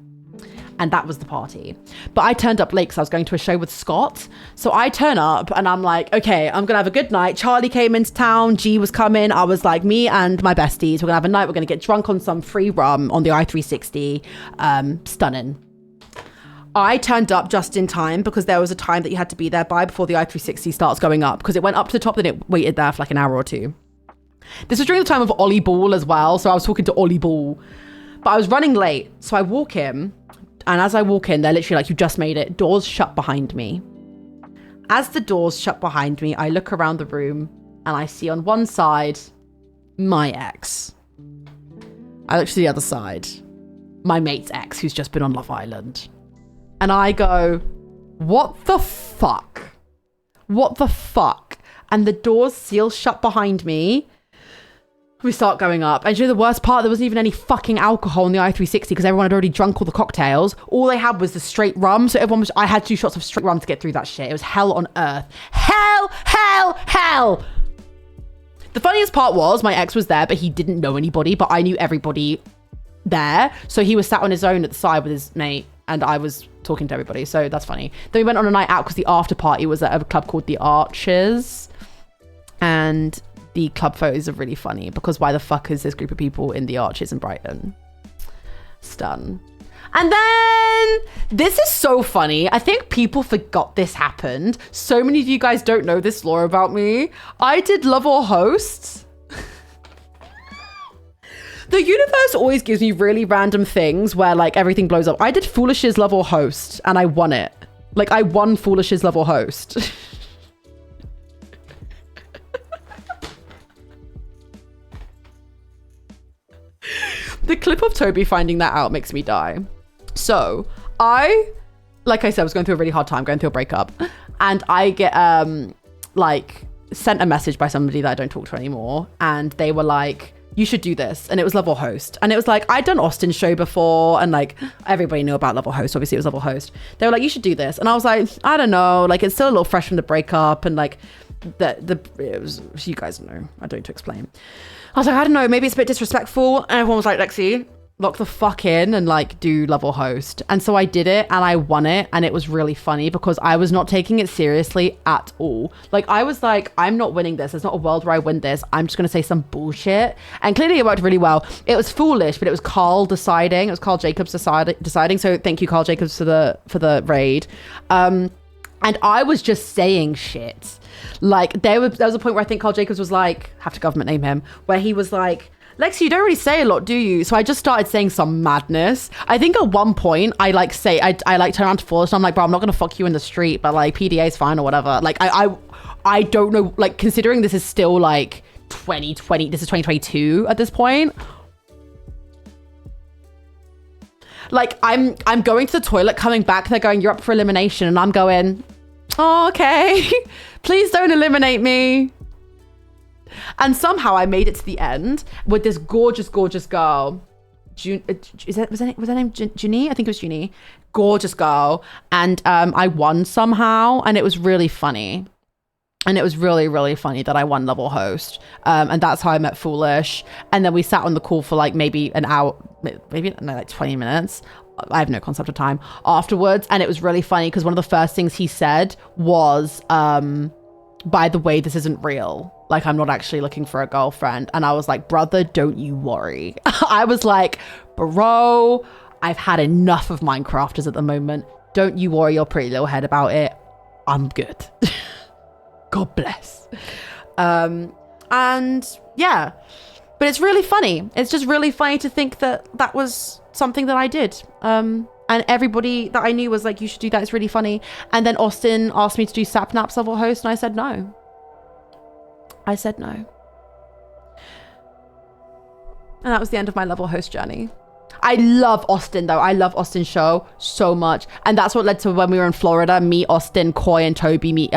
And that was the party. But I turned up late because I was going to a show with Scott. So I turn up and I'm like, okay, I'm going to have a good night. Charlie came into town. G was coming. I was like, me and my besties, we're going to have a night. We're going to get drunk on some free rum on the i360. Stunning. I turned up just in time because there was a time that you had to be there by before the i360 starts going up because it went up to the top, then it waited there for like an hour or two. This was during the time of Ollie Ball as well. So I was talking to Ollie Ball, but I was running late. So I walk in, and as I walk in, they're literally like, you just made it. Doors shut behind me. As the doors shut behind me, I look around the room and I see on one side, my ex. I look to the other side, my mate's ex who's just been on Love Island. And I go, what the fuck? What the fuck? And the doors seal shut behind me. We start going up. And you know the worst part? There wasn't even any fucking alcohol in the i360 because everyone had already drunk all the cocktails. All they had was the straight rum. So I had 2 shots of straight rum to get through that shit. It was hell on earth. Hell, hell, hell. The funniest part was my ex was there, but he didn't know anybody, but I knew everybody there. So he was sat on his own at the side with his mate. And I was talking to everybody, so that's funny. Then we went on a night out because the after party was at a club called The Arches. And the club photos are really funny because why the fuck is this group of people in The Arches in Brighton? Stun. And then, this is so funny. I think people forgot this happened. So many of you guys don't know this lore about me. I did Love or Host. The universe always gives me really random things where like everything blows up. I did Foolish's Love or Host and I won it. Like I won Foolish's Love or Host. The clip of Toby finding that out makes me die. So like I said, I was going through a really hard time, going through a breakup. And I get like sent a message by somebody that I don't talk to anymore. And they were like, you should do this. And it was Love or Host. And it was like, I'd done Austin's show before. And like, everybody knew about Love or Host. Obviously, it was Love or Host. They were like, you should do this. And I was like, I don't know. Like, it's still a little fresh from the breakup. And like, it was, you guys know. I don't need to explain. I was like, I don't know. Maybe it's a bit disrespectful. And everyone was like, Lexi, lock the fuck in and like do Love or Host. And so I did it and I won it. And it was really funny because I was not taking it seriously at all. Like I was like, I'm not winning this. There's not a world where I win this. I'm just going to say some bullshit. And clearly it worked really well. It was foolish, but it was Carl deciding. It was Carl Jacobs deciding. So thank you, Carl Jacobs, for the raid. And I was just saying shit. Like there was a point where I think Carl Jacobs was like, have to government name him, where he was like, Lexi, you don't really say a lot, do you? So I just started saying some madness. I think at one point I like say, I like turn around to Forrest and I'm like, bro, I'm not going to fuck you in the street, but like PDA is fine or whatever. Like I don't know, like considering this is still like 2020, this is 2022 at this point. Like I'm going to the toilet, coming back, they're going, you're up for elimination. And I'm going, oh, okay. Please don't eliminate me. And somehow I made it to the end with this gorgeous, gorgeous girl. Was her name Ginny? I think it was Ginny. Gorgeous girl. And I won somehow. And it was really funny. And it was really, really funny that I won level host. And that's how I met Foolish. And then we sat on the call for like maybe an hour, maybe no, like 20 minutes. I have no concept of time afterwards. And it was really funny because one of the first things he said was, by the way, this isn't real. Like, I'm not actually looking for a girlfriend. And I was like, brother, don't you worry. I was like, bro, I've had enough of Minecrafters at the moment. Don't you worry your pretty little head about it. I'm good. God bless. And yeah, but it's really funny. It's just really funny to think that that was something that I did. And everybody that I knew was like, you should do that. It's really funny. And then Austin asked me to do Sapnap's level host, and I said no. I said no. And that was the end of my level host journey. I love Austin though. I love Austin's show so much. And that's what led to when we were in Florida, me, Austin, Coy, and Toby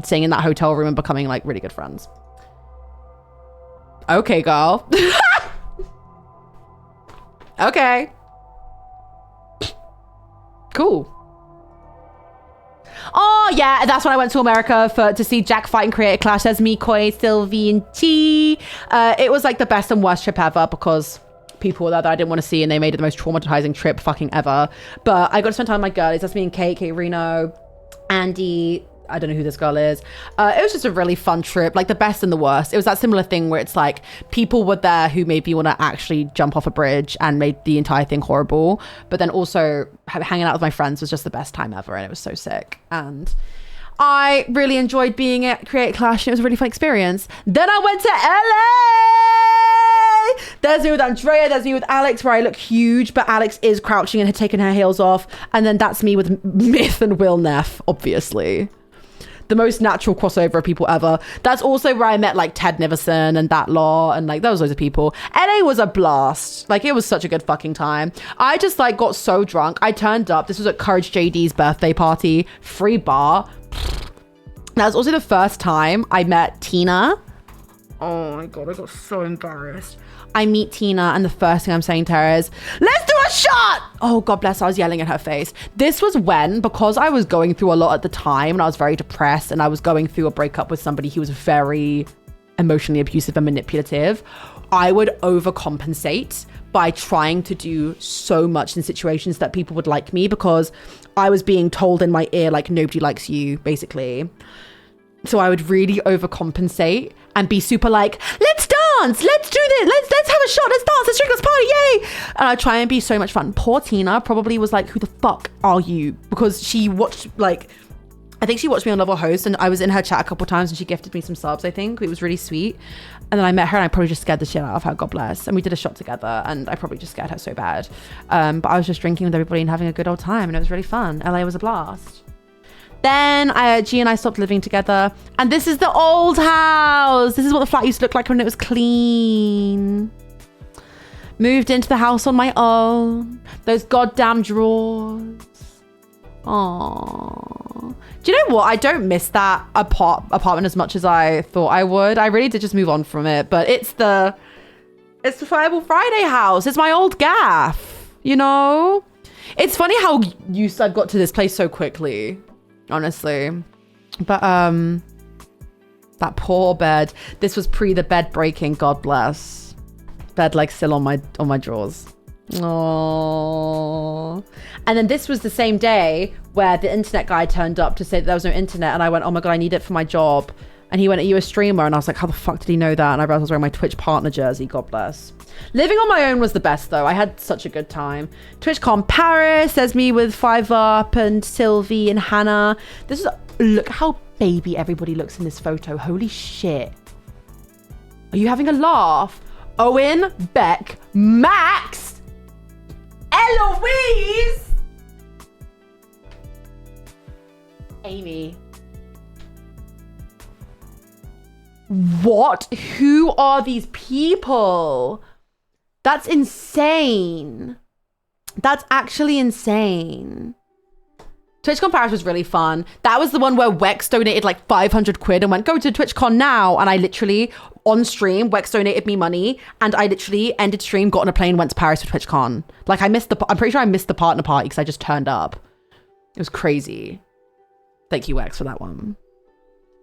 staying in that hotel room and becoming like really good friends. Okay, girl. Okay. Cool. Oh yeah, that's when I went to America to see Jack fight and create a clash as me, Coy, Sylvie, and T. It was like the best and worst trip ever because people were there that I didn't want to see, and they made it the most traumatizing trip fucking ever. But I got to spend time with my girlies. That's me and Kate Reno, Andy. I don't know who this girl is. It was just a really fun trip, like the best and the worst. It was that similar thing where it's like people were there who made me want to actually jump off a bridge and made the entire thing horrible. But then also hanging out with my friends was just the best time ever, and it was so sick. And I really enjoyed being at Create Clash. It was a really fun experience. Then I went to LA. There's me with Andrea. There's me with Alex, where I look huge, but Alex is crouching and had taken her heels off. And then that's me with Myth and Will Neff, obviously. The most natural crossover of people ever. That's also where I met like Ted Niverson and that law, and like there was loads of people. LA was a blast. Like it was such a good fucking time. I just like got so drunk. I turned up. This was at Courage JD's birthday party, free bar. That was also the first time I met Tina. Oh my God, I got so embarrassed. I meet Tina and the first thing I'm saying to her is, let's do a shot! Oh, God bless, I was yelling at her face. This was when, because I was going through a lot at the time and I was very depressed and I was going through a breakup with somebody who was very emotionally abusive and manipulative, I would overcompensate by trying to do so much in situations that people would like me because I was being told in my ear, like, nobody likes you, basically. So I would really overcompensate and be super like, let's dance, let's do this, let's have a shot, let's dance, let's drink, let's party, yay! And I'd try and be so much fun. Poor Tina probably was like, who the fuck are you? Because she watched, like, I think she watched me on Level Host and I was in her chat a couple times and she gifted me some subs, I think. It was really sweet. And then I met her and I probably just scared the shit out of her, God bless. And we did a shot together and I probably just scared her so bad. But I was just drinking with everybody and having a good old time and it was really fun. LA was a blast. Then G and I stopped living together. And this is the old house. This is what the flat used to look like when it was clean. Moved into the house on my own. Those goddamn drawers. Aww. Do you know what? I don't miss that apartment as much as I thought I would. I really did just move on from it. But it's the Fireball Friday house. It's my old gaff, you know? It's funny how used I've got to this place so quickly. Honestly, but that poor bed. This was pre the bed breaking. God bless. Bed like still on my drawers. Oh. And then this was the same day where the internet guy turned up to say that there was no internet, and I went, oh my God, I need it for my job. And he went, are you a streamer? And I was like, how the fuck did he know that? And I realized I was wearing my Twitch partner jersey. God bless. Living on my own was the best, though. I had such a good time. TwitchCon Paris, there's me with 5up and Sylvie and Hannah. This is, look how baby everybody looks in this photo. Holy shit. Are you having a laugh? Owen, Beck, Max, Eloise, Amy. What? Who are these people? That's insane. That's actually insane. TwitchCon Paris was really fun. That was the one where Wex donated like 500 quid and went, go to TwitchCon now. And I literally, on stream, Wex donated me money. And I literally ended stream, got on a plane, went to Paris for TwitchCon. Like I'm pretty sure I missed the partner party because I just turned up. It was crazy. Thank you, Wex, for that one.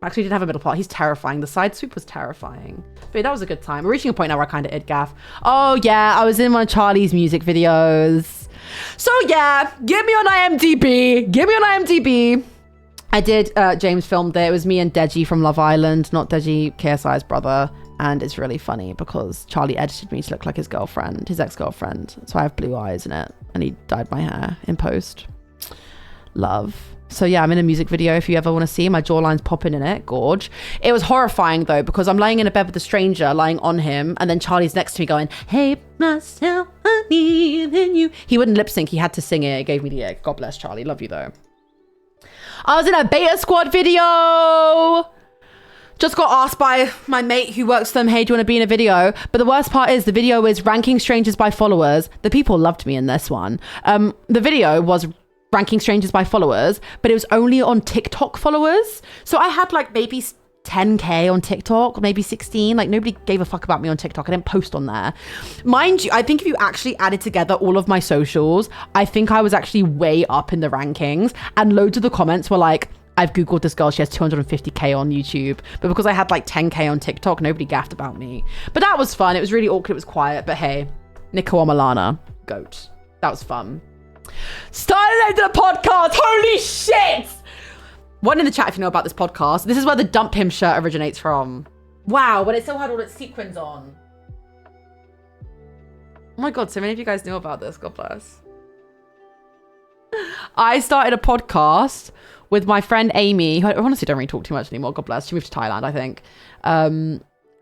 Actually, he didn't have a middle part. He's terrifying. The side sweep was terrifying. But yeah, that was a good time. We're reaching a point now where I kind of id gaff. Oh yeah, I was in one of Charlie's music videos. So yeah, get me on IMDb. I did, James filmed there. It was me and Deji from Love Island, not Deji, KSI's brother. And it's really funny because Charlie edited me to look like his girlfriend, his ex-girlfriend. So I have blue eyes in it. And he dyed my hair in post. Love. So yeah, I'm in a music video if you ever want to see. My jawline's popping in it. Gorge. It was horrifying though, because I'm laying in a bed with a stranger, lying on him, and then Charlie's next to me going, hey, myself, I need in you. He wouldn't lip sync. He had to sing it. It gave me the ick. God bless Charlie. Love you though. I was in a Beta Squad video. Just got asked by my mate who works for them, hey, do you want to be in a video? But the worst part is the video is ranking strangers by followers. The people loved me in this one. The video was ranking strangers by followers, but it was only on TikTok followers. So I had like maybe 10k on TikTok, maybe 16. Like nobody gave a fuck about me on TikTok. I didn't post on there. Mind you, I think if you actually added together all of my socials, I think I was actually way up in the rankings, and loads of the comments were like, I've Googled this girl, she has 250k on YouTube. But because I had like 10k on TikTok, nobody gaffed about me. But that was fun. It was really awkward. It was quiet. But hey, Nico Milana, goat. That was fun. Started the podcast. Holy shit. One in the chat if you know about this podcast. This is where the Dump Him shirt originates from. Wow, but it still had all its sequins on. Oh my God, so many of you guys knew about this. God bless. I started a podcast with my friend Amy, who I honestly don't really talk too much anymore. God bless. She moved to Thailand, I think.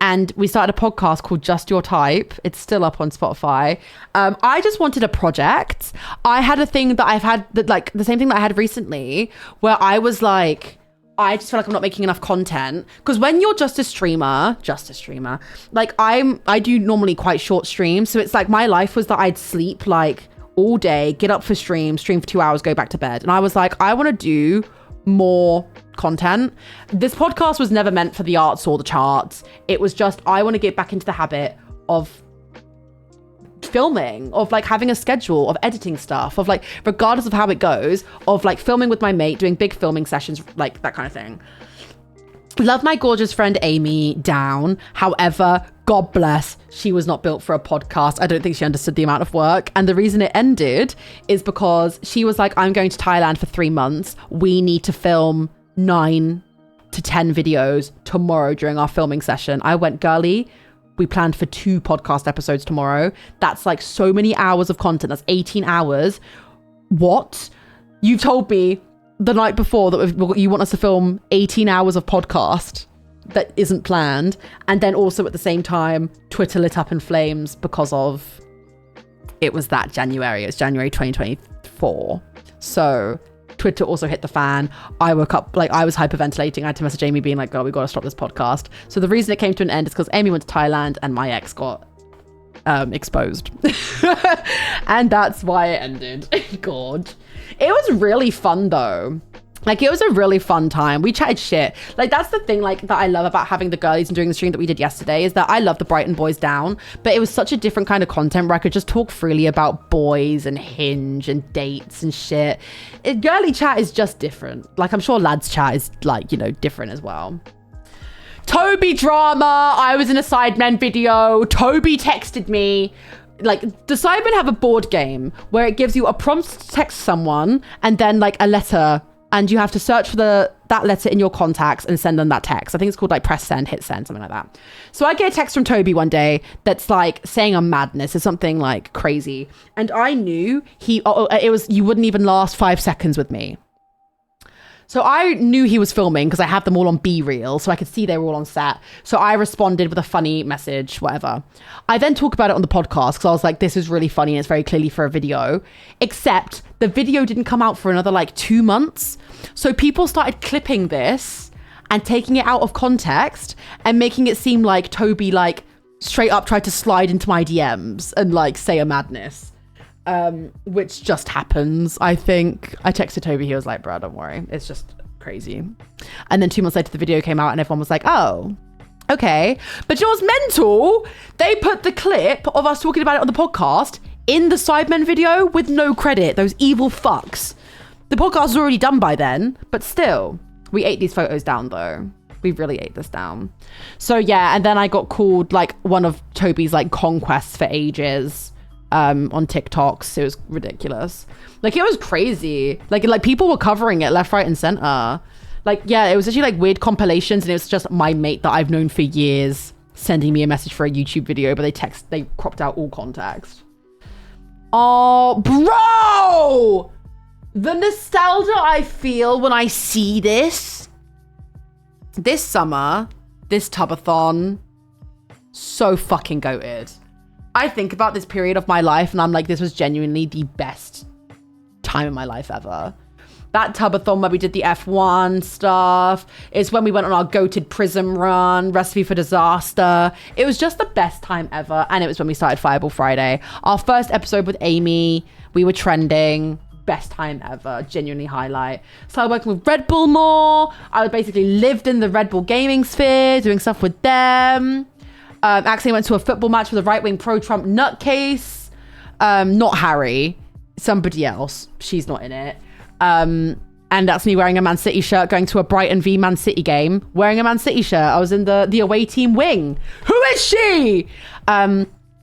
And we started a podcast called Just Your Type. It's still up on Spotify. I just wanted a project. I had a thing that I've had, that like the same thing that I had recently, where I was like, I just feel like I'm not making enough content. Because when you're just a streamer, like I do normally quite short streams. So it's like my life was that I'd sleep like all day, get up for stream for 2 hours, go back to bed. And I was like, I want to do more content. This podcast was never meant for the arts or the charts. It was just, I want to get back into the habit of filming, of like having a schedule, of editing stuff, of like, regardless of how it goes, of like filming with my mate, doing big filming sessions, like that kind of thing. Love my gorgeous friend Amy down. However, God bless, she was not built for a podcast. I don't think she understood the amount of work. And the reason it ended is because she was like, I'm going to Thailand for 3 months. We need to film 9 to 10 videos tomorrow during our filming session. I went, girly, we planned for 2 podcast episodes tomorrow. That's like so many hours of content. That's 18 hours. What? You've told me the night before that you want us to film 18 hours of podcast that isn't planned, and then also at the same time Twitter lit up in flames because of it was that January. It's January 2024, so Twitter also hit the fan. I woke up like I was hyperventilating. I had to message Amy being like, girl, we got to stop this podcast. So the reason it came to an end is because Amy went to Thailand and my ex got exposed and that's why it ended. God, it was really fun though. Like, it was a really fun time. We chatted shit. Like, that's the thing, like, that I love about having the girlies and doing the stream that we did yesterday, is that I love the Brighton Boys down, but it was such a different kind of content where I could just talk freely about boys and Hinge and dates and shit. Girly chat is just different. Like, I'm sure lads chat is, like, you know, different as well. Toby drama. I was in a Sidemen video. Toby texted me. Like, the Sidemen have a board game where it gives you a prompt to text someone and then, like, a letter, and you have to search for that letter in your contacts and send them that text. I think it's called like press send, hit send, something like that. So I get a text from Toby one day that's like saying I'm madness or something like crazy. And I knew you wouldn't even last 5 seconds with me. So I knew he was filming because I had them all on B-reel, so I could see they were all on set. So I responded with a funny message, whatever. I then talk about it on the podcast because I was like, this is really funny and it's very clearly for a video. Except the video didn't come out for another like 2 months. So people started clipping this and taking it out of context and making it seem like Toby like straight up tried to slide into my DMs and like say a madness. Which just happens. I think I texted Toby, he was like, bro, don't worry, it's just crazy. And then 2 months later the video came out and everyone was like, oh, okay. But you know what's mental? They put the clip of us talking about it on the podcast in the Sidemen video with no credit. Those evil fucks. The podcast was already done by then, but still, we ate these photos down though. We really ate this down. So yeah, and then I got called like one of Toby's like conquests for ages on TikToks. It was ridiculous. Like it was crazy. Like people were covering it left, right, and center. Like, yeah, it was actually like weird compilations, and it was just my mate that I've known for years sending me a message for a YouTube video, but they cropped out all context. Oh, bro! The nostalgia I feel when I see this summer, this tubathon, so fucking goated. I think about this period of my life and I'm like, this was genuinely the best time in my life ever. That tubathon where we did the F1 stuff. It's when we went on our goated Prism run, Recipe for Disaster. It was just the best time ever. And it was when we started Fireball Friday. Our first episode with Amy, we were trending. Best time ever. Genuinely highlight. Started working with Red Bull more. I basically lived in the Red Bull gaming sphere, doing stuff with them. Actually went to a football match with a right-wing pro-Trump nutcase. Not Harry. Somebody else. She's not in it. And that's me wearing a Man City shirt, going to a Brighton v Man City game, wearing a Man City shirt. I was in the away team wing. Who is she?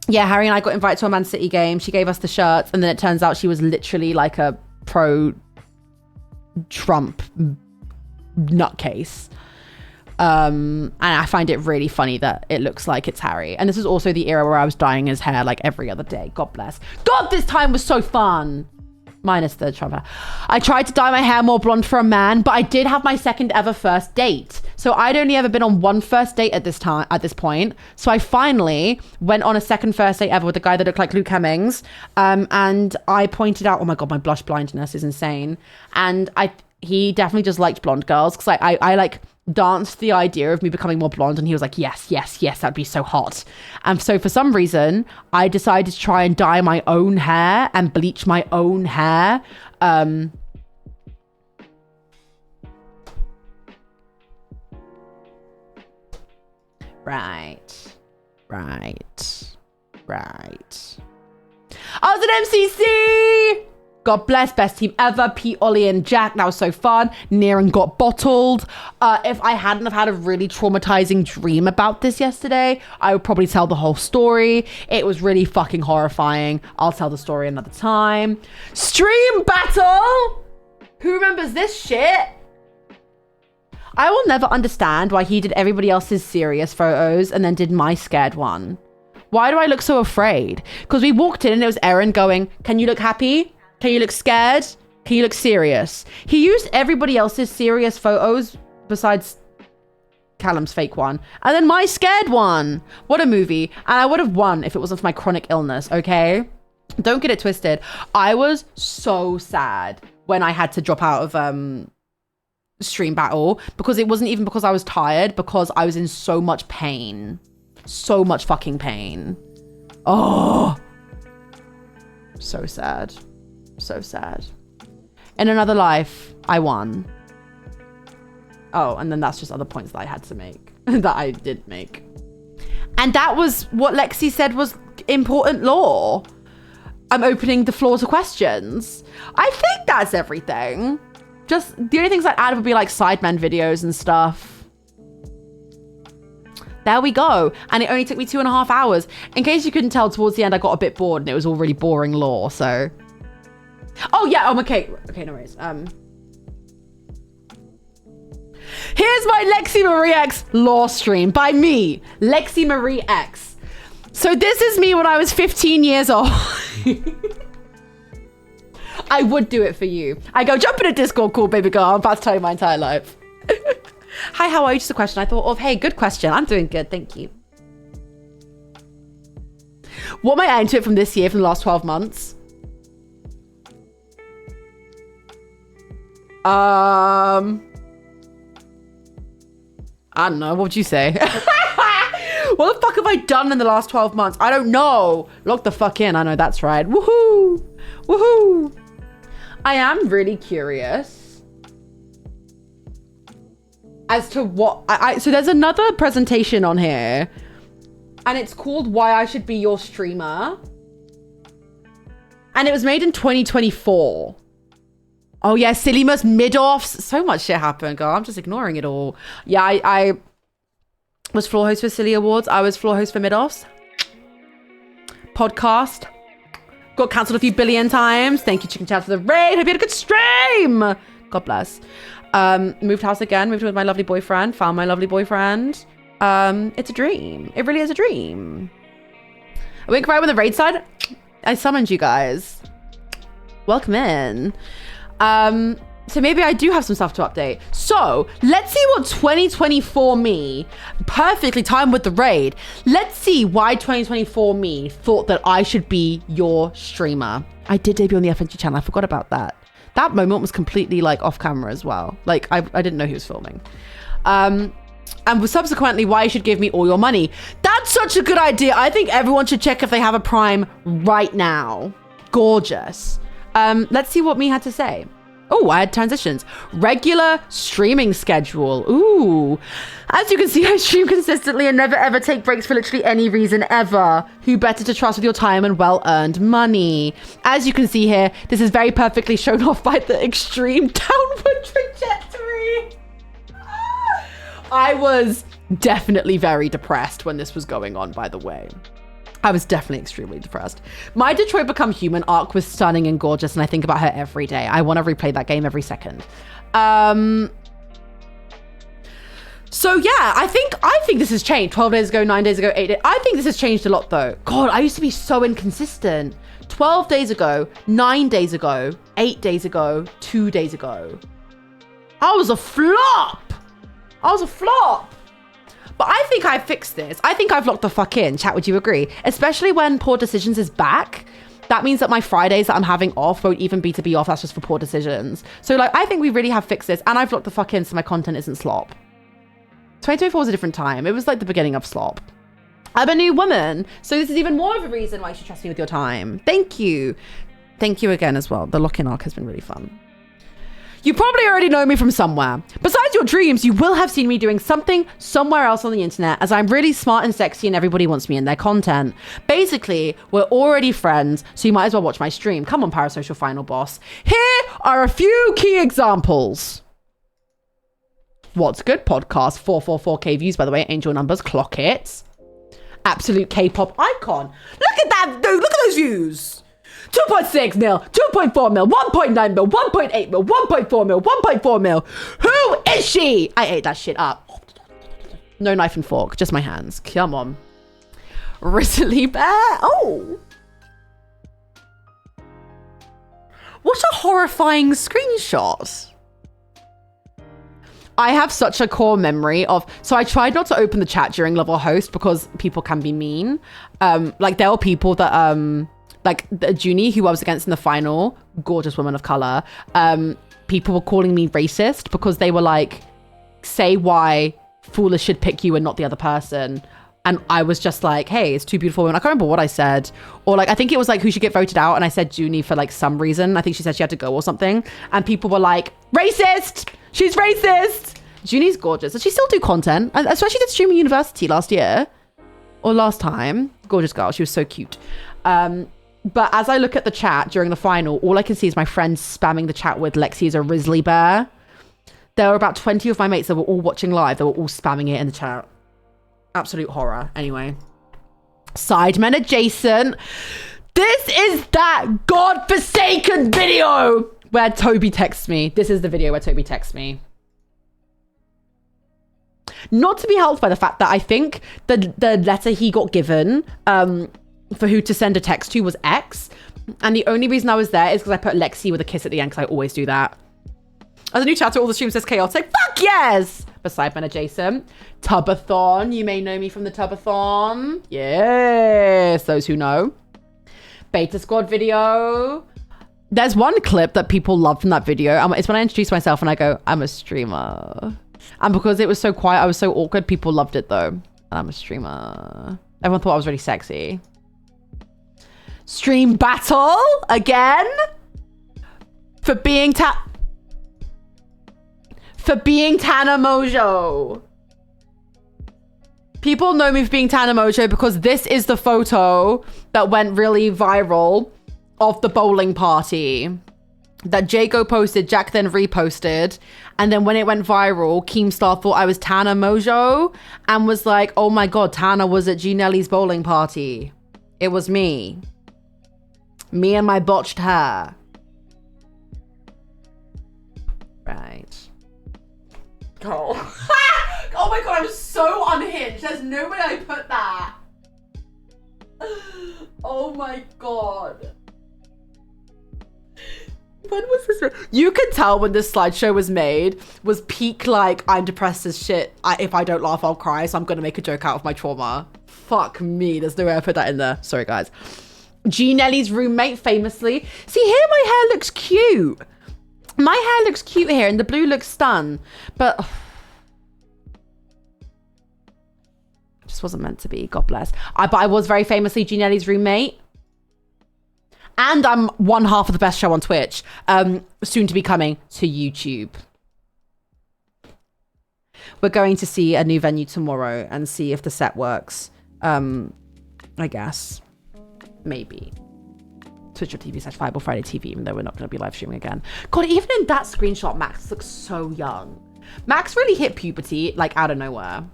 Yeah, Harry and I got invited to a Man City game. She gave us the shirts, and then it turns out she was literally like a pro-Trump nutcase. And I find it really funny that it looks like it's Harry. And this is also the era where I was dyeing his hair like every other day. God bless. God, this time was so fun. Minus the Trump hair. I tried to dye my hair more blonde for a man, but I did have my second ever first date. So I'd only ever been on one first date at this point. So I finally went on a second first date ever with a guy that looked like Luke Hemmings. And I pointed out, oh my God, my blush blindness is insane. And he definitely just liked blonde girls, because I like danced the idea of me becoming more blonde, and he was like, yes, that'd be so hot. And so for some reason I decided to try and dye my own hair and bleach my own hair. Right. I was at MCC. God bless, best team ever. Pete, Ollie, and Jack. That was so fun. Niran got bottled. If I hadn't have had a really traumatizing dream about this yesterday, I would probably tell the whole story. It was really fucking horrifying. I'll tell the story another time. Stream battle! Who remembers this shit? I will never understand why he did everybody else's serious photos and then did my scared one. Why do I look so afraid? Because we walked in and it was Erin going, can you look happy? Can you look scared? Can you look serious? He used everybody else's serious photos besides Callum's fake one. And then my scared one. What a movie. And I would have won if it wasn't for my chronic illness, okay? Don't get it twisted. I was so sad when I had to drop out of stream battle, because it wasn't even because I was tired, because I was in so much pain. So much fucking pain. Oh. So sad. So sad. In another life, I won. Oh, and then that's just other points that I had to make. That I did make. And that was what Lexi said was important lore. I'm opening the floor to questions. I think that's everything. Just the only things I'd add would be like Sidemen videos and stuff. There we go. And it only took me 2.5 hours. In case you couldn't tell, towards the end I got a bit bored and it was all really boring lore, so. Oh yeah, okay, no worries. Here's my Lexiemariex lore stream by me, Lexiemariex. So this is me when I was 15 years old. I would do it for you. I go, jump in a Discord call, baby girl. I'm about to tell you my entire life. Hi, how are you? Just a question I thought of. Hey, good question. I'm doing good, thank you. What am I adding to it from this year, from the last 12 months? I don't know. What would you say? What the fuck have I done in the last 12 months? I don't know. Log the fuck in. I know that's right. Woohoo! Woohoo! I am really curious as to what so there's another presentation on here and it's called Why I Should Be Your Streamer. And it was made in 2024. Oh yeah, Sillymas mid-offs. So much shit happened, girl. I'm just ignoring it all. Yeah, I was floor host for Silly Awards. I was floor host for mid-offs. Podcast. Got cancelled a few billion times. Thank you, Chicken Chat, for the raid. Hope you had a good stream. God bless. Moved house again. Moved with my lovely boyfriend. Found my lovely boyfriend. It's a dream. It really is a dream. I went right when the raid started. I summoned you guys. Welcome in. So maybe I do have some stuff to update. So let's see what 2024 me, perfectly timed with the raid. Let's see why 2024 me thought that I should be your streamer. I did debut on the FNG channel. I forgot about that. That moment was completely like off camera as well. Like I didn't know he was filming. And subsequently why you should give me all your money. That's such a good idea. I think everyone should check if they have a Prime right now. Gorgeous. Let's see what me had to say. Oh, I had transitions. Regular streaming schedule. Ooh. As you can see, I stream consistently and never ever take breaks for literally any reason ever. Who better to trust with your time and well-earned money? As you can see here, this is very perfectly shown off by the extreme downward trajectory. I was definitely very depressed when this was going on, by the way. I was definitely extremely depressed. My Detroit Become Human arc was stunning and gorgeous, and I think about her every day. I want to replay that game every second. So yeah, I think this has changed. 12 days ago, 9 days ago, 8 days. I think this has changed a lot though. God, I used to be so inconsistent. 12 days ago, 9 days ago, 8 days ago, 2 days ago. I was a flop. But I think I fixed this. I think I've locked the fuck in. Chat, would you agree? Especially when Poor Decisions is back. That means that my Fridays that I'm having off won't even be to be off. That's just for Poor Decisions. So like, I think we really have fixed this, and I've locked the fuck in so my content isn't slop. 2024 was a different time. It was like the beginning of slop. I'm a new woman. So this is even more of a reason why you should trust me with your time. Thank you. Thank you again as well. The lock-in arc has been really fun. You probably already know me from somewhere. Besides your dreams, you will have seen me doing something somewhere else on the internet, as I'm really smart and sexy and everybody wants me in their content. Basically, we're already friends, so you might as well watch my stream. Come on, Parasocial Final Boss. Here are a few key examples. What's Good podcast, 444k views, by the way, angel numbers, clock it. Absolute K-pop icon. Look at that, dude, look at those views. 2.6 mil, 2.4 mil, 1.9 mil, 1.8 mil, 1.4 mil, 1.4 mil. Who is she? I ate that shit up. No knife and fork, just my hands. Come on. Risley Bear. Oh. What a horrifying screenshot. I have such a core memory of, so I tried not to open the chat during Love or Host because people can be mean. Like there were people that, like the Junie who I was against in the final, gorgeous woman of color, people were calling me racist because they were like, say why Foolish should pick you and not the other person. And I was just like, hey, it's two beautiful women. I can't remember what I said. Or like, I think it was like who should get voted out. And I said Junie for like some reason. I think she said she had to go or something. And people were like, racist! She's racist! Junie's gorgeous. Does she still do content? I swear she did Streaming University last year. Or last time. Gorgeous girl. She was so cute. But as I look at the chat during the final, all I can see is my friends spamming the chat with Lexi is a Risley Bear. There were about 20 of my mates that were all watching live. They were all spamming it in the chat. Absolute horror. Anyway. Sidemen adjacent. This is that godforsaken video where Toby texts me. This is the video where Toby texts me. Not to be helped by the fact that I think the letter he got given, for who to send a text to was X. And the only reason I was there is because I put Lexi with a kiss at the end because I always do that. As a new chatter, all the streams says chaotic. Fuck yes! Beside men adjacent. Tubathon. You may know me from the Tubathon. Yes, those who know. Beta Squad video. There's one clip that people love from that video. It's when I introduce myself and I go, I'm a streamer. And because it was so quiet, I was so awkward, people loved it though. And I'm a streamer. Everyone thought I was really sexy. Stream battle again for being Tana Mojo. People know me for being Tana Mojo because this is the photo that went really viral of the bowling party. that Jago posted, Jack then reposted. And then when it went viral, Keemstar thought I was Tana Mojo and was like, oh my God, Tana was at G Nelly's bowling party. It was me. Me and my botched hair. Right. Oh. Oh my God, I'm so unhinged. There's no way I put that. Oh my God. When was this? You could tell when this slideshow was made was peak like I'm depressed as shit. If I don't laugh, I'll cry. So I'm gonna make a joke out of my trauma. Fuck me. There's no way I put that in there. Sorry, guys. G Nelly's roommate famously. See here, my hair looks cute. My hair looks cute here, and the blue looks stun. But just wasn't meant to be. God bless. But I was very famously G Nelly's roommate. And I'm one half of the best show on Twitch, soon to be coming to YouTube. We're going to see a new venue tomorrow and see if the set works. I guess. Maybe. Twitch.tv/Fireball Friday TV, even though we're not going to be live streaming again. God, even in that screenshot, Max looks so young. Max really hit puberty, like out of nowhere.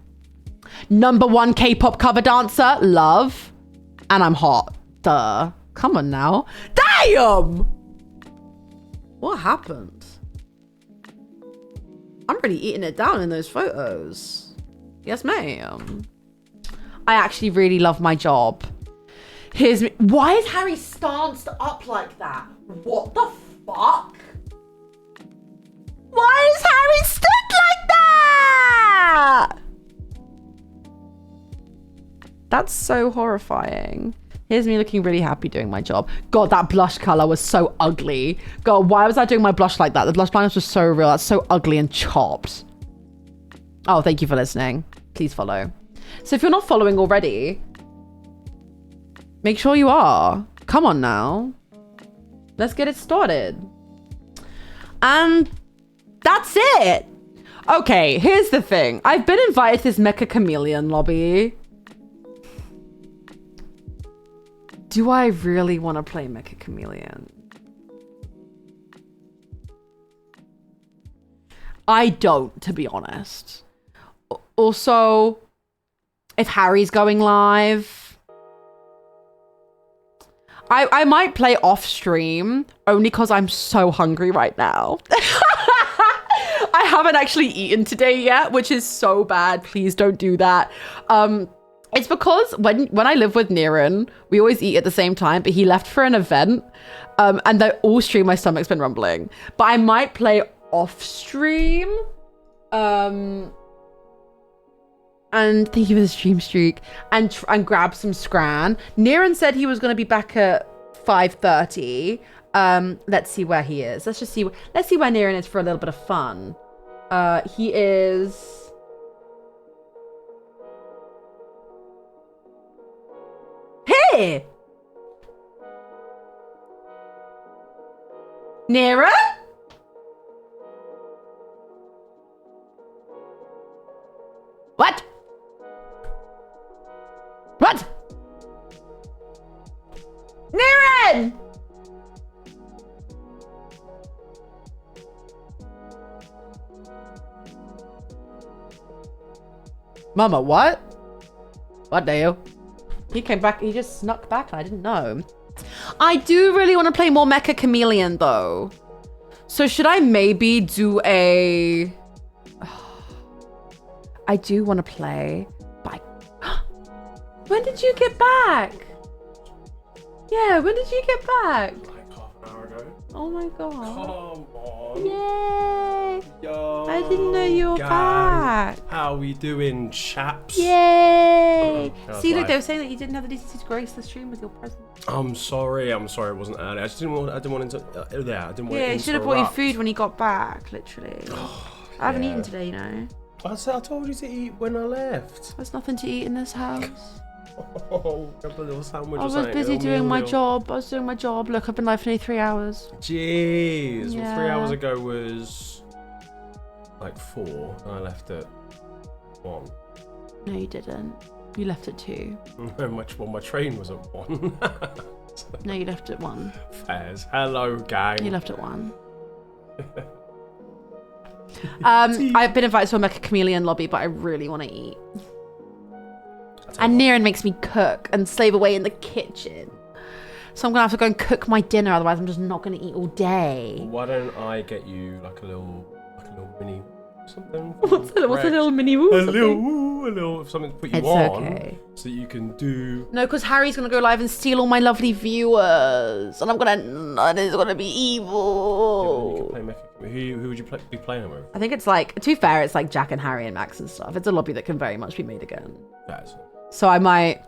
#1 K-pop cover dancer, love. And I'm hot. Duh. Come on now. Damn! What happened? I'm really eating it down in those photos. Yes, ma'am. I actually really love my job. Here's me. Why is Harry stanced up like that? What the fuck? Why is Harry stood like that? That's so horrifying. Here's me looking really happy doing my job. God, that blush color was so ugly. God, why was I doing my blush like that? The blush lines was so real. That's so ugly and chopped. Oh, thank you for listening. Please follow. So if you're not following already, make sure you are. Come on now. Let's get it started. And that's it. Okay, here's the thing. I've been invited to this Mecha Chameleon lobby. Do I really want to play Mecha Chameleon? I don't, to be honest. Also, if Harry's going live, I might play off stream only because I'm so hungry right now. I haven't actually eaten today yet, which is so bad. Please don't do that. It's because when I live with Niran, we always eat at the same time, but he left for an event, and all stream my stomach's been rumbling. But I might play off stream, and thank you for the stream streak, and grab some scran. Niran said he was going to be back at 5:30. Let's see where he is. Let's see where Niran is for a little bit of fun. He is... Hey! Nira? What? What? Niran! Mama, what? What the hell? He came back, he just snuck back and I didn't know. I do really want to play more Mecha Chameleon though. So should I maybe do a... I do want to play... When did you get back? Yeah, when did you get back? Like half an hour ago. Oh my god. Come on. Yay. Yo. I didn't know you were gang. back. How we doing, chaps? Yay. How's See, look, life? they were saying that you didn't have the decency to grace the stream with your presence. I'm sorry it wasn't early. I just didn't want to, I didn't want Yeah, to you should have bought you interrupt. food when you got back, literally. I haven't yeah. eaten today, you know. I told you to eat when I left. There's nothing to eat in this house. Oh, a little sandwich I or was something. busy Little doing my meal. job. Look, I've been live for nearly 3 hours. Jeez. Yeah. Well, 3 hours ago was like 4 and I left at 1. No, you didn't. You left at 2. My train was at 1. No, you left at 1. Fairs. Hello, gang. You left at 1. I've been invited to a Mecha Chameleon lobby, but I really want to eat. And Niran makes me cook and slave away in the kitchen. So I'm going to have to go and cook my dinner, otherwise I'm just not going to eat all day. Why don't I get you like a little mini something? What's a little mini woo? A little something to put you It's on. okay. So you can do... No, because Harry's going to go live and steal all my lovely viewers. And I'm going to... It's going to be evil. You can play Mecha. Who would you be playing with? I think it's like... To be fair, it's like Jack and Harry and Max and stuff. It's a lobby that can very much be made again. That's it. So I might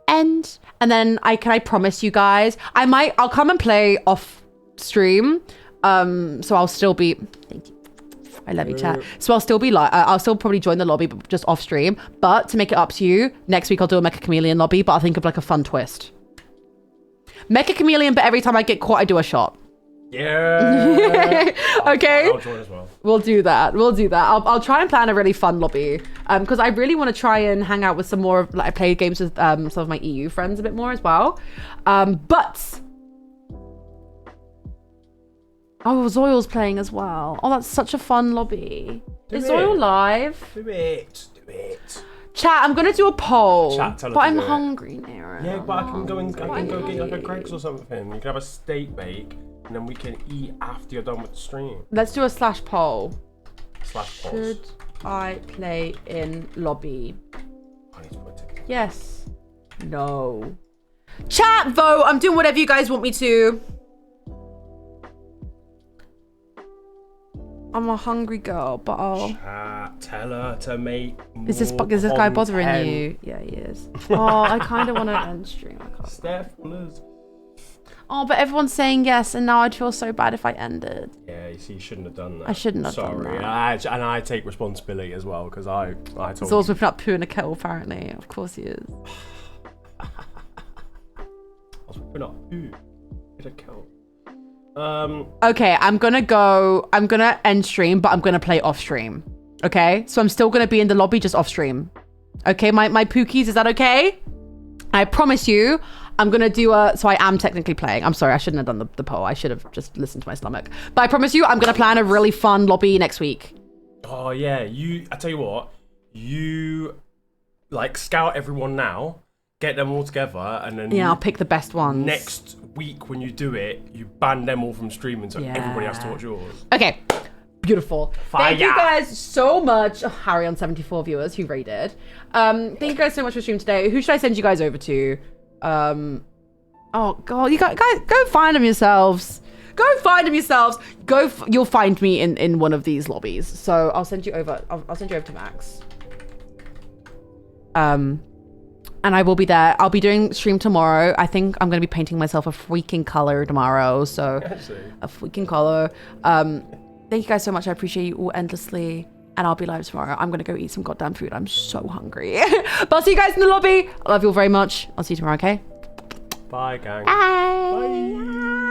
end, and then I promise you guys, I'll come and play off stream. So I'll still be, thank you. I love you, chat. So I'll still be like, I'll still probably join the lobby, but just off stream. But to make it up to you, next week I'll do a Mecha Chameleon lobby, but I'll think of like a fun twist. Mecha Chameleon, but every time I get caught, I do a shot. Yeah. Okay. I'll join as well. We'll do that. I'll try and plan a really fun lobby. Because I really want to try and hang out with some more of, like, I play games with some of my EU friends a bit more as well. But Zoil's playing as well. Oh, that's such a fun lobby. Is Zoil live? Do it. Chat, I'm gonna do a poll. Chat, tell her but to I'm do it. hungry now. Yeah, but I can go get like a hungry. Greg's or something. You can have a steak bake, and then we can eat after you're done with the stream. Let's do a / poll. / pause. Should I play in lobby? I need to put a ticket. Yes. No. Chat, vote. I'm doing whatever you guys want me to. I'm a hungry girl, but I'll... Chat, tell her to make Is this guy bothering you? Yeah, he is. Oh, I kind of want to end stream. I can't. Steph, Liz. Oh, but everyone's saying yes, and now I'd feel so bad if I ended. Yeah, you see, you shouldn't have done that. I shouldn't have done Sorry, that. and I take responsibility as well because I told Zol's you. whipping up poo in a kettle, apparently. Of course he is. I was whipping up poo in a kettle. Okay, I'm gonna end stream, but I'm gonna play off stream. Okay, so I'm still gonna be in the lobby, just off stream. Okay, my pookies, is that okay? I promise you, I'm gonna do so I am technically playing. I'm sorry, I shouldn't have done the poll. I should have just listened to my stomach. But I promise you, I'm gonna plan a really fun lobby next week. Oh yeah, I tell you what, you like scout everyone now, get them all together, and then Yeah, I'll pick the best ones. next week when you do it, you ban them all from streaming, so everybody has to watch yours. Okay, beautiful. Thank you guys so much. Oh, Harry on 74 viewers who rated. Thank you guys so much for streaming today. Who should I send you guys over to? Oh god, you guys go find them yourselves. Go find them yourselves. You'll find me in one of these lobbies. So I'll send you over. I'll send you over to Max. And I will be there. I'll be doing stream tomorrow. I think I'm going to be painting myself a freaking color tomorrow. So a freaking color. Thank you guys so much. I appreciate you all endlessly. And I'll be live tomorrow. I'm going to go eat some goddamn food. I'm so hungry. But I'll see you guys in the lobby. I love you all very much. I'll see you tomorrow, okay? Bye, gang. Bye. Bye.